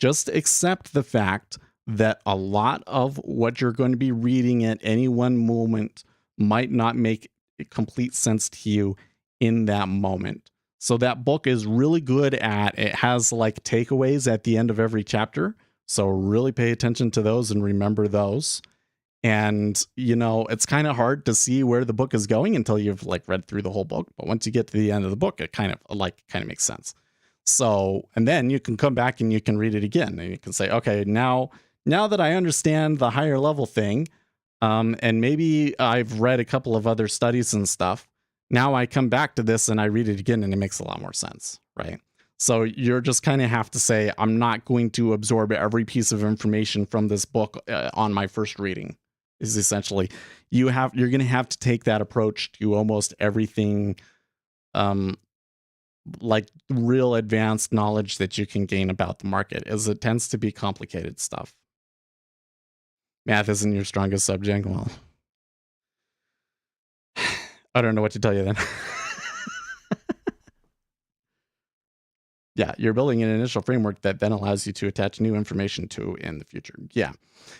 S3: Just accept the fact that a lot of what you're going to be reading at any one moment might not make complete sense to you in that moment. So that book is really good at, it has like takeaways at the end of every chapter. So really pay attention to those and remember those. And, it's kind of hard to see where the book is going until you've like read through the whole book. But once you get to the end of the book, it kind of makes sense. So, and then you can come back and you can read it again and you can say, okay, now that I understand the higher level thing, and maybe I've read a couple of other studies and stuff, now I come back to this and I read it again and it makes a lot more sense, right? So you're just kind of have to say, I'm not going to absorb every piece of information from this book on my first reading. Is essentially, you're going to have to take that approach to almost everything like real advanced knowledge that you can gain about the market, is it tends to be complicated stuff. Math isn't your strongest subject. Well, I don't know what to tell you then. Yeah, you're building an initial framework that then allows you to attach new information to in the future. Yeah.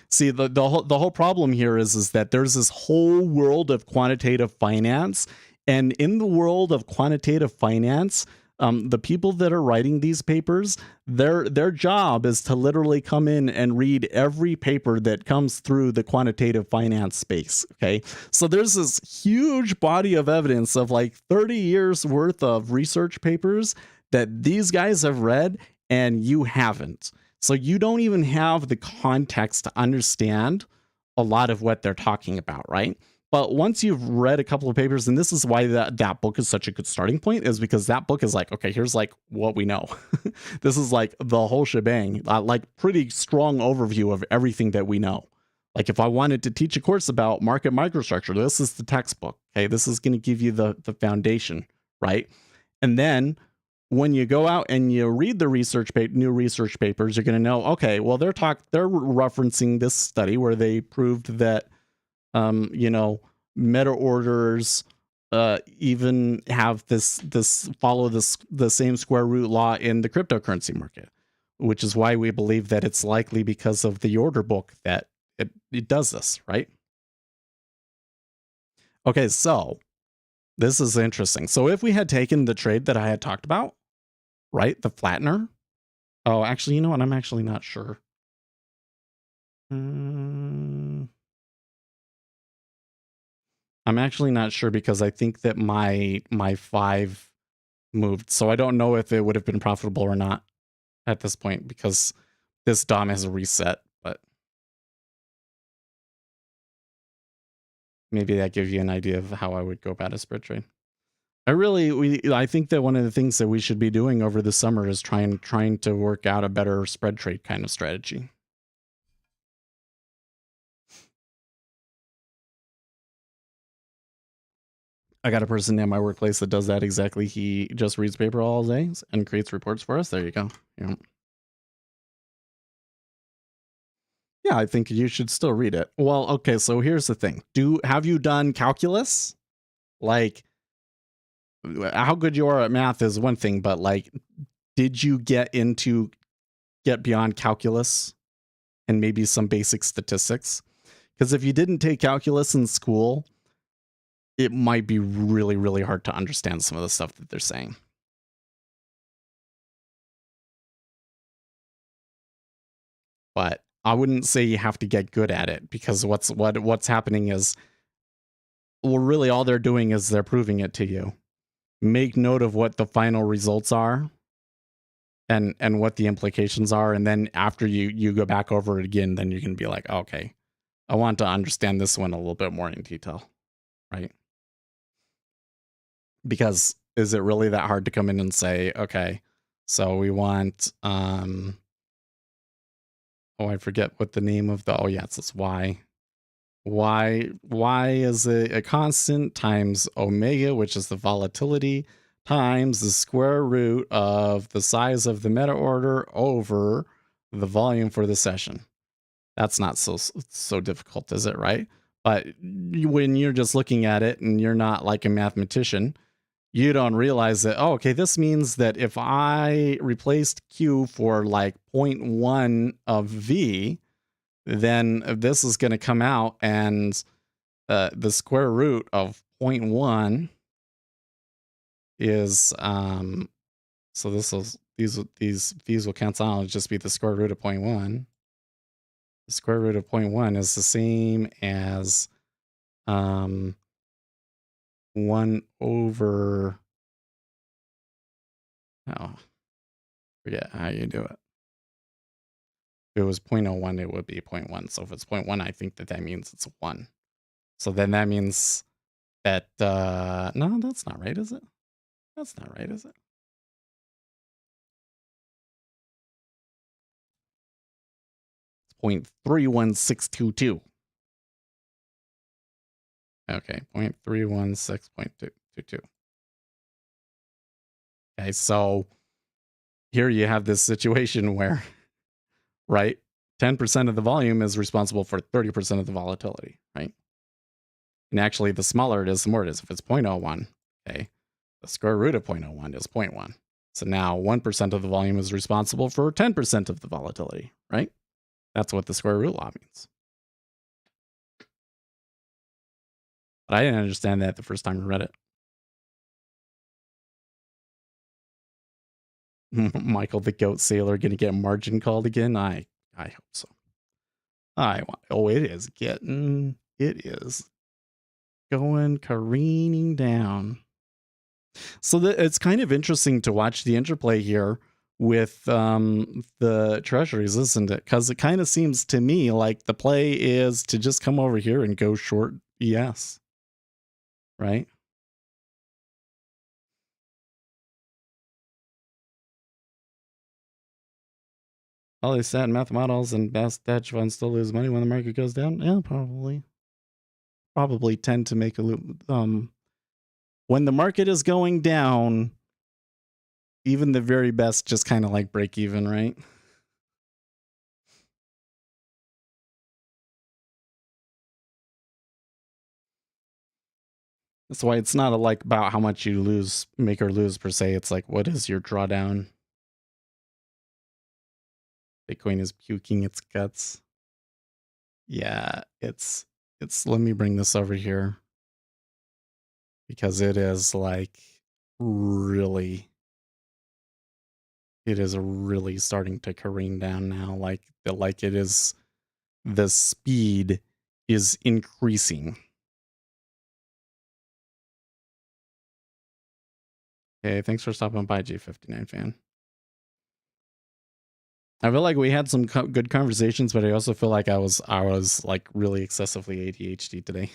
S3: See, the whole problem here is that there's this whole world of quantitative finance, and in the world of quantitative finance, the people that are writing these papers, their job is to literally come in and read every paper that comes through the quantitative finance space. Okay, so there's this huge body of evidence of like 30 years worth of research papers that these guys have read and you haven't. So you don't even have the context to understand a lot of what they're talking about, right? But once you've read a couple of papers, and this is why that book is such a good starting point, is because that book is like, okay, here's like what we know. This is like the whole shebang, like pretty strong overview of everything that we know. Like if I wanted to teach a course about market microstructure, this is the textbook. Okay, this is going to give you the foundation, right? And then when you go out and you read the new research papers, you're going to know, okay, well, they're referencing this study where they proved that, meta orders even have this follow the same square root law in the cryptocurrency market, which is why we believe that it's likely because of the order book that it does this, right? Okay, so this is interesting. So if we had taken the trade that I had talked about, right, the flattener. Oh, actually, you know what? I'm actually not sure. I'm actually not sure because I think that my 5 moved. So I don't know if it would have been profitable or not at this point because this DOM has a reset, but maybe that gives you an idea of how I would go about a spread trade. I think that one of the things that we should be doing over the summer is trying to work out a better spread trade kind of strategy. I got a person in my workplace that does that exactly. He just reads paper all day and creates reports for us. There you go. Yeah. Yeah, I think you should still read it. Well, okay, so here's the thing. Have you done calculus? Like how good you are at math is one thing, but like did you get beyond calculus and maybe some basic statistics? Because if you didn't take calculus in school, it might be really, really hard to understand some of the stuff that they're saying. But I wouldn't say you have to get good at it because what's happening is, well, really all they're doing is they're proving it to you. Make note of what the final results are and what the implications are. And then after you go back over it again, then you can be like, okay, I want to understand this one a little bit more in detail, right? Because is it really that hard to come in and say, okay, so we want, oh, I forget what the name of the, oh yeah, it's Y. Y is a constant times omega, which is the volatility, times the square root of the size of the meta order over the volume for the session. That's not so difficult, is it, right? But when you're just looking at it and you're not like a mathematician, you don't realize that, oh, okay, this means that if I replaced Q for like 0.1 of V, then this is going to come out and the square root of 0.1 is so these will cancel out and just be the square root of 0.1. The square root of 0.1 is the same as 1 over, oh, forget how you do it. If it was 0.01, it would be 0.1. So if it's 0.1, I think that means it's 1. So then that means that, no, that's not right, is it? That's not right, is it? It's 0.31622. Okay, 0.316.22. Okay, so here you have this situation where, right, 10% of the volume is responsible for 30% of the volatility, right? And actually, the smaller it is, the more it is. If it's 0.01, okay, the square root of 0.01 is 0.1. So now 1% of the volume is responsible for 10% of the volatility, right? That's what the square root law means. But I didn't understand that the first time I read it. Michael the Goat Sailor gonna get margin called again? I hope so. It is going careening down. So it's kind of interesting to watch the interplay here with the treasuries, isn't it? Because it kind of seems to me like the play is to just come over here and go short ES, right? All these stat and math models and best hedge funds still lose money when the market goes down. Yeah, probably tend to make a when the market is going down, even the very best just kind of like break even, right? That's why it's not about how much you make or lose per se. It's like, what is your drawdown? Bitcoin is puking its guts. Yeah, it's let me bring this over here because it is really starting to careen down now. It is, the speed is increasing. Okay, thanks for stopping by, G59 fan. I feel like we had some good conversations, but I also feel like I was like really excessively ADHD today.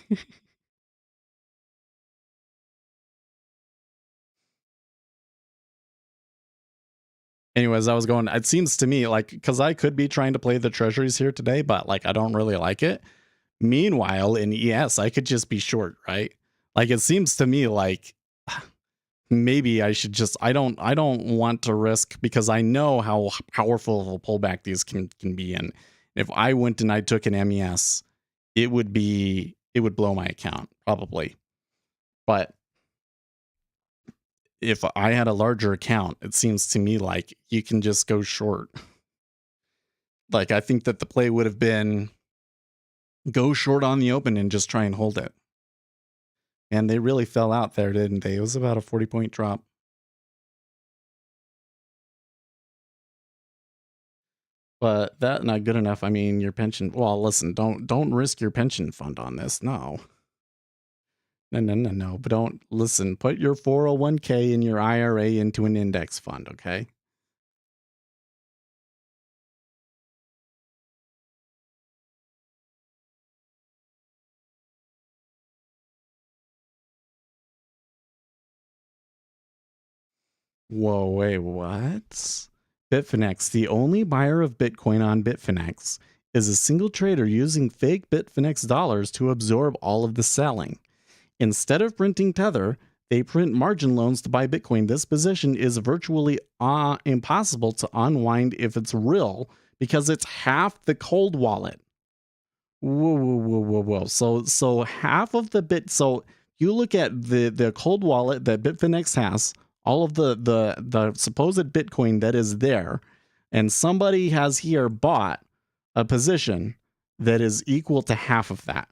S3: Anyways, I was going, it seems to me because I could be trying to play the treasuries here today, but I don't really like it. Meanwhile, in ES, I could just be short, right? It seems to me like maybe I should just, I don't want to risk, because I know how powerful of a pullback these can be. And if I went and I took an MES, it would blow my account probably. But if I had a larger account, it seems to me like you can just go short. I think that the play would have been go short on the open and just try and hold it. And they really fell out there, didn't they? It was about a 40-point drop. But that not good enough. I mean, your pension. Well, listen, don't risk your pension fund on this. No. But don't listen. Put your 401k and your IRA into an index fund, okay? Whoa, wait, what? Bitfinex, the only buyer of Bitcoin on Bitfinex, is a single trader using fake Bitfinex dollars to absorb all of the selling. Instead of printing Tether, they print margin loans to buy Bitcoin. This position is virtually impossible to unwind if it's real, because it's half the cold wallet. Whoa. So half of the bit. So you look at the cold wallet that Bitfinex has, all of the supposed Bitcoin that is there, and somebody has here bought a position that is equal to half of that.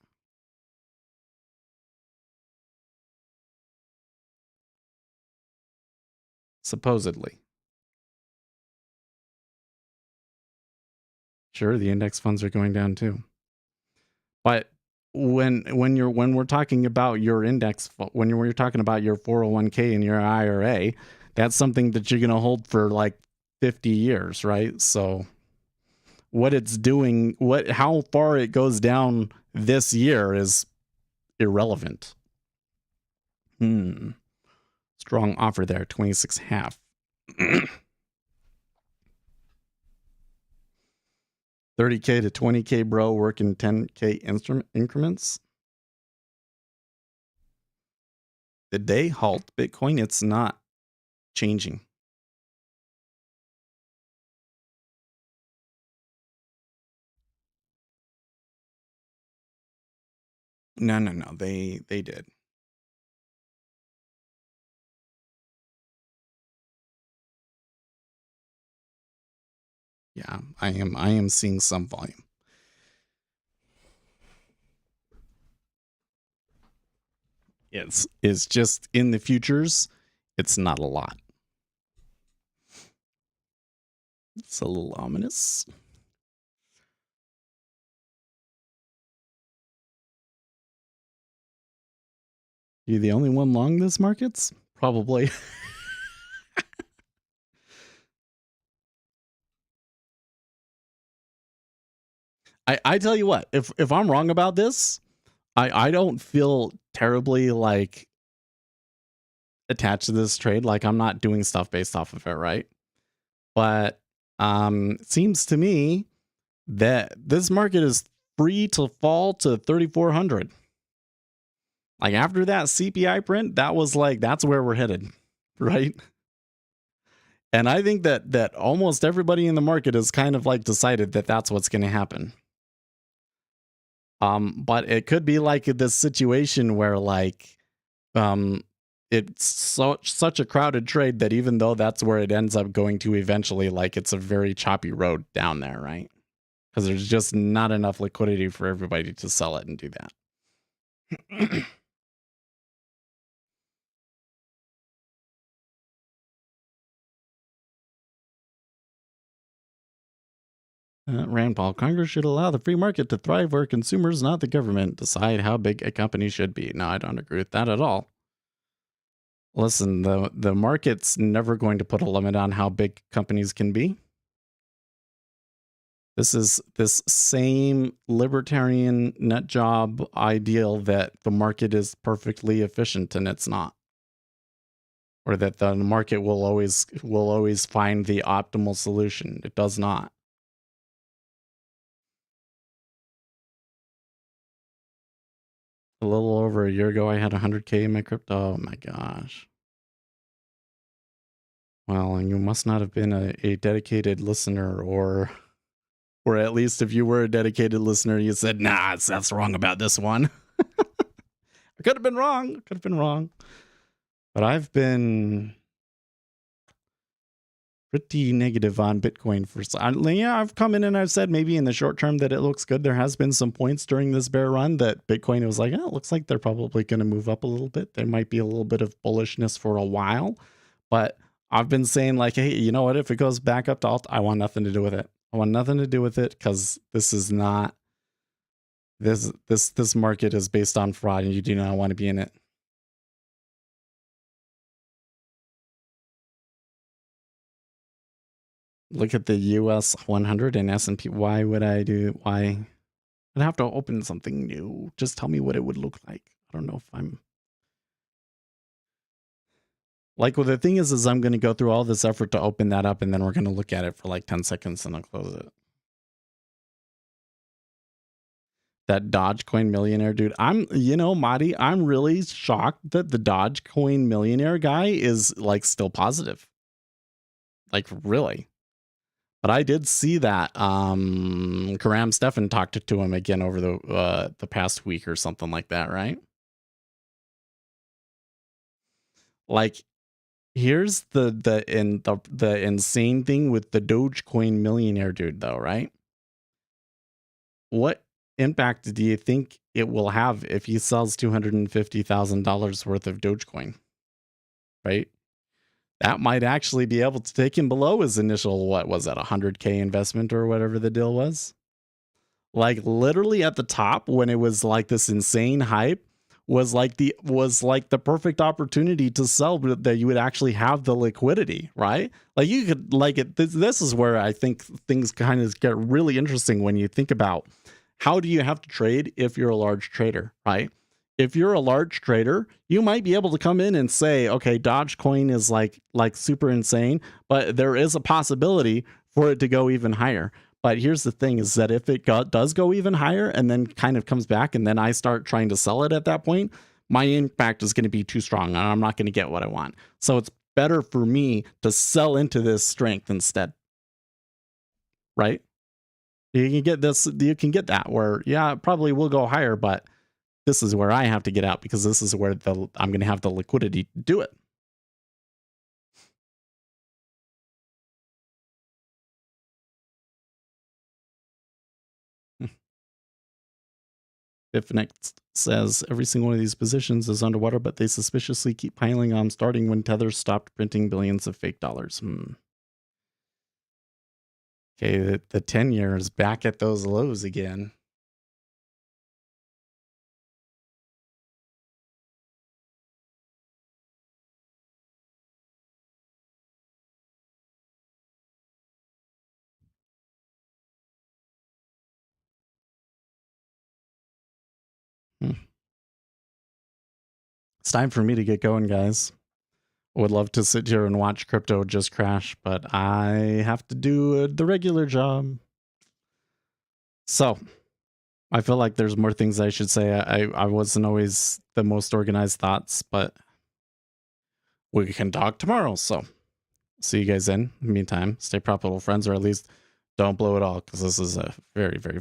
S3: Supposedly. Sure, the index funds are going down too. But when we're talking about your index, when you're talking about your 401k and your IRA, that's something that you're going to hold for 50 years, right? So what it's doing, how far it goes down this year is irrelevant. Strong offer there, 26.5. 30K to 20K, bro, working 10K increments. Did they halt Bitcoin? It's not changing. No, they did. Yeah, I am seeing some volume. It's just in the futures, it's not a lot. It's a little ominous. You the only one long this markets? Probably. I tell you what, if I'm wrong about this, I don't feel terribly like attached to this trade. Like I'm not doing stuff based off of it, right? But it seems to me that this market is free to fall to 3,400. Like after that CPI print, that was like, that's where we're headed, right? And I think that almost everybody in the market has kind of like decided that that's what's going to happen. But it could be like this situation where like, it's such a crowded trade that even though that's where it ends up going to eventually, like it's a very choppy road down there, right? Because there's just not enough liquidity for everybody to sell it and do that. Rand Paul, Congress should allow the free market to thrive where consumers, not the government, decide how big a company should be. No, I don't agree with that at all. Listen, the market's never going to put a limit on how big companies can be. This is this same libertarian nut job ideal that the market is perfectly efficient, and it's not. Or that the market will always find the optimal solution. It does not. A little over a year ago, I had 100K in my crypto. Oh my gosh. Well, and you must not have been a dedicated listener, or at least if you were a dedicated listener, you said, nah, Seth's wrong about this one. I could have been wrong. But I've been pretty negative on Bitcoin for I've come in and I've said maybe in the short term that it looks good. There has been some points during this bear run that Bitcoin was like, oh, it looks like they're probably going to move up a little bit. There might be a little bit of bullishness for a while, but I've been saying like, hey, you know what? If it goes back up to alt, I want nothing to do with it. I want nothing to do with it because this is not this market is based on fraud, and you do not want to be in it. Look at the US 100 and S&P. Why would I do? Why? I'd have to open something new. Just tell me what it would look like. I don't know if I'm like, well, the thing is I'm going to go through all this effort to open that up, and then we're going to look at it for like 10 seconds and I'll close it. That Dogecoin millionaire dude. Madi, I'm really shocked that the Dogecoin millionaire guy is like still positive. Like really. But I did see that Karam Stefan talked to him again over the past week or something like that, right? Like, here's the insane thing with the Dogecoin millionaire dude, though, right? What impact do you think it will have if he sells $250,000 worth of Dogecoin? Right? That might actually be able to take him below his initial, what was that, 100K investment or whatever the deal was? Like literally at the top when it was like this insane hype was like the perfect opportunity to sell, that you would actually have the liquidity, right? Like you could like it. This is where I think things kind of get really interesting when you think about how do you have to trade if you're a large trader, right? If you're a large trader, you might be able to come in and say, okay, Dogecoin is like super insane, but there is a possibility for it to go even higher. But here's the thing is that if it does go even higher and then kind of comes back and then I start trying to sell it at that point, my impact is going to be too strong and I'm not going to get what I want. So it's better for me to sell into this strength instead. Right? You can get this, you can get that where, yeah, it probably will go higher, but this is where I have to get out because this is where I'm going to have the liquidity to do it. If next says every single one of these positions is underwater, but they suspiciously keep piling on, starting when Tether stopped printing billions of fake dollars. Okay, the 10-year is back at those lows again. It's time for me to get going, guys. I would love to sit here and watch crypto just crash, but I have to do the regular job. So I feel like there's more things I should say. I wasn't always the most organized thoughts, but we can talk tomorrow. So see you guys in the meantime. Stay profitable, friends, or at least don't blow it all, because this is a very, very